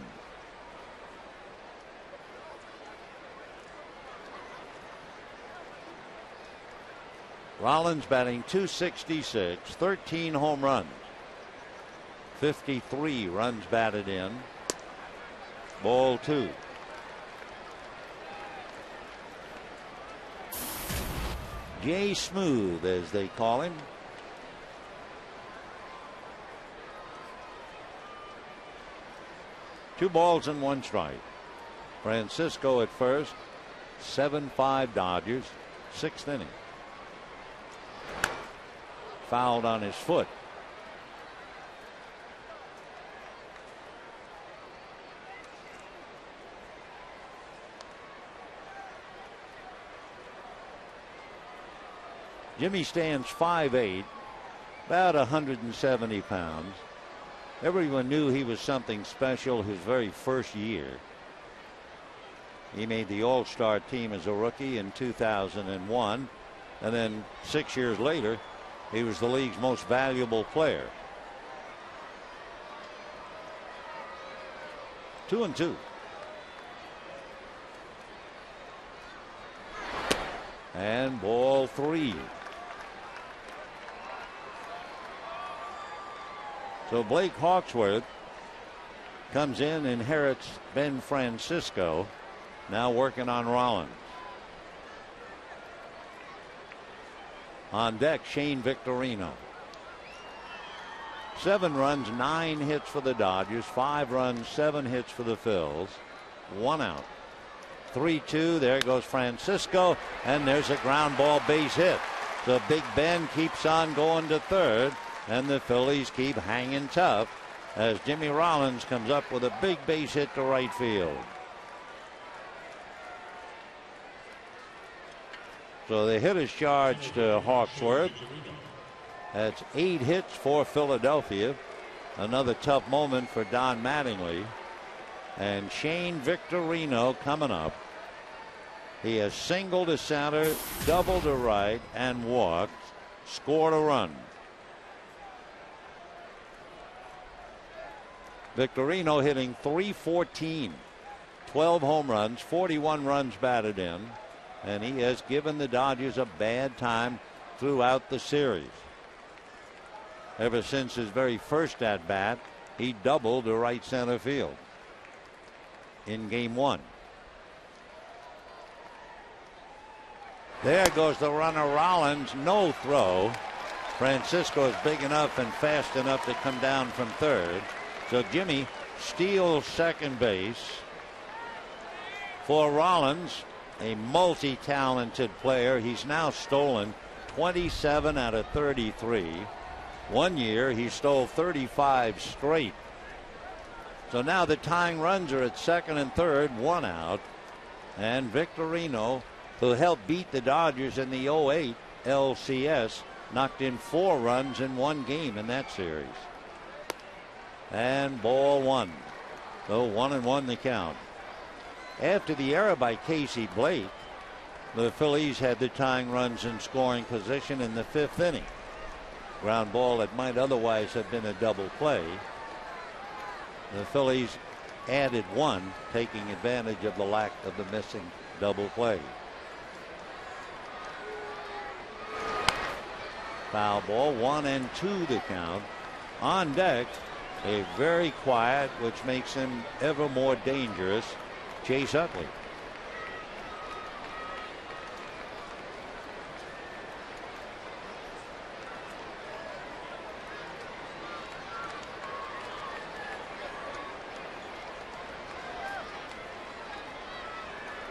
S1: Rollins batting .266, 13 home runs, 53 runs batted in. Ball two. Jay Smooth, as they call him. Two balls and one strike. Francisco at first, 7-5 Dodgers, sixth inning. Fouled on his foot. Jimmy stands 5'8", about 170 pounds. Everyone knew he was something special his very first year. He made the All-Star team as a rookie in 2001, and then 6 years later, he was the league's most valuable player. 2-2. And ball three. So Blake Hawksworth comes in, inherits Ben Francisco, now working on Rollins. On deck, Shane Victorino. 7 runs, 9 hits for the Dodgers, 5 runs, 7 hits for the Phils. 1 out. 3-2. There goes Francisco, and there's a ground ball base hit. So Big Ben keeps on going to third, and the Phillies keep hanging tough as Jimmy Rollins comes up with a big base hit to right field. So the hitter's charge to Hawksworth. That's 8 hits for Philadelphia. Another tough moment for Don Mattingly. And Shane Victorino coming up. He has singled to center, doubled to right, and walked. Scored a run. Victorino hitting .314. 12 home runs, 41 runs batted in. And he has given the Dodgers a bad time throughout the series. Ever since his very first at-bat, he doubled to right center field in game 1. There goes the runner Rollins. No throw. Francisco is big enough and fast enough to come down from third. So Jimmy steals second base for Rollins, a multi-talented player. He's now stolen 27 out of 33. One year he stole 35 straight. So now the tying runs are at second and third, 1 out. And Victorino, who helped beat the Dodgers in the 08 LCS, knocked in 4 runs in 1 game in that series. And ball 1. So 1-1 the count. After the error by Casey Blake, the Phillies had the tying runs in scoring position in the 5th inning. Ground ball that might otherwise have been a double play. The Phillies added 1, taking advantage of the lack of the missing double play. Foul ball, 1-2 the count. On deck, a very quiet, which makes him ever more dangerous, Chase Utley.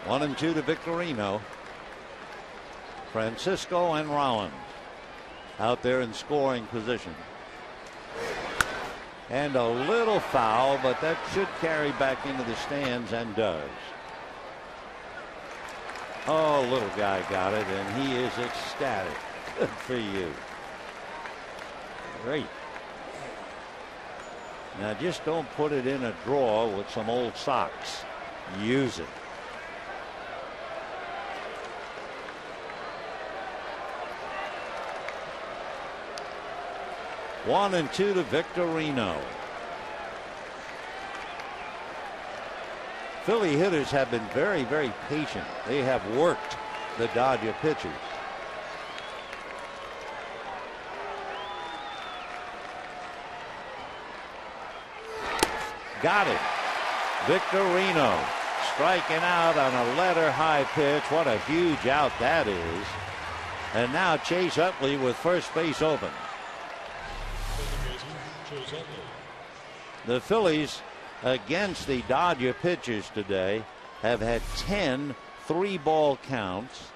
S1: One and two to Victorino. Francisco and Rollins out there in scoring position. And a little foul, but that should carry back into the stands, and does. Oh, little guy got it, and he is ecstatic. Good for you. Great. Now just don't put it in a drawer with some old socks. Use it. One and two to Victorino. Philly hitters have been very, very patient. They have worked the Dodger pitchers. Got it. Victorino striking out on a letter high pitch. What a huge out that is. And now Chase Utley with first base open. The Phillies against the Dodger pitchers today have had 10 3-ball counts.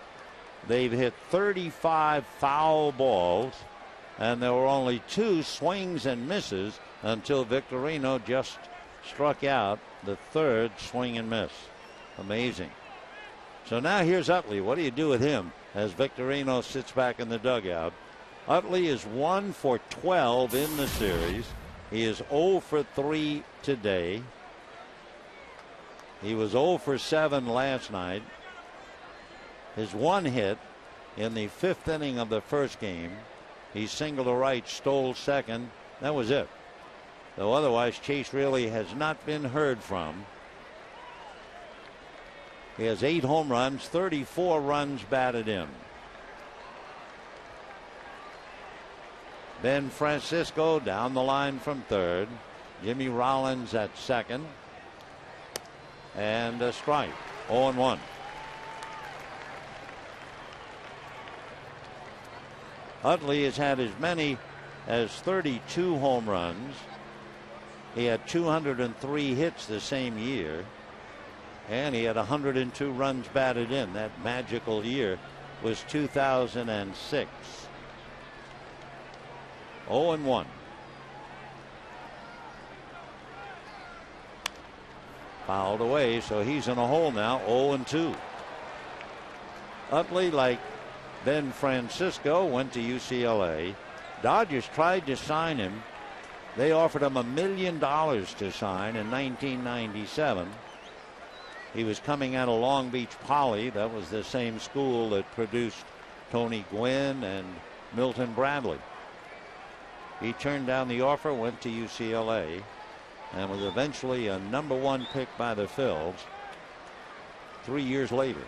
S1: They've hit 35 foul balls, and there were only 2 swings and misses until Victorino just struck out the third swing and miss. Amazing. So now here's Utley. What do you do with him as Victorino sits back in the dugout? Utley is 1 for 12 in the series. He is 0 for 3 today. He was 0 for 7 last night. His one hit in the 5th inning of the first game. He singled to right, stole second. That was it. Though otherwise, Chase really has not been heard from. He has 8 home runs, 34 runs batted in. Ben Francisco down the line from third. Jimmy Rollins at second. And a strike. 0-1. Utley has had as many as 32 home runs. He had 203 hits the same year. And he had 102 runs batted in. That magical year was 2006. 0-1. Fouled away, so he's in a hole now. 0-2. Utley, like Ben Francisco, went to UCLA. Dodgers tried to sign him. They offered him $1 million to sign in 1997. He was coming out of Long Beach Poly. That was the same school that produced Tony Gwynn and Milton Bradley. He turned down the offer, went to UCLA, and was eventually a #1 pick by the Phils 3 years later.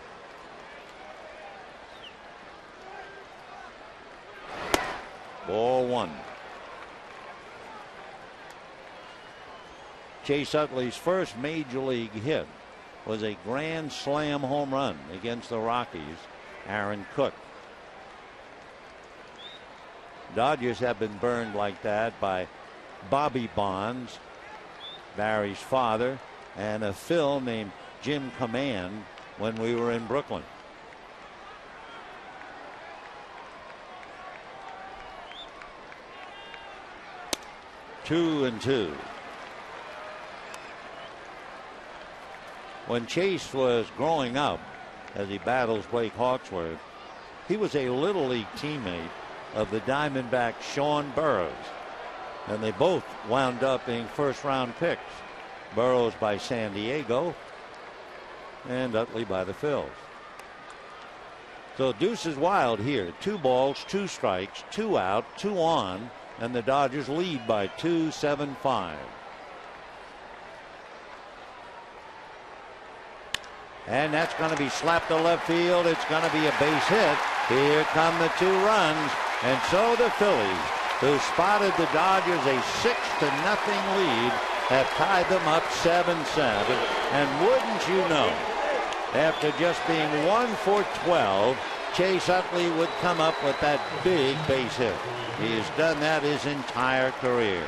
S1: Ball 1. Chase Utley's first major league hit was a grand slam home run against the Rockies. Aaron Cook. Dodgers have been burned like that by Bobby Bonds, Barry's father, and a Phil named Jim Command when we were in Brooklyn. Two and two. When Chase was growing up, as he battles Blake Hawksworth, he was a Little League teammate of the Diamondback Sean Burroughs. And they both wound up being first-round picks. Burroughs by San Diego and Utley by the Phils. So deuce is wild here. 2 balls, 2 strikes, 2 out, 2 on, and the Dodgers lead by 2, 7-5. And that's going to be slapped to left field. It's going to be a base hit. Here come the 2 runs. And so the Phillies, who spotted the Dodgers a 6-0 lead, have tied them up 7-7. And wouldn't you know, after just being 1 for 12, Chase Utley would come up with that big base hit. He has done that his entire career.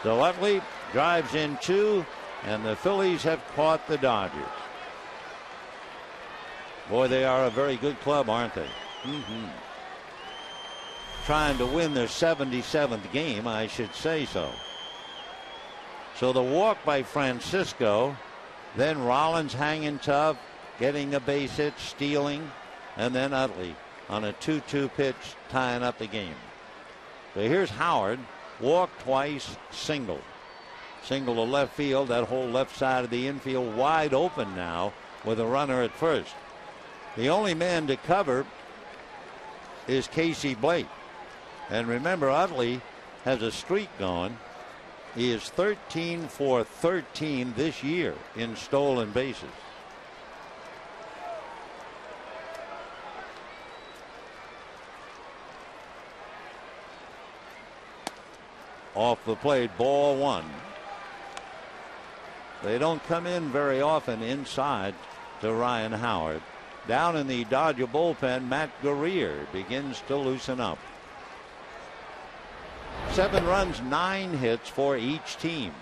S1: So Utley drives in 2, and the Phillies have caught the Dodgers. Boy, they are a very good club, aren't they? trying to win their 77th game, I should say so. So the walk by Francisco, then Rollins hanging tough, getting a base hit, stealing, and then Utley on a 2-2 pitch tying up the game. So here's Howard, walk twice, single. Single to left field, that whole left side of the infield wide open now with a runner at first. The only man to cover is Casey Blake. And remember, Utley has a streak going. He is 13 for 13 this year in stolen bases. Off the plate, ball one. They don't come in very often inside to Ryan Howard. Down in the Dodger bullpen, Matt Guerrier begins to loosen up. 7 runs, 9 hits for each team.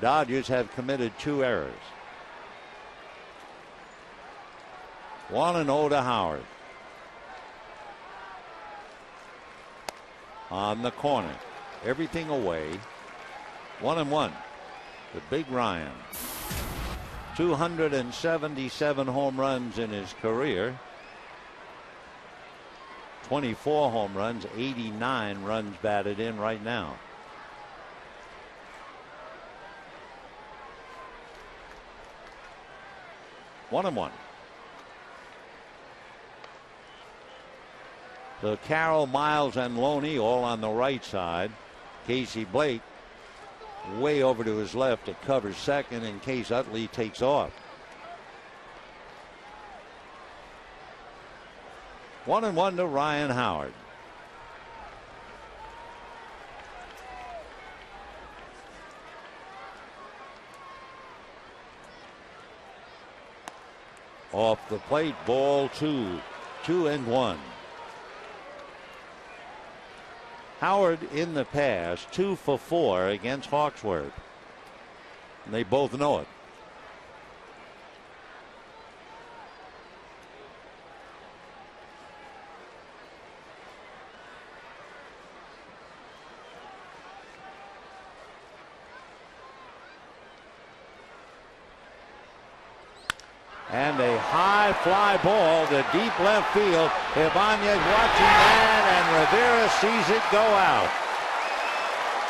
S1: Dodgers have committed 2 errors. 1-0 to Howard. On the corner. Everything away. 1-1. The big Ryan. 277 home runs in his career. 24 home runs, 89 runs batted in right now. One and one. So Carroll, Miles, and Loney all on the right side. Casey Blake way over to his left to cover second in case Utley takes off. 1-1 to Ryan Howard. Off the plate, ball 2. 2-1. Howard in the past 2 for 4 against Hawksworth. And they both know it. And a high fly ball to deep left field. Ibanez watching that, and Rivera sees it go out.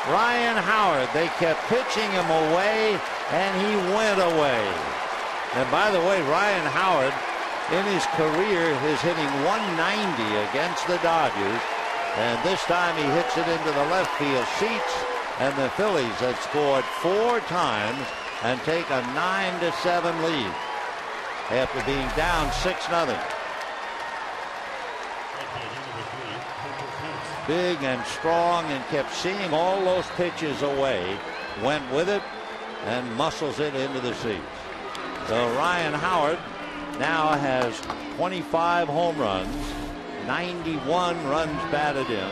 S1: Ryan Howard, they kept pitching him away, and he went away. And by the way, Ryan Howard in his career is hitting 190 against the Dodgers, and this time he hits it into the left field seats, and the Phillies have scored 4 times and take a 9-7 lead after being down 6-0. Big and strong, and kept seeing all those pitches away, went with it and muscles it into the seats. So Ryan Howard now has 25 home runs, 91 runs batted in,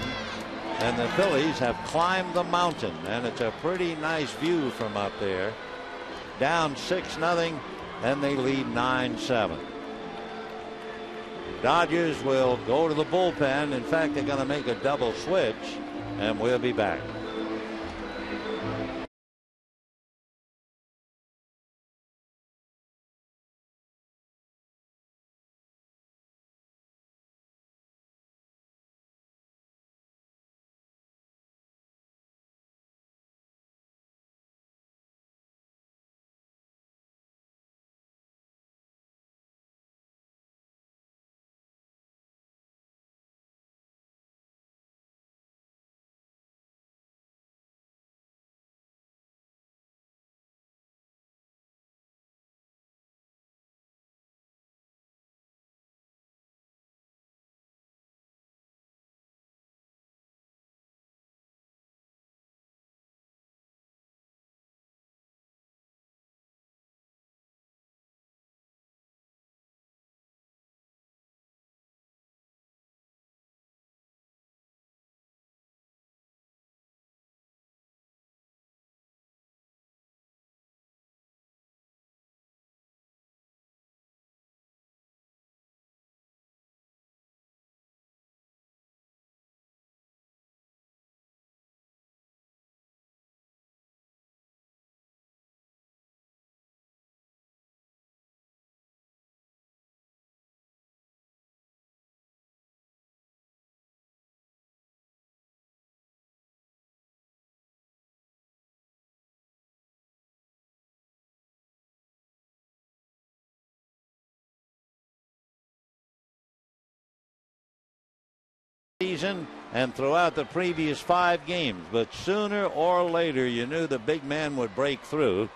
S1: and the Phillies have climbed the mountain, and it's a pretty nice view from up there. Down 6-0, and they lead 9-7. Dodgers will go to the bullpen. In fact, they're going to make a double switch, and we'll be back. season and throughout the previous 5 games. But sooner or later, you knew the big man would break through.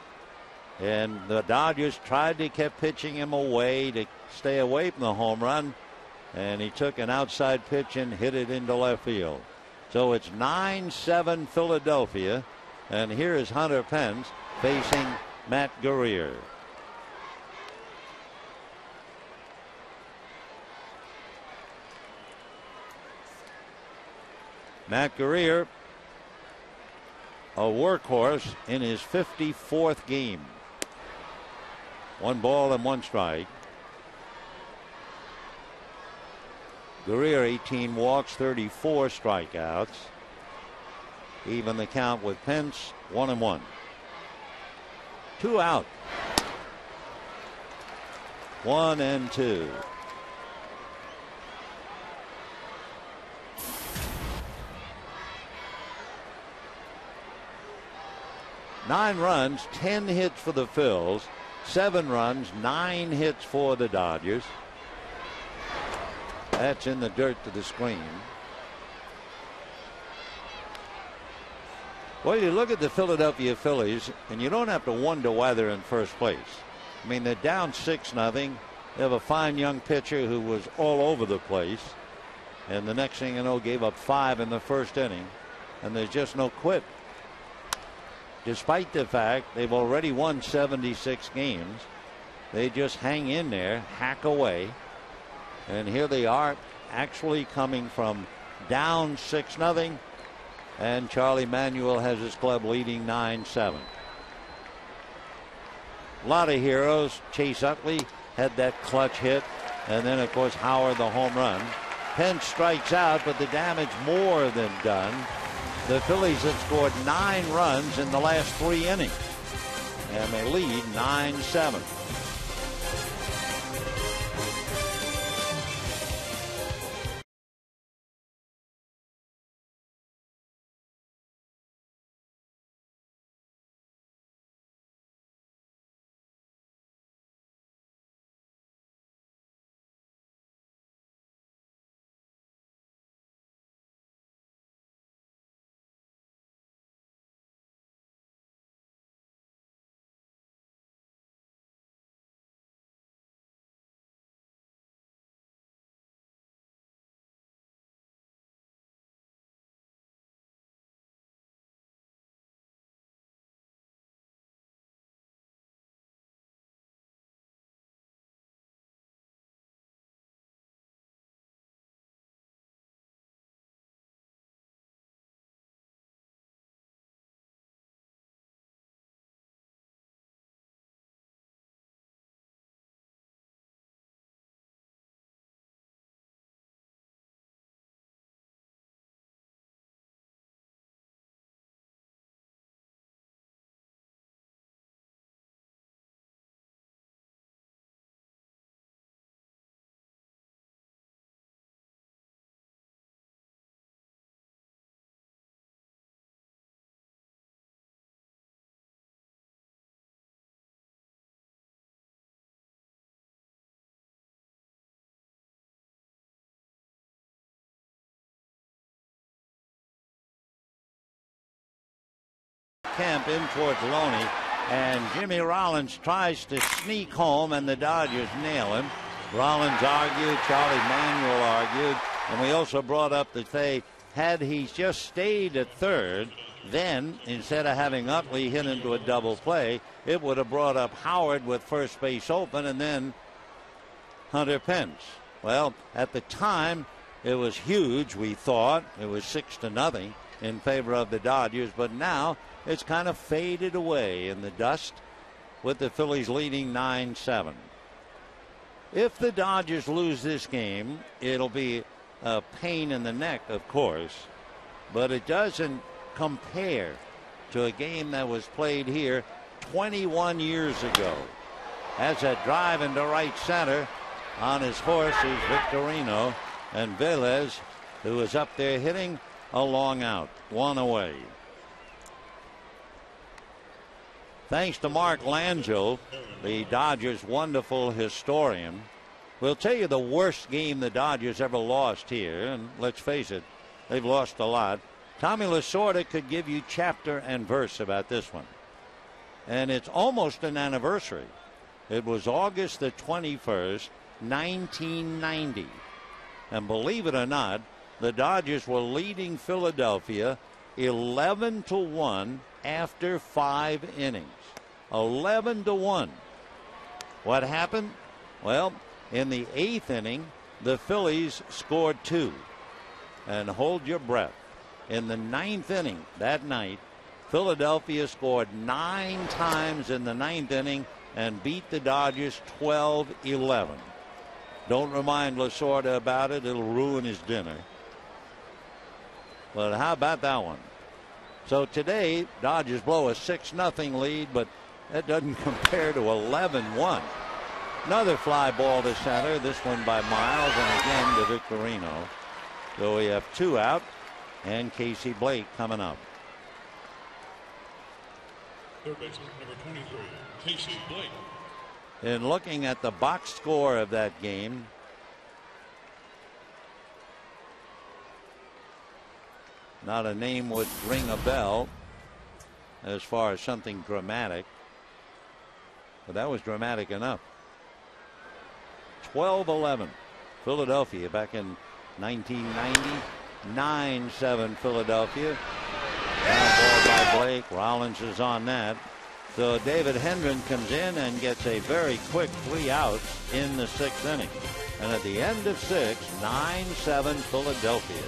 S1: And the Dodgers tried to keep pitching him away to stay away from the home run. And he took an outside pitch and hit it into left field. So it's 9-7 Philadelphia. And here is Hunter Pence facing Matt Guerrier. Matt Guerrier, a workhorse in his 54th game. 1 ball and 1 strike. Guerrier 18 walks, 34 strikeouts. Even the count with Pence, 1-1. 2 out. 1-2. Nine runs, 10 hits for the Phils, 7 runs, 9 hits for the Dodgers. That's in the dirt to the screen. Well, you look at the Philadelphia Phillies, and you don't have to wonder why they're in first place. I mean, they're down 6-0. They have a fine young pitcher who was all over the place. And the next thing you know, gave up 5 in the first inning. And there's just no quit. Despite the fact they've already won 76 games, they just hang in there, hack away. And here they are, actually coming from down 6-0. And Charlie Manuel has his club leading 9-7. A lot of heroes. Chase Utley had that clutch hit. And then, of course, Howard the home run. Pence strikes out, but the damage more than done. The Phillies have scored 9 runs in the last 3 innings. And they lead 9-7. Kemp in towards Loney, and Jimmy Rollins tries to sneak home, and the Dodgers nail him. Rollins argued, Charlie Manuel argued, and we also brought up that had he just stayed at third, then instead of having Utley hit into a double play, it would have brought up Howard with first base open, and then Hunter Pence. Well, at the time, it was huge. We thought it was 6-0 in favor of the Dodgers, but now it's kind of faded away in the dust with the Phillies leading 9-7. If the Dodgers lose this game, it'll be a pain in the neck, of course, but it doesn't compare to a game that was played here 21 years ago. As a drive into right center on his horse is Victorino, and Velez, who is up there hitting a long out, 1 away. Thanks to Mark Langell, the Dodgers' wonderful historian, We'll tell you the worst game the Dodgers ever lost here, and let's face it, they've lost a lot. Tommy Lasorda could give you chapter and verse about this one. And it's almost an anniversary. It was August the 21st, 1990. And believe it or not, the Dodgers were leading Philadelphia 11-1 after 5 innings. 11-1. What happened? Well, in the 8th inning, the Phillies scored 2. And hold your breath. In the 9th inning that night, Philadelphia scored 9 times in the 9th inning and beat the Dodgers 12-11. Don't remind Lasorda about it. It'll ruin his dinner. But how about that one? So today, Dodgers blow a 6-0 lead, but that doesn't compare to 11-1. Another fly ball to center, this one by Miles, and again to Victorino. So we have 2 out, and Casey Blake coming up.
S4: Third baseman, number 23, Casey Blake.
S1: In looking at the box score of that game, not a name would ring a bell as far as something dramatic, but that was dramatic enough. 12-11 Philadelphia back in 1990. 9-7 Philadelphia. Ground ball by Blake. Rollins is on that. So David Hendren comes in and gets a very quick 3 outs in the 6th inning. And at the end of 6, 9-7 Philadelphia.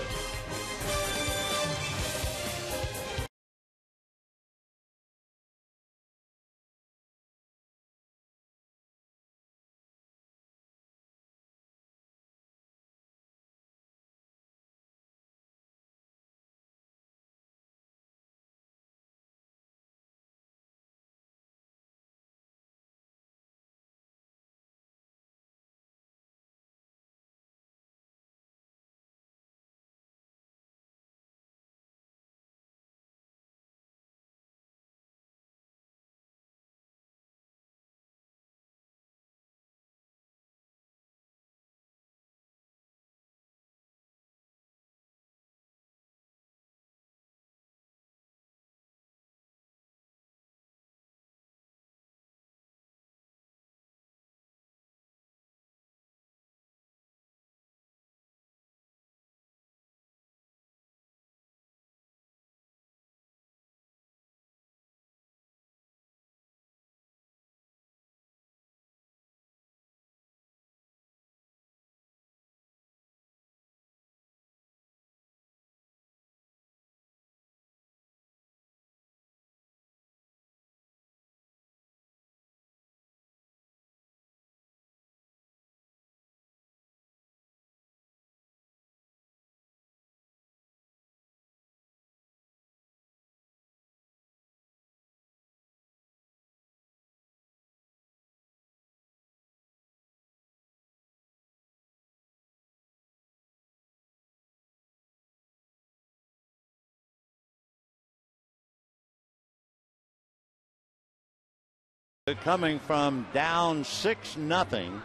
S1: Coming from down 6-0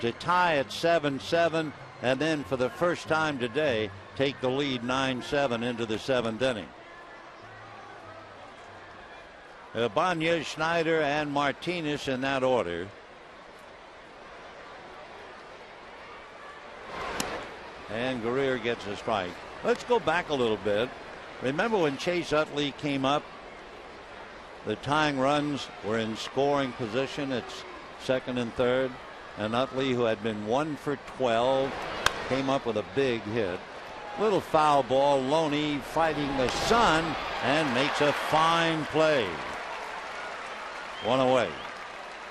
S1: to tie at 7-7, and then for the first time today take the lead 9-7 into the 7th inning. Ibanez, Schneider, and Martinez in that order. And Guerrier gets a strike. Let's go back a little bit. Remember when Chase Utley came up? The tying runs were in scoring position. It's 2nd and 3rd. And Utley, who had been 1 for 12, came up with a big hit. Little foul ball. Loney fighting the sun and makes a fine play. 1 away.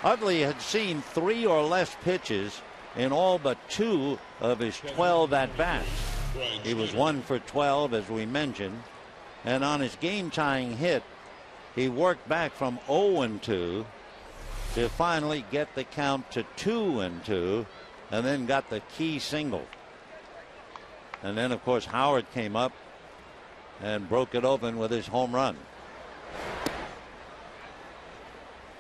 S1: Utley had seen 3 or less pitches in all but 2 of his 12 at-bats. He was 1 for 12, as we mentioned. And on his game-tying hit, he worked back from 0-2 to finally get the count to 2-2, and then got the key single. And then, of course, Howard came up and broke it open with his home run.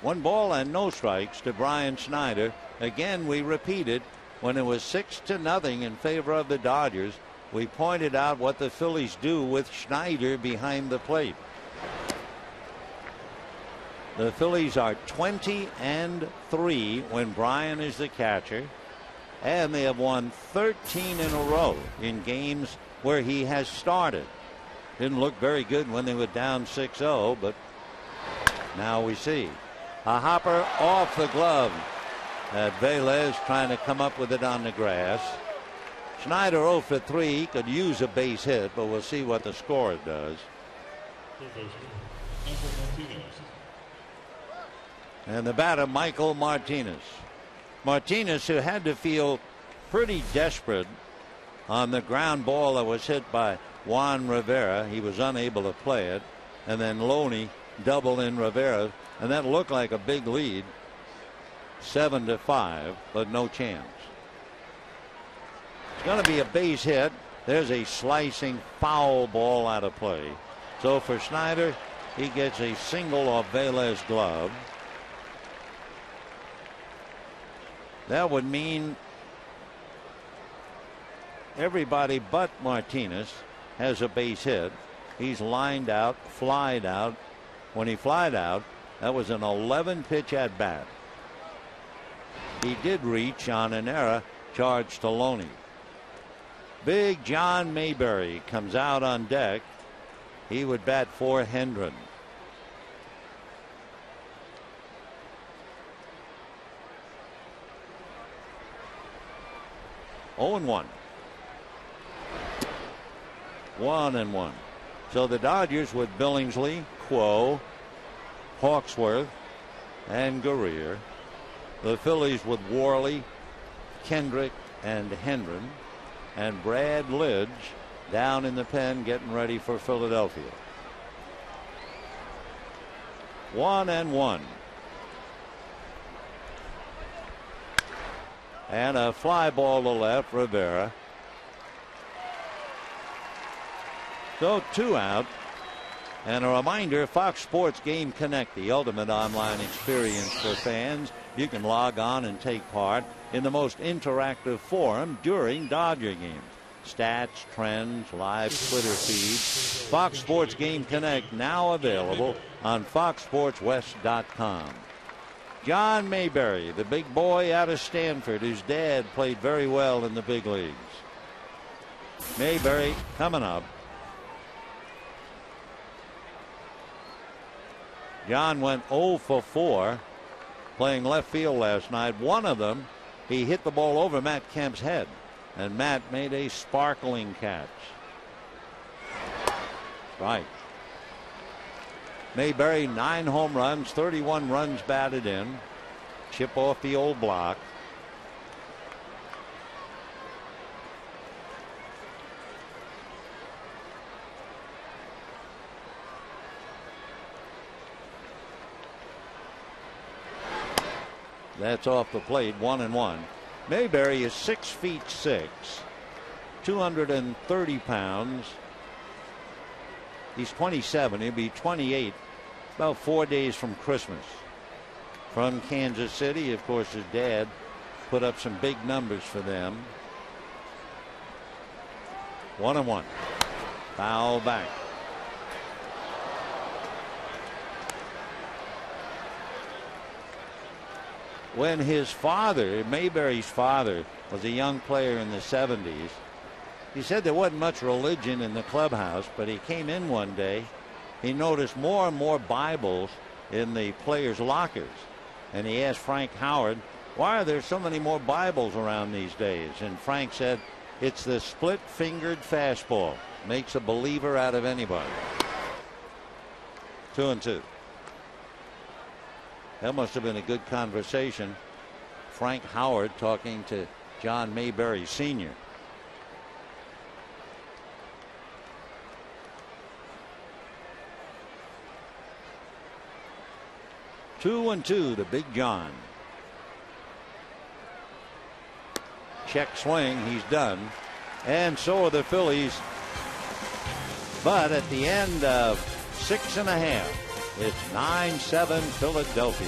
S1: 1 ball and no strikes to Brian Schneider. Again, we repeated, when it was 6-0 in favor of the Dodgers, we pointed out what the Phillies do with Schneider behind the plate. The Phillies are 20-3 when Brian is the catcher, and they have won 13 in a row in games where he has started. Didn't look very good when they were down 6-0, but now we see. A hopper off the glove. Velez trying to come up with it on the grass. Schneider 0 for 3. He could use a base hit, but we'll see what the score does. And the batter, Michael Martinez. Martinez, who had to feel pretty desperate on the ground ball that was hit by Juan Rivera. He was unable to play it. And then Loney doubled in Rivera. And that looked like a big lead. 7-5, but no chance. It's going to be a base hit. There's a slicing foul ball out of play. So for Schneider, he gets a single off Velez's glove. That would mean everybody but Martinez has a base hit. He's lined out, flied out. When he flied out, that was an 11-pitch at bat. He did reach on an error charged to Loney. Big John Mayberry comes out on deck. He would bat for Hendren. Oh and 1. 1-1. So the Dodgers with Billingsley, Quo, Hawksworth, and Guerrier. The Phillies with Worley, Kendrick, and Hendren. And Brad Lidge down in the pen getting ready for Philadelphia. 1-1. And a fly ball to left, Rivera. So 2 out. And a reminder, Fox Sports Game Connect, the ultimate online experience for fans. You can log on and take part in the most interactive forum during Dodger games. Stats, trends, live Twitter feeds. Fox Sports Game Connect now available on foxsportswest.com. John Mayberry, the big boy out of Stanford, whose dad played very well in the big leagues. Mayberry coming up. John went 0 for 4 playing left field last night. One of them, he hit the ball over Matt Kemp's head, and Matt made a sparkling catch. Right. Mayberry, 9 home runs, 31 runs batted in. Chip off the old block. That's off the plate, 1-1. Mayberry is 6'6", 230 pounds. He's 27. He'll be 28 about 4 days from Christmas. From Kansas City, of course, his dad put up some big numbers for them. 1-1. Foul back. When his father, Mayberry's father, was a young player in the 70s, he said there wasn't much religion in the clubhouse, but he came in one day. He noticed more and more Bibles in the players' lockers. And he asked Frank Howard, why are there so many more Bibles around these days? And Frank said, it's the split-fingered fastball. Makes a believer out of anybody. 2-2. That must have been a good conversation. Frank Howard talking to John Mayberry Sr. Two and two to Big John. Check swing. He's done. And so are the Phillies. But at the end of 6.5, it's 9-7 Philadelphia.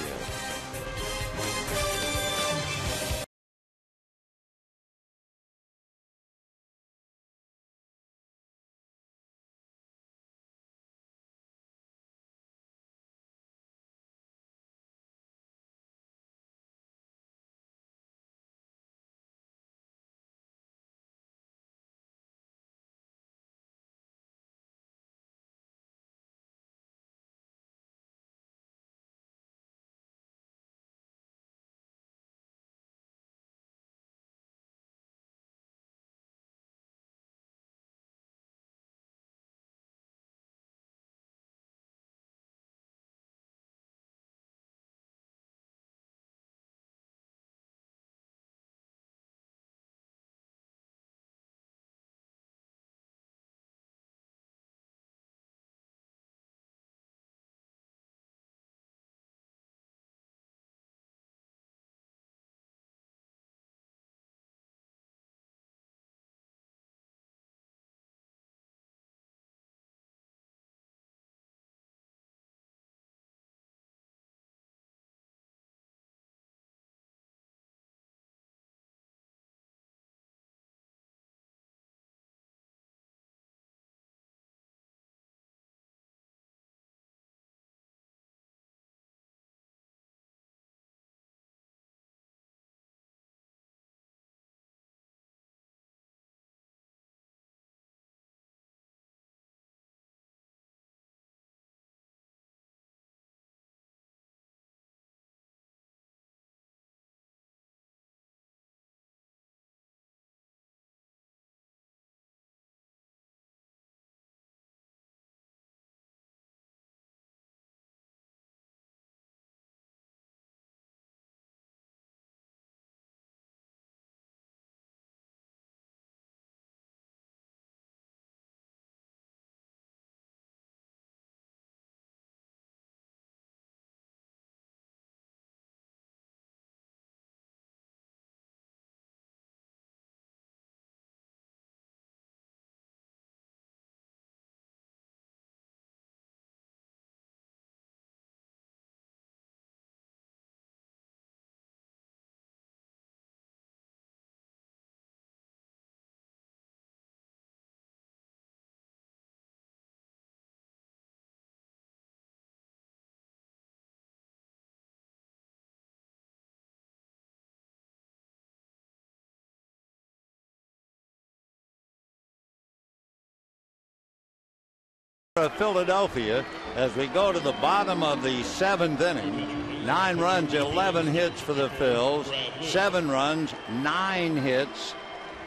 S1: Philadelphia as we go to the bottom of the 7th inning. 9 runs, 11 hits for the Phils. 7 runs, 9 hits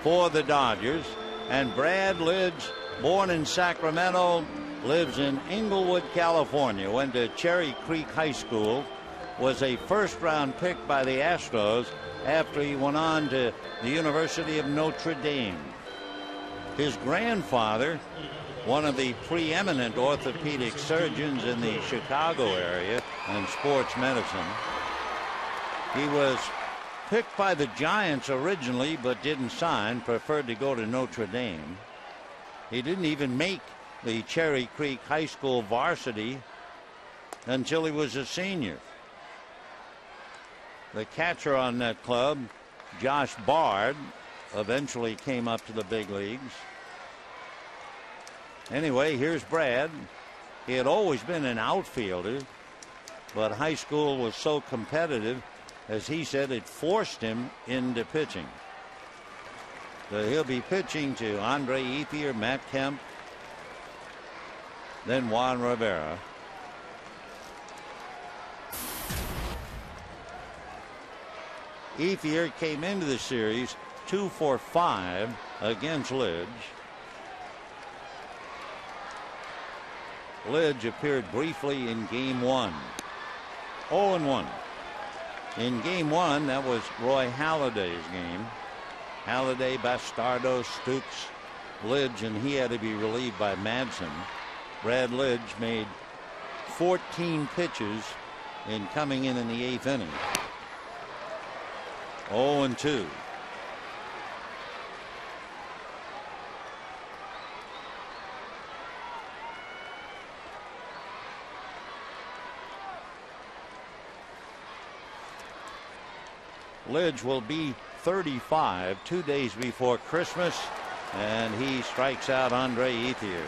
S1: for the Dodgers. And Brad Lidge, born in Sacramento, lives in Inglewood, California. Went to Cherry Creek High School. Was a first-round pick by the Astros after he went on to the University of Notre Dame. His grandfather, one of the preeminent orthopedic surgeons in the Chicago area and sports medicine. He was picked by the Giants originally, but didn't sign, preferred to go to Notre Dame. He didn't even make the Cherry Creek High School varsity until he was a senior. The catcher on that club, Josh Bard, eventually came up to the big leagues. Anyway, here's Brad. He had always been an outfielder, but high school was so competitive, as he said, it forced him into pitching. So he'll be pitching to Andre Ethier, Matt Kemp, then Juan Rivera. Ethier came into the series 2 for 5 against Lidge. Lidge appeared briefly in Game 1. 0-1. In Game 1, that was Roy Halladay's game. Halladay, Bastardo, Stooks, Lidge, and he had to be relieved by Madsen. Brad Lidge made 14 pitches in coming in the 8th inning. 0-2. Lidge will be 35 2 days before Christmas, and he strikes out Andre Ethier.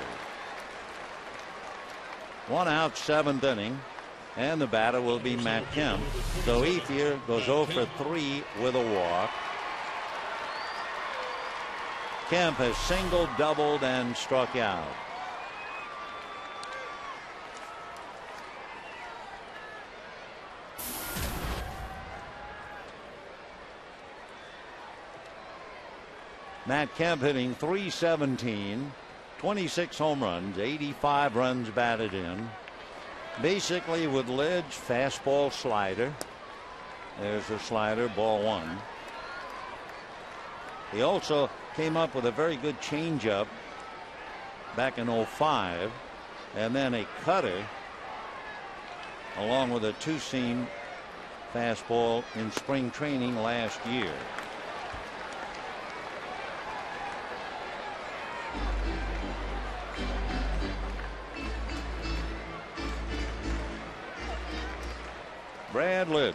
S1: 1 out, 7th inning, and the batter will be Matt Kemp. So Ethier goes 0 for 3 with a walk. Kemp has singled, doubled, and struck out. Matt Kemp hitting .317, 26 home runs, 85 runs batted in. Basically with Lidge, fastball, slider. There's the slider, ball 1. He also came up with a very good changeup back in '05, and then a cutter along with a 2-seam fastball in spring training last year. Brad Lidge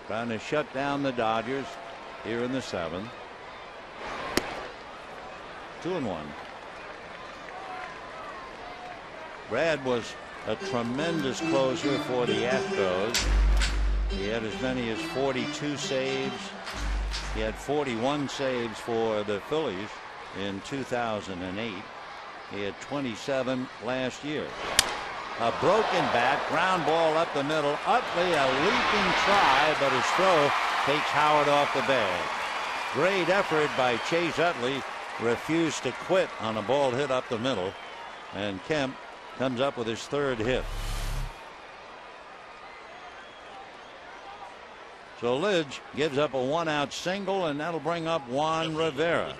S1: trying to shut down the Dodgers here in the 7th. 2-1. Brad was a tremendous closer for the Astros. He had as many as 42 saves. He had 41 saves for the Phillies in 2008. He had 27 last year. A broken bat, ground ball up the middle. Utley, a leaping try, but his throw takes Howard off the bag. Great effort by Chase Utley. Refused to quit on a ball hit up the middle. And Kemp comes up with his 3rd hit. So Lidge gives up a 1-out single, and that'll bring up Juan Rivera.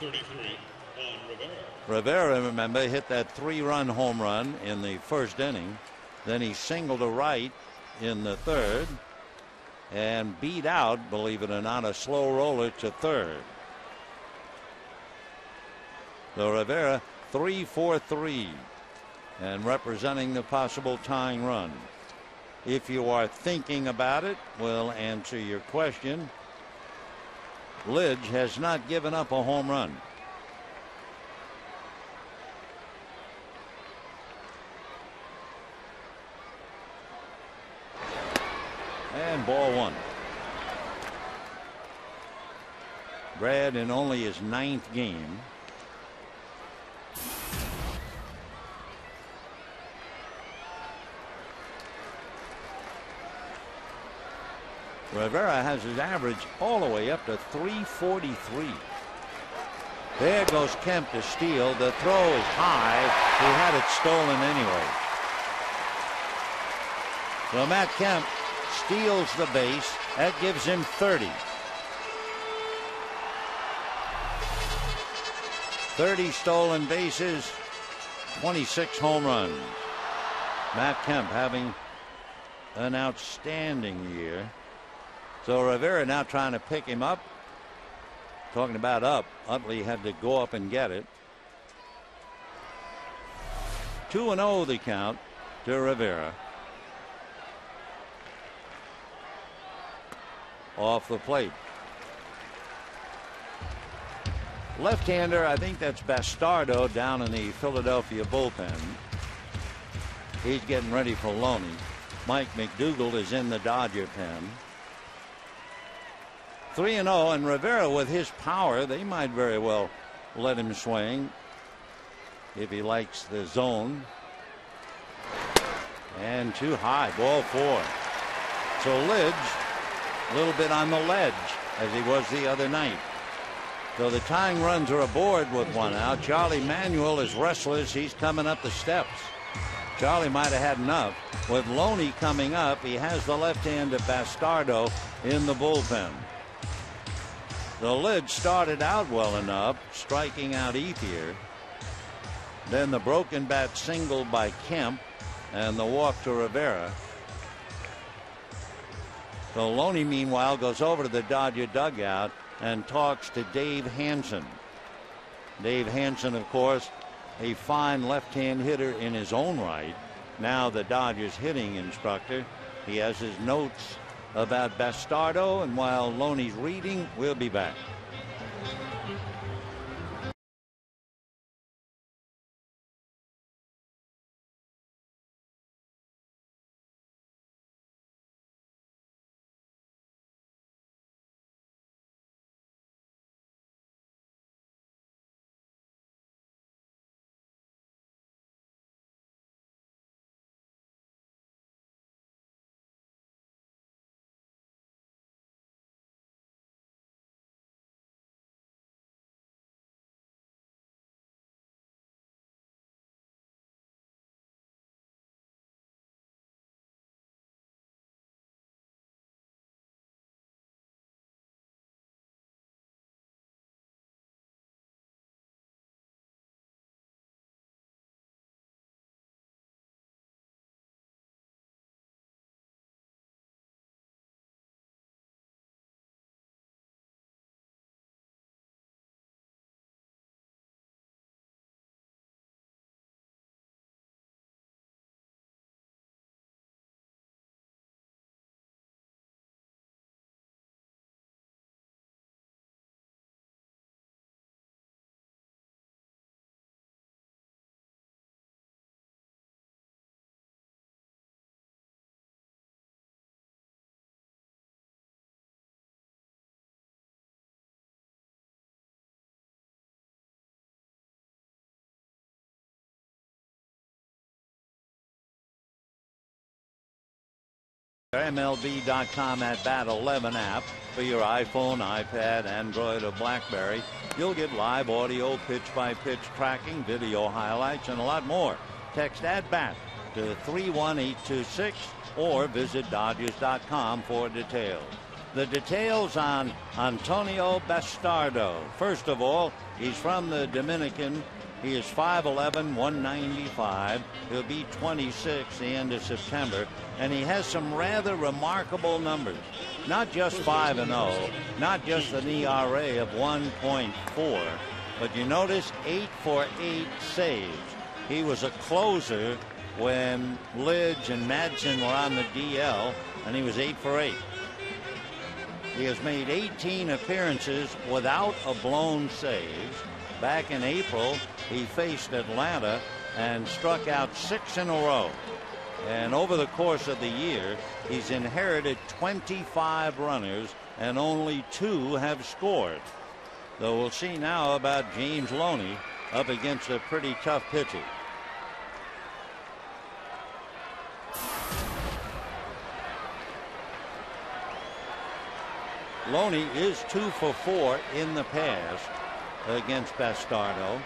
S1: Rivera, remember, hit that 3-run home run in the 1st inning. Then he singled to right in the 3rd and beat out, believe it or not, a slow roller to 3rd. So Rivera 3 for 3 and representing the possible tying run. If you are thinking about it, we'll answer your question. Lidge has not given up a home run. And ball 1. Brad in only his 9th game. Rivera has his average all the way up to 343. There goes Kemp to steal. The throw is high. He had it stolen anyway. So Matt Kemp steals the base. That gives him 30. 30 stolen bases, 26 home runs. Matt Kemp having an outstanding year. So Rivera now trying to pick him up. Talking about up, Utley had to go up and get it. 2-0 the count to Rivera. Off the plate. Left-hander, I think that's Bastardo down in the Philadelphia bullpen. He's getting ready for Loney. Mike McDougald is in the Dodger pen. 3-0, and Rivera with his power, they might very well let him swing if he likes the zone. And too high, ball 4. So Lidge, a little bit on the ledge as he was the other night. So the tying runs are aboard with 1 out. Charlie Manuel is restless. He's coming up the steps. Charlie might have had enough. With Loney coming up, he has the left-hander Bastardo in the bullpen. The Lidge started out well enough, striking out Ethier. Then the broken bat single by Kemp and the walk to Rivera. So Loney, meanwhile, goes over to the Dodger dugout and talks to Dave Hansen. Dave Hansen, of course, a fine left-hand hitter in his own right. Now the Dodgers hitting instructor. He has his notes about Bastardo, and while Loney's reading, we'll be back. MLB.com at Bat 11 app for your iPhone, iPad, Android, or BlackBerry. You'll get live audio, pitch-by-pitch tracking, video highlights, and a lot more. Text at BAT to 31826 or visit Dodgers.com for details. The details on Antonio Bastardo. First of all, he's from the Dominican. He is 5'11", 195. He'll be 26 the end of September. And he has some rather remarkable numbers. Not just 5-0, not just an ERA of 1.4, but you notice 8 for 8 saves. He was a closer when Lidge and Madsen were on the DL, and he was 8 for 8. He has made 18 appearances without a blown save. Back in April, he faced Atlanta and struck out 6 in a row. And over the course of the year, he's inherited 25 runners and only 2 have scored. So we'll see now about James Loney up against a pretty tough pitcher. Loney is 2 for 4 in the past against Bastardo.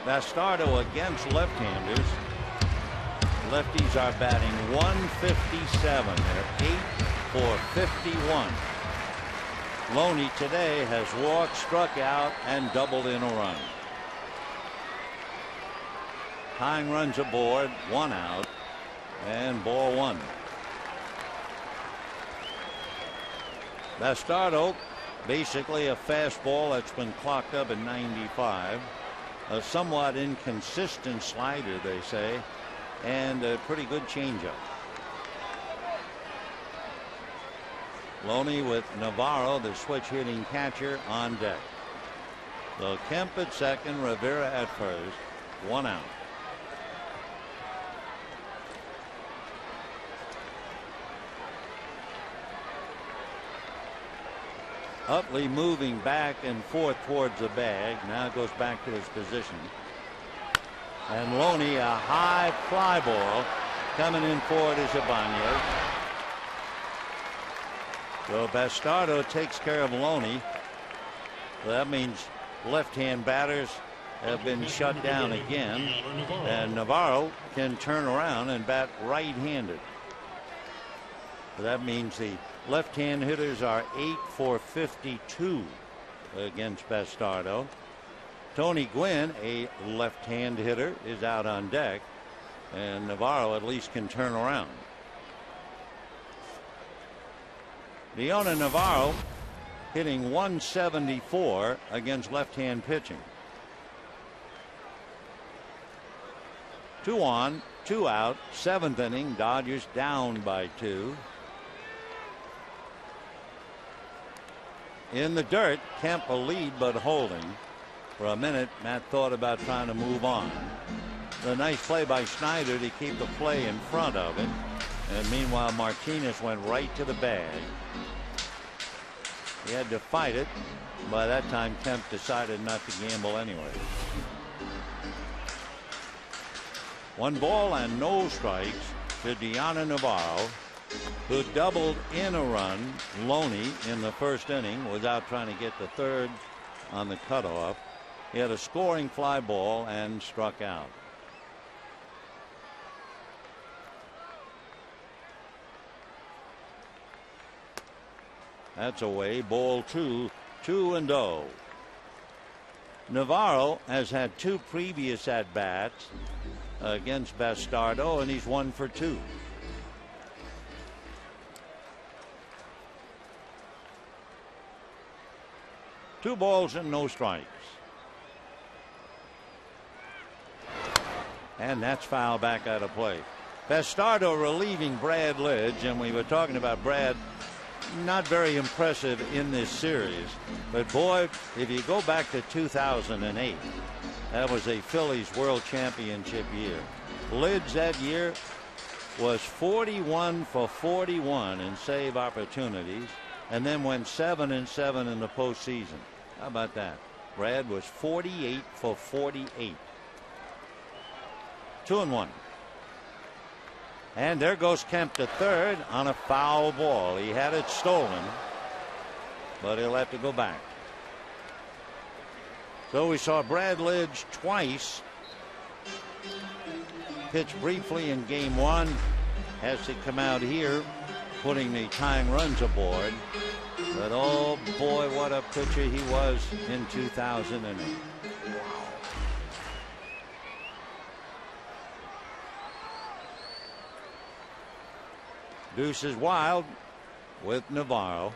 S1: Bastardo against left-handers. Lefties are batting 157. They're 8 for 51. Loney today has walked, struck out, and doubled in a run. Tying runs aboard, 1 out, and ball 1. Bastardo, basically a fastball that's been clocked up at 95. A somewhat inconsistent slider, they say, and a pretty good changeup. Loney with Navarro, the switch hitting catcher, on deck. So Kemp at second, Rivera at first, 1 out. Utley moving back and forth towards the bag. Now goes back to his position. And Loney, a high fly ball coming in for it is Ibanez. So Bastardo takes care of Loney. That means left-hand batters have been shut down again. And Navarro can turn around and bat right-handed. That means the left-hand hitters are 8 for 52 against Bastardo. Tony Gwynn, a left-hand hitter, is out on deck, and Navarro at least can turn around. Leona Navarro hitting 174 against left-hand pitching. 2 on, 2 out, 7th inning. Dodgers down by 2. In the dirt, Kemp a lead but holding. For a minute, Matt thought about trying to move on. The nice play by Schneider to keep the play in front of it. And meanwhile, Martinez went right to the bag. He had to fight it. By that time, Kemp decided not to gamble anyway. 1 ball and no strikes to Diana Navarro, who doubled in a run. Loney in the first inning was out trying to get the third on the cutoff. He had a scoring fly ball and struck out. That's away. Ball 2, 2-0. Navarro has had 2 previous at bats against Bastardo, and he's 1 for 2. Two balls and no strikes. And that's foul back out of play. Bastardo relieving Brad Lidge, and we were talking about Brad, not very impressive in this series. But boy, if you go back to 2008, that was a Phillies World Championship year. Lidge that year was 41 for 41 in save opportunities, and then went 7-7 in the postseason. How about that? Brad was 48 for 48. 2-1. And there goes Kemp to third on a foul ball. He had it stolen, but he'll have to go back. So we saw Brad Lidge twice. Pitch briefly in game 1. Has to come out here, putting the tying runs aboard. But oh boy, what a pitcher he was in 2008. Deuce is wild with Navarro.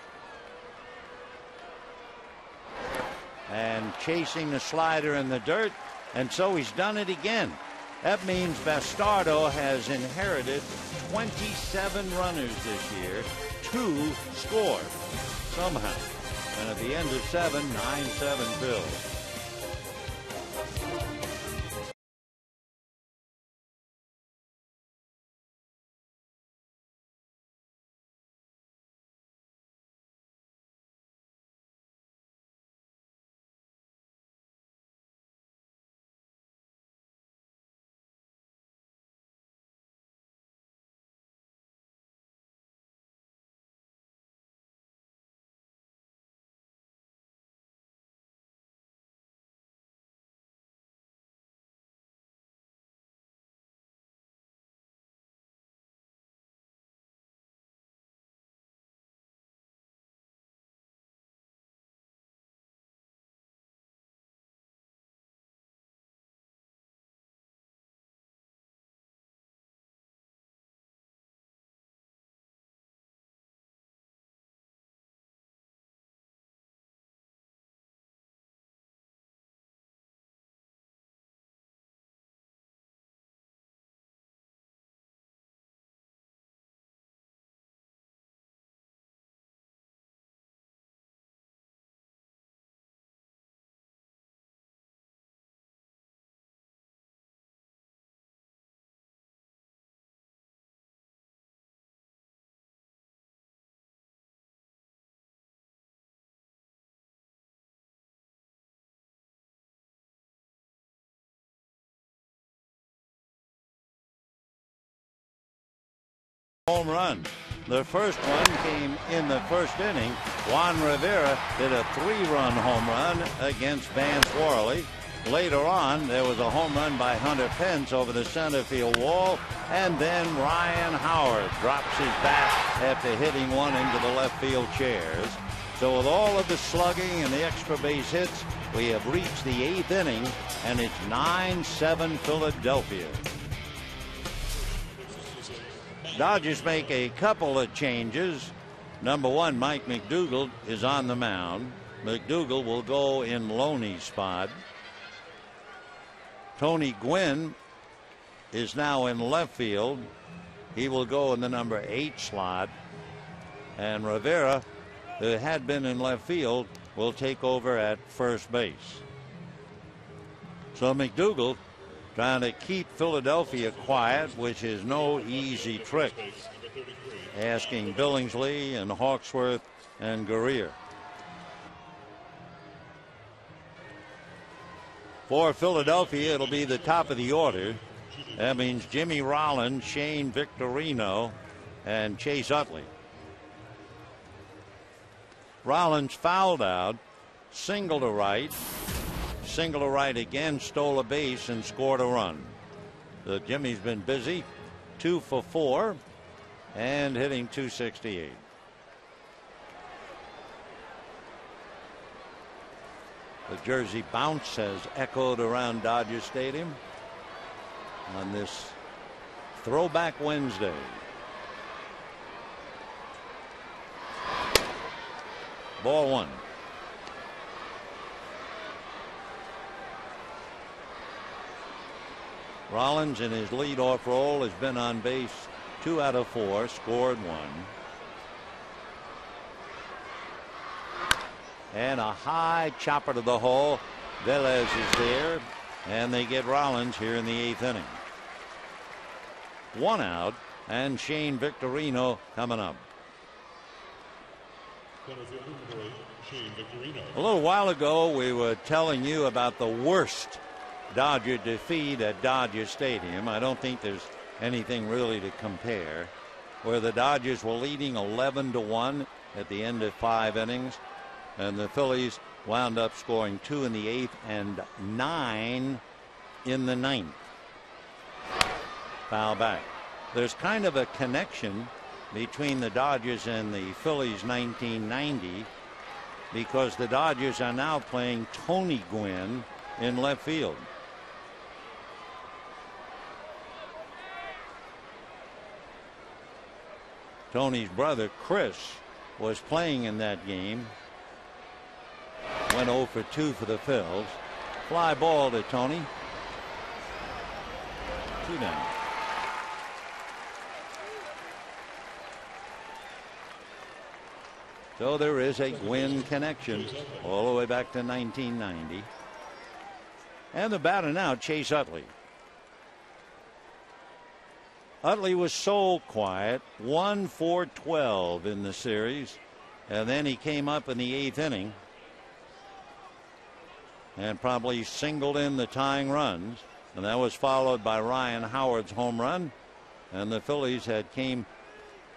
S1: And chasing the slider in the dirt. And so he's done it again. That means Bastardo has inherited 27 runners this year. 2 scored somehow. And at the end of 7, 9-7 Bills. home run. The first one came in the first inning. Juan Rivera did a 3-run home run against Vance Worley. Later on, there was a home run by Hunter Pence over the center field wall, and then Ryan Howard drops his bat after hitting one into the left field chairs. So with all of the slugging and the extra base hits, we have reached the 8th inning, and it's 9-7 Philadelphia. Dodgers make a couple of changes. Number one, Mike McDougald is on the mound. McDougald will go in Loney's spot. Tony Gwynn is now in left field. He will go in the number 8 slot. And Rivera, who had been in left field, will take over at first base. So McDougald trying to keep Philadelphia quiet, which is no easy trick. Asking Billingsley and Hawksworth and Guerrier. For Philadelphia, it'll be the top of the order. That means Jimmy Rollins, Shane Victorino, and Chase Utley. Rollins fouled out, single to right again, stole a base and scored a run. So Jimmy's been busy, 2 for 4 and hitting .268. The Jersey bounce has echoed around Dodger Stadium on this Throwback Wednesday. Ball 1. Rollins in his leadoff role has been on base 2 out of 4, scored 1. And a high chopper to the hole. Velez is there, and they get Rollins here in the 8th inning. 1 out, and Shane Victorino coming up. A little while ago, we were telling you about the worst Dodger defeat at Dodger Stadium. I don't think there's anything really to compare, where the Dodgers were leading 11-1 at the end of 5 innings, and the Phillies wound up scoring 2 in the 8th and 9 in the 9th. Foul back. There's kind of a connection between the Dodgers and the Phillies 1990, because the Dodgers are now playing Tony Gwynn in left field. Tony's brother Chris was playing in that game. Went 0 for 2 for the Phils. Fly ball to Tony. 2 down. So there is a Gwynn connection all the way back to 1990. And the batter now, Chase Utley. Utley was so quiet, 1 for 12 in the series, and then he came up in the 8th inning and probably singled in the tying runs, and that was followed by Ryan Howard's home run, and the Phillies had came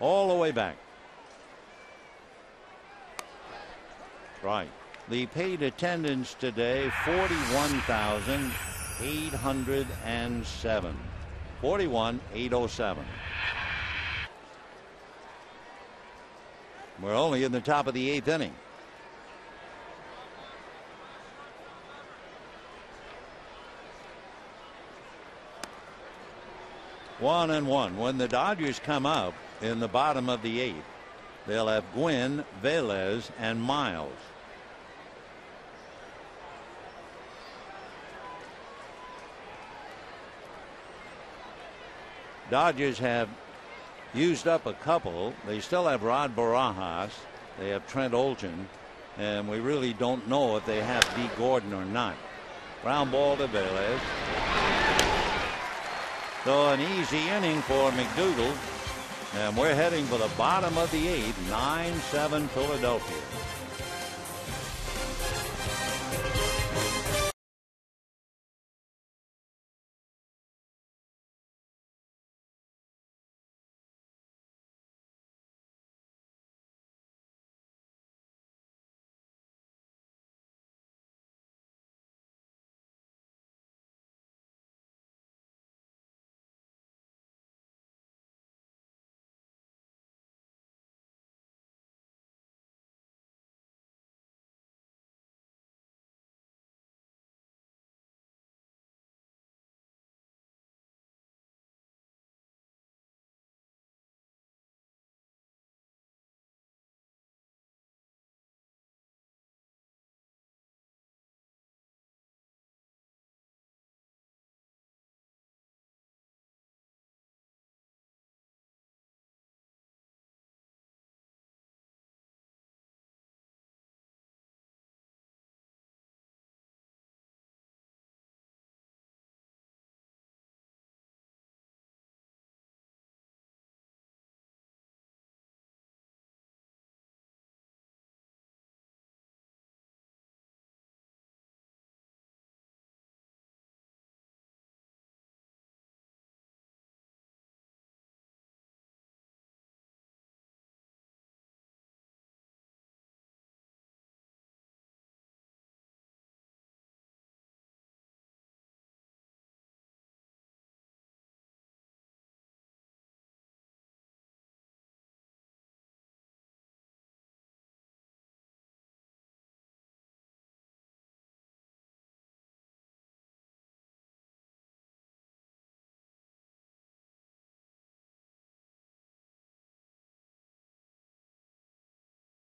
S1: all the way back. Right. The paid attendance today, 41,807. 41,807. We're only in the top of the 8th inning. One and one. When the Dodgers come up in the bottom of the 8th, they'll have Gwynn, Velez, and Miles. Dodgers have used up a couple. They still have Rod Barajas. They have Trent Olson. And we really don't know if they have D. Gordon or not. Ground ball to Velez. So an easy inning for McDougald. And we're heading for the bottom of the 8th, 9-7 Philadelphia.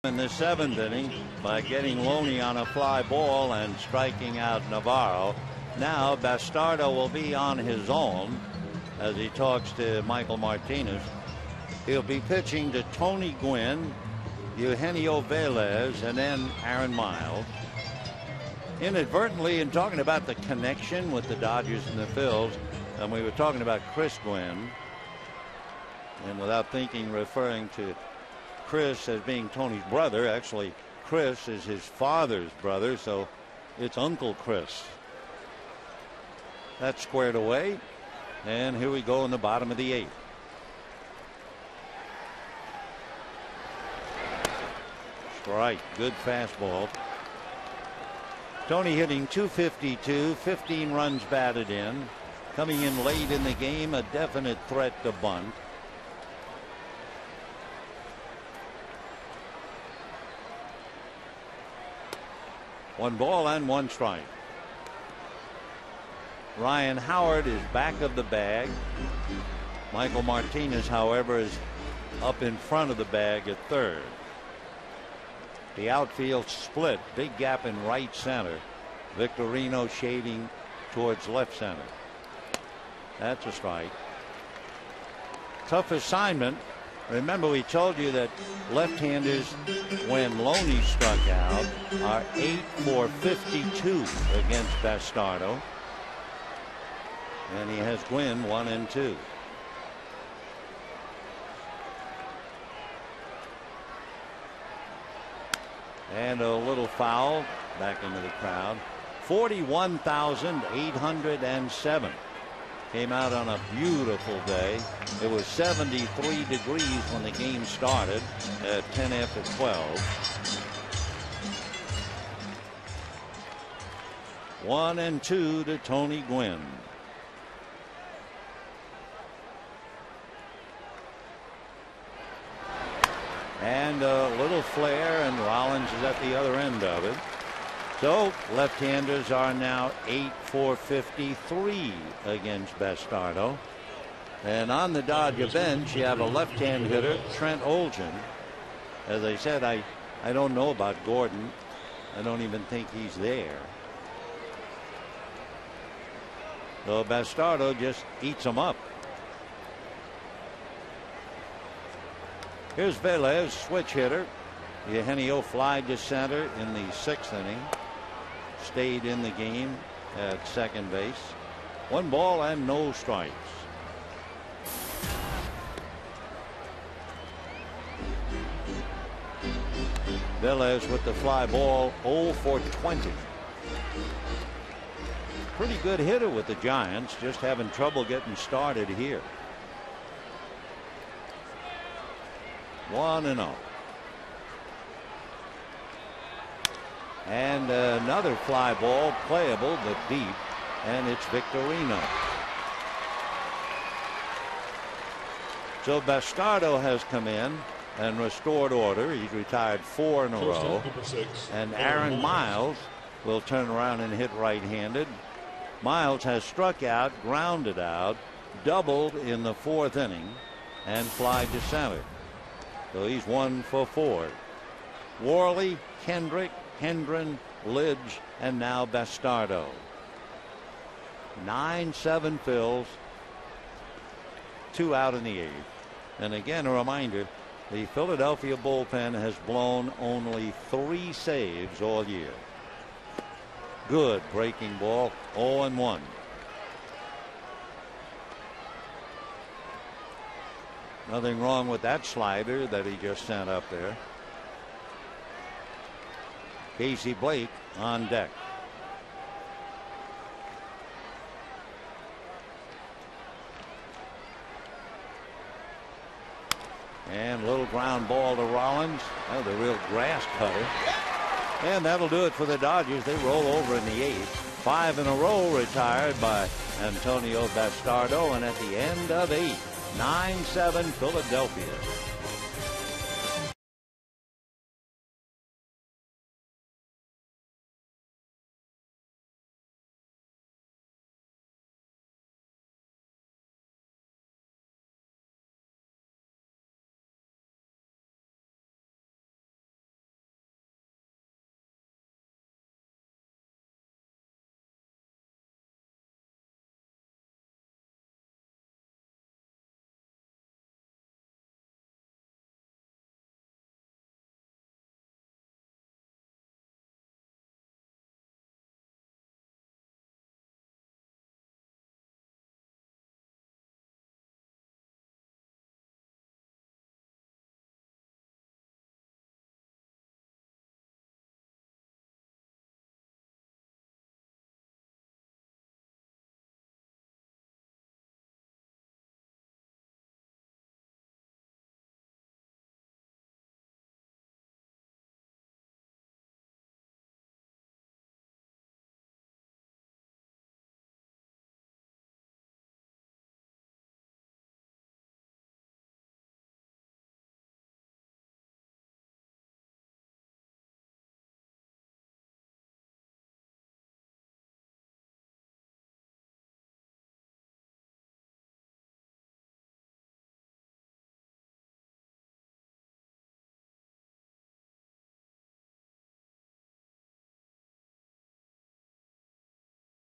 S1: in the 7th inning by getting Loney on a fly ball and striking out Navarro. Now Bastardo will be on his own as he talks to Michael Martinez. He'll be pitching to Tony Gwynn, Eugenio Velez, and then Aaron Miles. Inadvertently, in talking about the connection with the Dodgers and the Phils, and we were talking about Chris Gwynn, and without thinking referring to Chris as being Tony's brother. Actually, Chris is his father's brother, so it's Uncle Chris. That's squared away, and here we go in the bottom of the 8th. Strike, good fastball. Tony hitting .252, 15 runs batted in. Coming in late in the game, a definite threat to bunt. One ball and one strike. Ryan Howard is back of the bag. Michael Martinez, however, is up in front of the bag at third. The outfield split. Big gap in right center. Victorino shading towards left center. That's a strike. Tough assignment. Remember, we told you that left-handers, when Loney struck out, are 8 for 52 against Bastardo. And he has Gwynn 1 and 2. And a little foul back into the crowd. 41,807. Came out on a beautiful day. It was 73 degrees when the game started at 10 after 12. 1 and 2 to Tony Gwynn. And a little flare, and Rollins is at the other end of it. So left-handers are now 8 for 53 against Bastardo. And on the Dodger bench, you have a left-hand hitter, Trent Olgen. As I said, I don't know about Gordon. I don't even think he's there. So Bastardo just eats him up. Here's Velez, switch hitter. Eugenio fly to center in the 6th inning. Stayed in the game at second base. 1 ball and no strikes. Velez with the fly ball, 0 for 20. Pretty good hitter with the Giants, just having trouble getting started here. 1-0. And another fly ball, playable but deep, and it's Victorino. So Bastardo has come in and restored order. He's retired 4 in a row. And Aaron Miles will turn around and hit right-handed. Miles has struck out, grounded out, doubled in the 4th inning, and fly to center. So he's 1 for 4. Worley, Kendrick, Hendren, Lidge, and now Bastardo. 9-7 Phils, 2 out in the 8th. And again, a reminder, the Philadelphia bullpen has blown only 3 saves all year. Good breaking ball, 0-1. Nothing wrong with that slider that he just sent up there. Casey Blake on deck. And a little ground ball to Rollins. Oh, the real grass cutter. And that'll do it for the Dodgers. They roll over in the 8th. 5 in a row retired by Antonio Bastardo. And at the end of 8, 9-7 Philadelphia.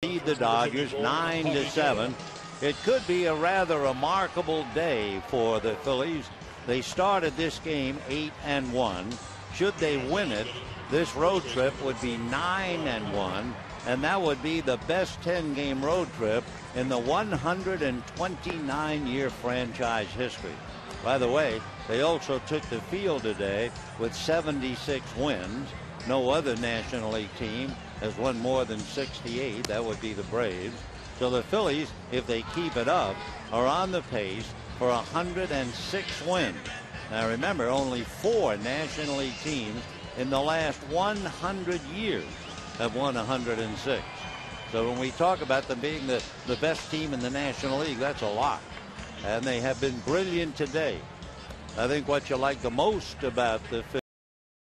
S1: lead the Dodgers 9-7. It could be a rather remarkable day for the Phillies. They started this game 8-1. Should they win it, this road trip would be 9-1, and that would be the best 10-game road trip in the 129-year franchise history. By the way, they also took the field today with 76 wins. No other National League team has won more than 68. That would be the Braves. So the Phillies, if they keep it up, are on the pace for 106 wins. Now remember, only 4 National League teams in the last 100 years have won 106. So when we talk about them being the best team in the National League, that's a lot. And they have been brilliant today. I think what you like the most about the Phillies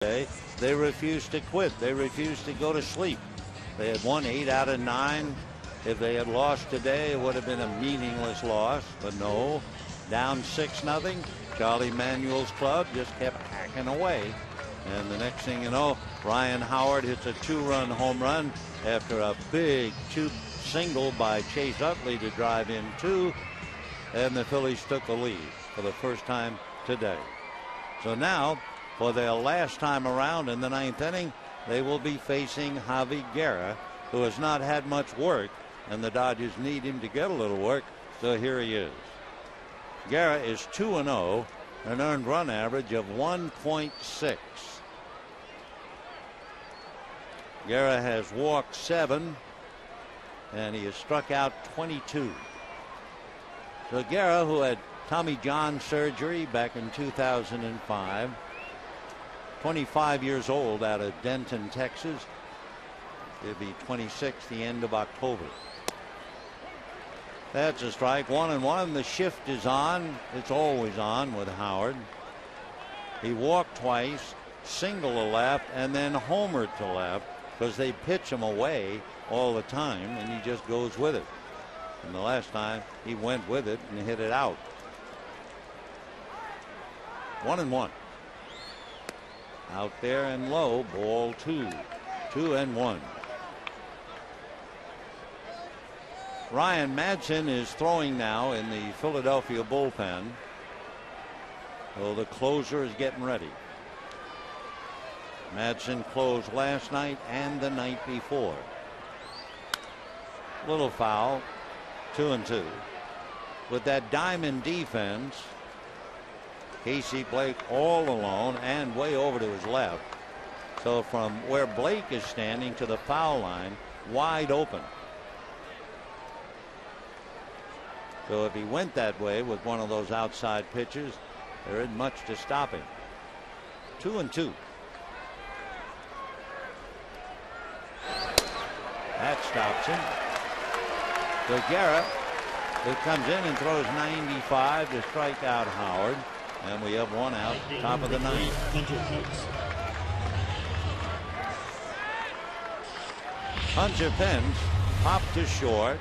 S1: today, they refused to quit. They refused to go to sleep. They had won 8 out of 9. If they had lost today, it would have been a meaningless loss. But no, down 6-0. Charlie Manuel's club just kept hacking away. And the next thing you know, Ryan Howard hits a 2-run home run after a big single by Chase Utley to drive in 2. And the Phillies took the lead for the first time today. So now, for their last time around in the 9th inning, they will be facing Javi Guerra, who has not had much work, and the Dodgers need him to get a little work. So here he is. Guerra is 2-0, an earned run average of 1.6. Guerra has walked 7, and he has struck out 22. So Guerra, who had Tommy John surgery back in 2005, 25 years old, out of Denton, Texas. He'll be 26 the end of October. That's a strike. 1-1. The shift is on. It's always on with Howard. He walked twice, single to left, and then homered to left, because they pitch him away all the time, and he just goes with it. And the last time he went with it and hit it out. 1-1. Out there and low, ball 2. 2-1. Ryan Madson is throwing now in the Philadelphia bullpen. So the closer is getting ready. Madson closed last night and the night before. Little foul. 2-2. With that diamond defense, Casey Blake all alone and way over to his left. So from where Blake is standing to the foul line, wide open. So if he went that way with one of those outside pitches, there isn't much to stop him. 2-2. That stops him. So Guerra, who comes in and throws 95 to strike out Howard. And we have one out, top of the 9th. Hunter Pence popped to short,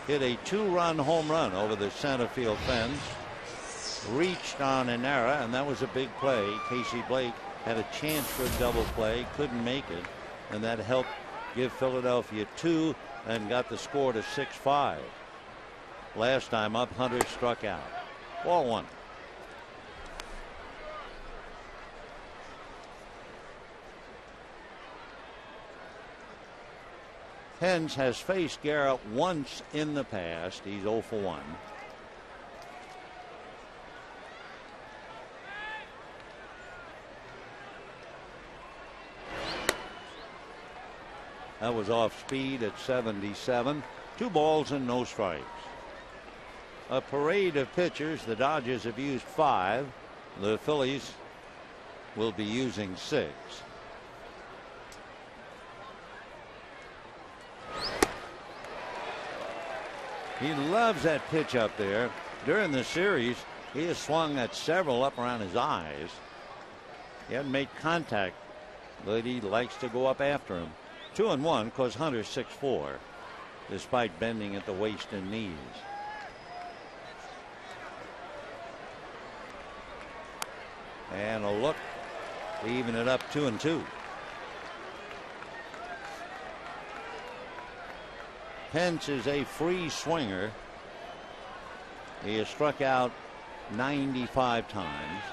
S1: hit a 2-run home run over the center field fence, reached on an error, and that was a big play. Casey Blake had a chance for a double play, couldn't make it, and that helped give Philadelphia 2 and got the score to 6-5. Last time up, Hunter struck out. Ball 1. Pence has faced Guerra once in the past. He's 0 for 1. That was off speed at 77. 2 balls and no strikes. A parade of pitchers. The Dodgers have used 5. The Phillies will be using 6. He loves that pitch up there. During the series, he has swung at several up around his eyes. He hasn't made contact, but he likes to go up after him. 2-1, because Hunter's 6'4", despite bending at the waist and knees. And a look to even it up 2-2. Pence is a free swinger. He has struck out 95 times.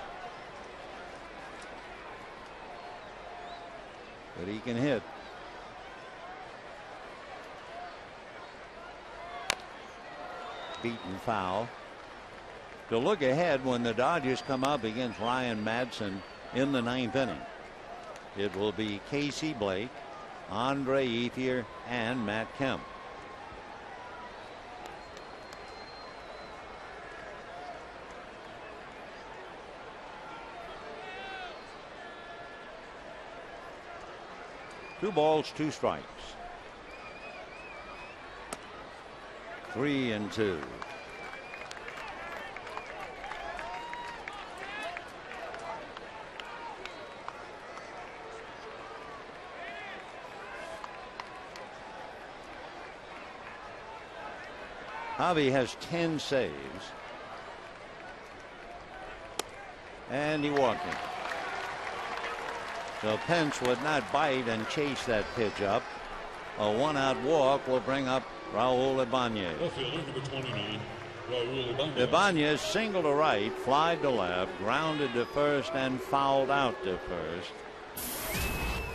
S1: But he can hit. Beaten foul. To look ahead when the Dodgers come up against Ryan Madson in the 9th inning. It will be Casey Blake, Andre Ethier, and Matt Kemp. Two balls, two strikes. 3-2. Javi has 10 saves. And he walked him. So Pence would not bite and chase that pitch up. A 1-out walk will bring up Raul Ibanez.
S4: Outfielder number 29, Raul Ibanez.
S1: Ibanez singled to right, flied to left, grounded to first, and fouled out to first.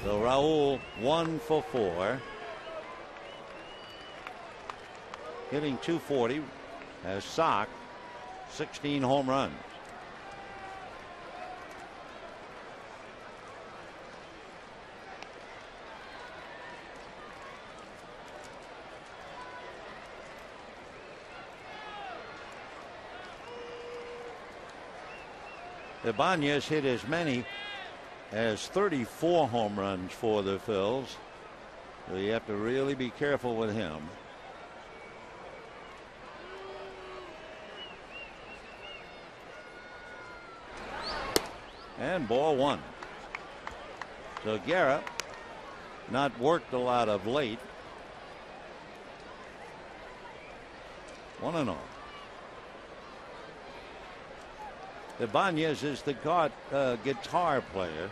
S1: So Raul 1 for 4. Hitting .240, has socked 16 home runs. Ibanez hit as many as 34 home runs for the Phils. So you have to really be careful with him. And ball one. So Guerra not worked a lot of late. 1-0. Ibanez is the guitar player.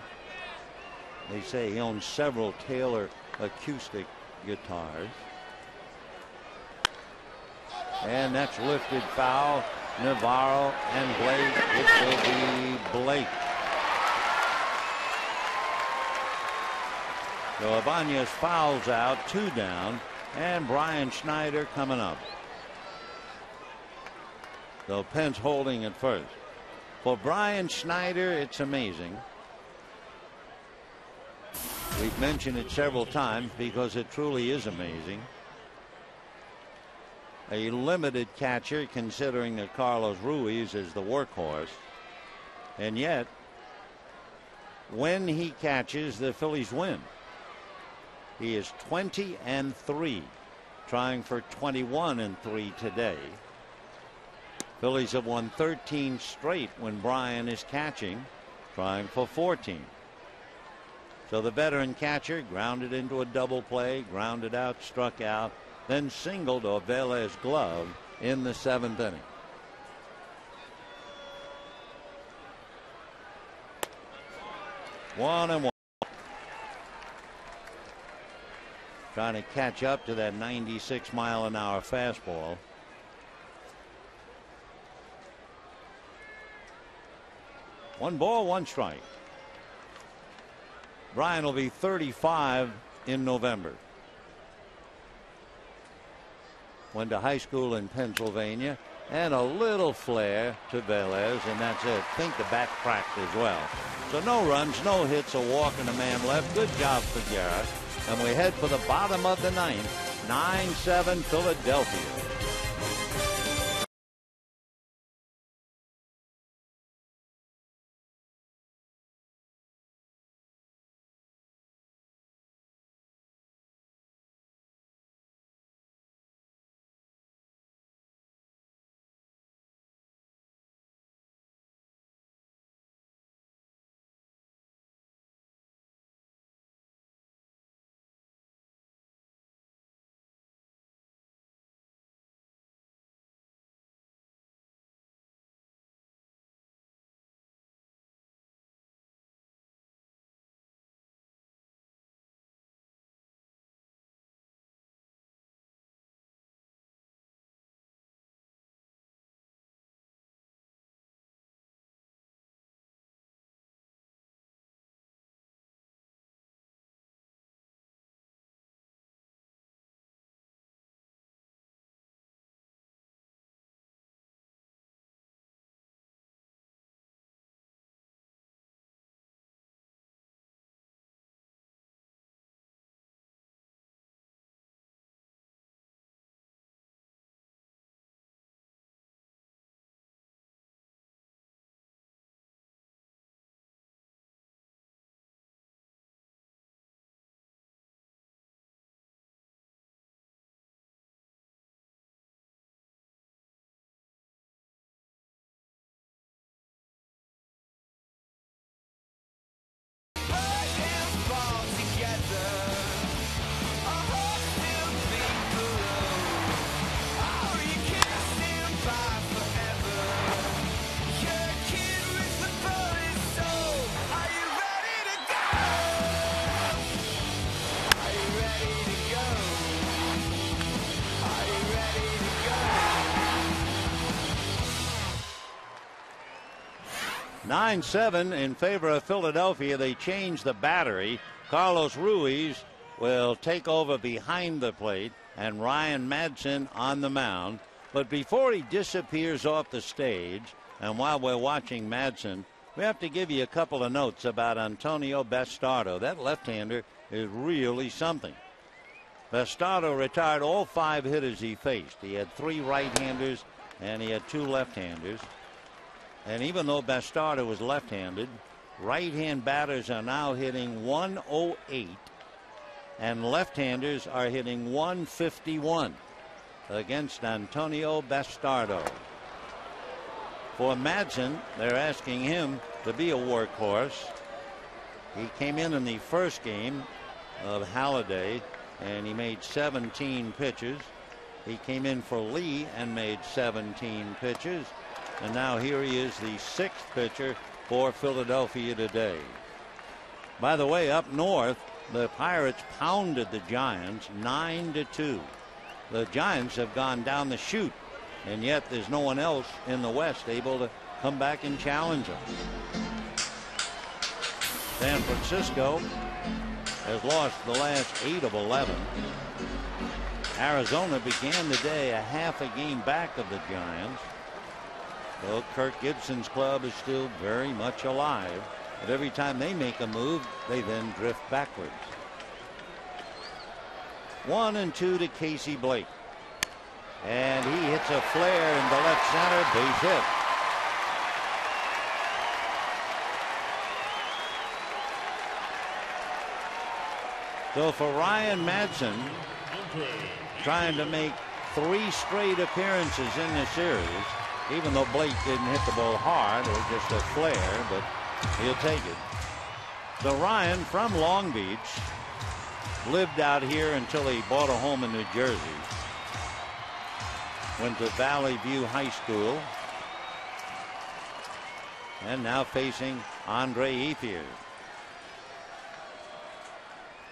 S1: They say he owns several Taylor acoustic guitars. And that's lifted foul. Navarro and Blake. It will be Blake. So Ibanez fouls out, 2 down, and Brian Schneider coming up. So Pence holding at first. For Brian Schneider, it's amazing. We've mentioned it several times because it truly is amazing. A limited catcher, considering that Carlos Ruiz is the workhorse. And yet, when he catches, the Phillies win. He is 20-3, trying for 21-3 today. Phillies have won 13 straight when Brian is catching, trying for 14. So the veteran catcher grounded into a double play, grounded out, struck out, then singled to Velez's glove in the 7th inning. One and one. Trying to catch up to that 96-mile-an-hour fastball. One ball, one strike. Brian will be 35 in November. Went to high school in Pennsylvania, and a little flair to Velez, and that's it. Think the bat cracked as well. So no runs, no hits, a walk, and a man left. Good job for Guerra. And we head for the bottom of the 9th. 9-7 Philadelphia. 9-7 in favor of Philadelphia. They changed the battery. Carlos Ruiz will take over behind the plate, and Ryan Madsen on the mound. But before he disappears off the stage, and while we're watching Madsen, we have to give you a couple of notes about Antonio Bastardo. That left-hander is really something. Bastardo retired all 5 hitters he faced. He had 3 right-handers and he had 2 left-handers. And even though Bastardo was left-handed, right-hand batters are now hitting 108 and left-handers are hitting 151 against Antonio Bastardo. For Madsen, they're asking him to be a workhorse. He came in the first game of Halladay and he made 17 pitches. He came in for Lee and made 17 pitches. And now here he is, the 6th pitcher for Philadelphia today. By the way, up north, the Pirates pounded the Giants 9-2. The Giants have gone down the chute, and yet there's no one else in the West able to come back and challenge them. San Francisco has lost the last 8 of 11. Arizona began the day a half a game back of the Giants. Well, Kirk Gibson's club is still very much alive, but every time they make a move, they then drift backwards. 1-2 to Casey Blake. And he hits a flare into left center, base hit. So for Ryan Madsen, trying to make 3 straight appearances in the series, even though Blake didn't hit the ball hard, it was just a flare, but he'll take it. So Ryan from Long Beach lived out here until he bought a home in New Jersey. Went to Valley View High School. And now facing Andre Ethier.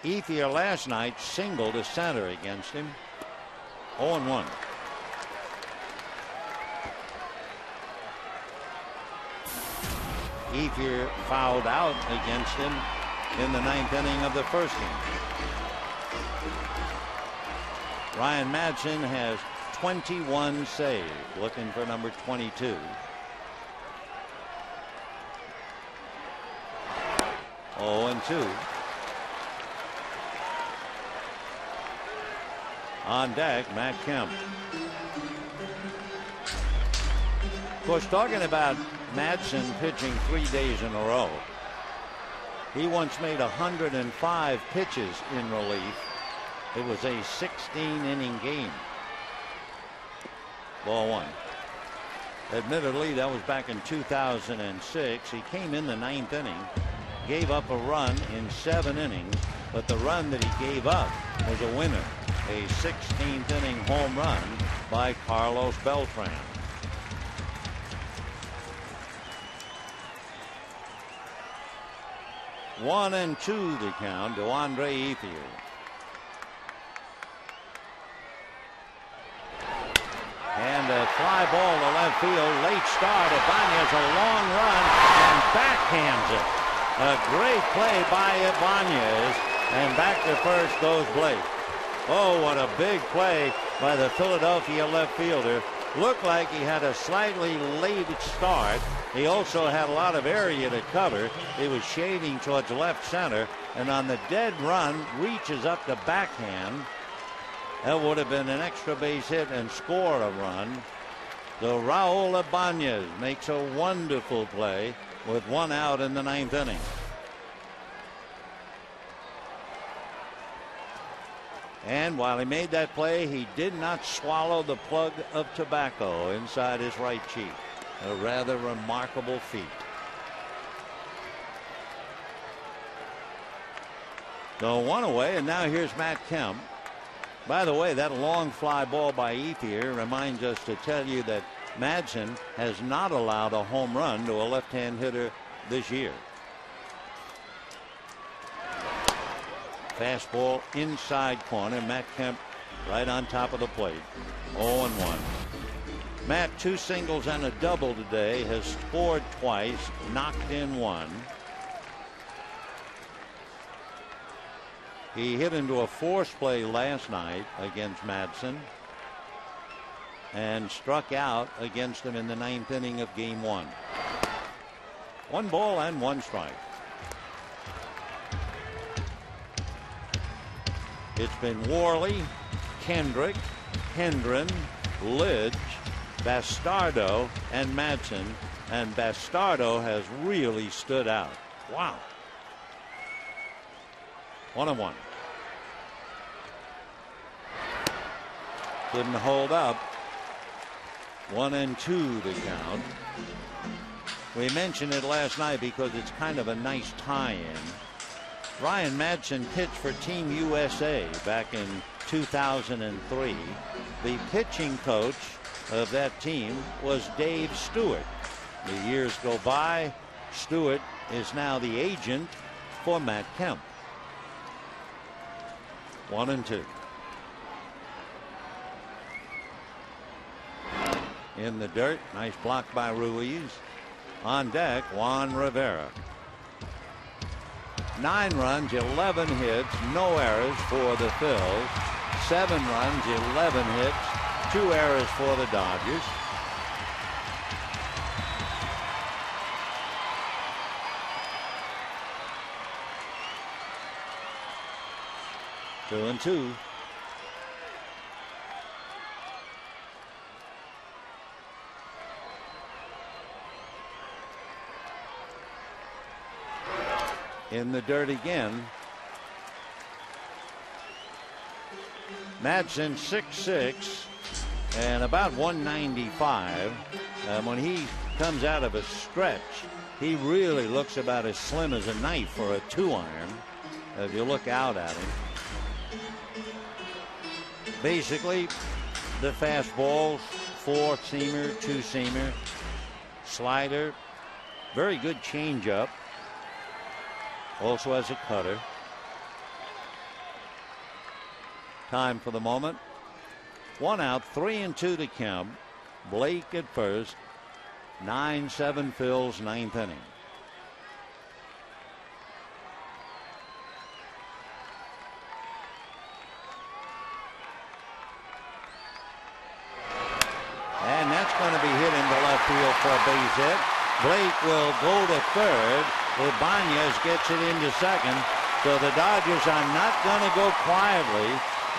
S1: Ethier last night singled to center against him. 0-1. Ethier fouled out against him in the 9th inning of the first game. Ryan Madsen has 21 saves, looking for number 22. Oh, and 2. On deck, Matt Kemp. Of course, talking about Madsen pitching 3 days in a row. He once made 105 pitches in relief. It was a 16-inning game. Ball 1. Admittedly, that was back in 2006. He came in the 9th inning, gave up a run in 7 innings, but the run that he gave up was a winner. A 16th inning home run by Carlos Beltran. One and 2 the count to Andre Ethier. And a fly ball to left field. Late start. Ibanez a long run and backhands it. A great play by Ibanez. And back to first goes Blake. Oh, what a big play by the Philadelphia left fielder. Looked like he had a slightly late start. He also had a lot of area to cover. He was shading towards left center, and on the dead run reaches up the backhand. That would have been an extra base hit and score a run. So Raul Ibanez makes a wonderful play with 1 out in the 9th inning. And while he made that play, he did not swallow the plug of tobacco inside his right cheek. A rather remarkable feat. So 1 away, and now here's Matt Kemp. By the way, that long fly ball by Ethier reminds us to tell you that Madsen has not allowed a home run to a left-hand hitter this year. Fastball inside corner. Matt Kemp right on top of the plate. 0-1. Matt, 2 singles and a double today, has scored twice, knocked in 1. He hit into a force play last night against Madsen and struck out against him in the 9th inning of game 1. 1 ball and 1 strike. It's been Worley, Kendrick, Hendren, Lidge, Bastardo, and Madsen, and Bastardo has really stood out. Wow. 1-1. Couldn't hold up. 1-2 to count. We mentioned it last night because it's kind of a nice tie-in. Ryan Madsen pitched for Team USA back in 2003. The pitching coach of that team was Dave Stewart. The years go by. Stewart is now the agent for Matt Kemp. 1-2. In the dirt. Nice block by Ruiz. On deck, Juan Rivera. 9 runs, 11 hits, no errors for the Phils. 7 runs, 11 hits, 2 errors for the Dodgers. Two and two. In the dirt again. Madsen 6'6" and about 195. When he comes out of a stretch, he really looks about as slim as a knife for a 2-iron. If you look out at him. Basically, the fastballs, 4-seamer, 2-seamer, slider, very good changeup. Also has a cutter. Time for the moment. 1 out, 3-2 to Kemp. Blake at first. 9-7 Phils, 9th inning. And that's going to be hit into left field for a base hit. Blake will go to third. Ibanez gets it into second. So the Dodgers are not going to go quietly.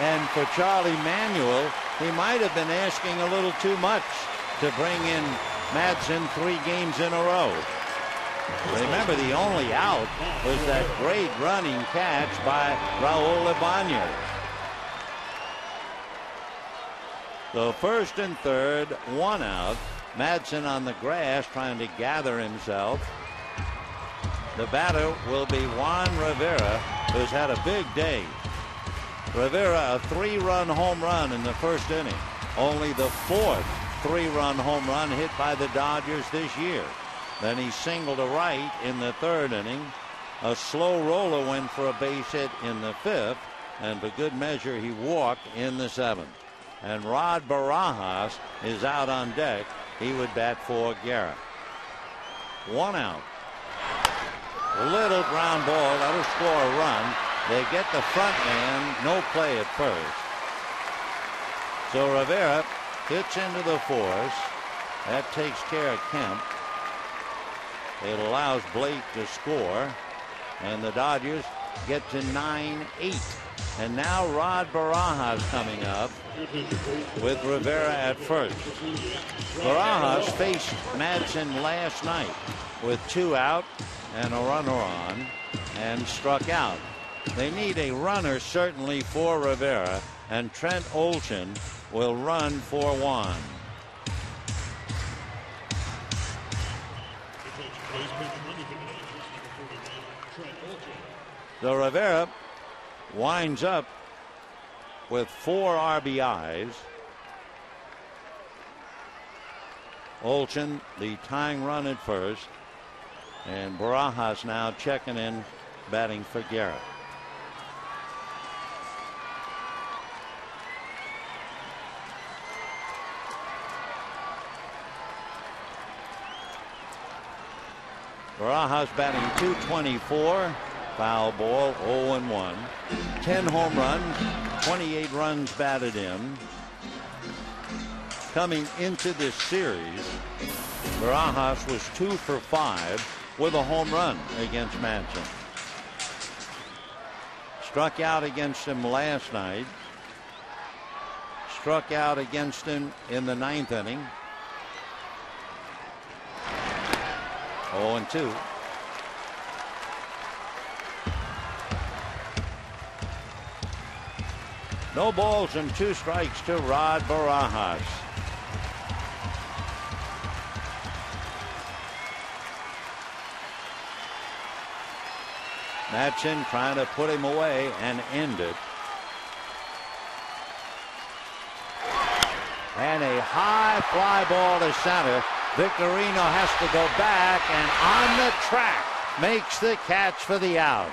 S1: And for Charlie Manuel, he might have been asking a little too much to bring in Madsen 3 games in a row. Remember, the only out was that great running catch by Raul Ibanez. So first and third, 1 out. Madsen on the grass trying to gather himself. The batter will be Juan Rivera, who's had a big day. Rivera, a 3-run home run in the first inning. Only the 4th 3-run home run hit by the Dodgers this year. Then he singled to right in the 3rd inning. A slow roller went for a base hit in the 5th. And for good measure, he walked in the 7th. And Rod Barajas is out on deck. He would bat for Guerra. 1 out. Little ground ball. That'll score a run. They get the front man. No play at first. So Rivera hits into the force. That takes care of Kemp. It allows Blake to score. And the Dodgers get to 9-8. And now Rod Barajas coming up with Rivera at first. Barajas faced Madsen last night with 2 out and a runner on and struck out. They need a runner certainly for Rivera, and Trent Olson will run for Juan. So Rivera winds up with 4 RBIs. Olson the tying run at first, and Barajas now checking in, batting for Guerra. Barajas batting .224. Foul ball, 0-1. 10 home runs, 28 runs batted in. Coming into this series, Barajas was 2 for 5 with a home run against Madsen. Struck out against him last night. Struck out against him in the 9th inning. 0-2. No balls and 2 strikes to Rod Barajas. Madsen trying to put him away and end it. And a high fly ball to center. Victorino has to go back and on the track makes the catch for the out.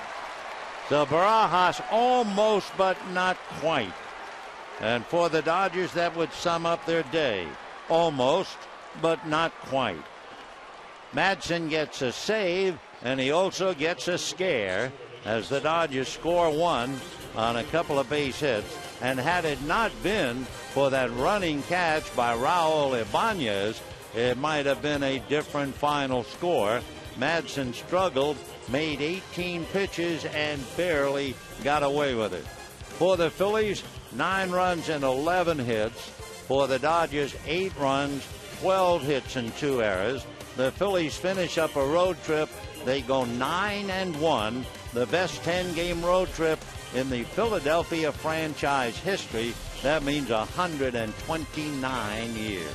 S1: So Barajas almost but not quite. And for the Dodgers, that would sum up their day. Almost but not quite. Madsen gets a save, and he also gets a scare as the Dodgers score 1 on a couple of base hits. And had it not been for that running catch by Raul Ibanez, it might have been a different final score. Madsen struggled, made 18 pitches, and barely got away with it. For the Phillies, 9 runs and 11 hits. For the Dodgers, 8 runs, 12 hits, and 2 errors. The Phillies finish up a road trip. They go 9-1, the best 10-game road trip in the Philadelphia franchise history. That means 129 years.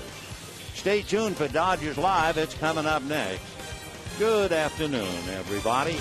S1: Stay tuned for Dodgers Live. It's coming up next. Good afternoon, everybody.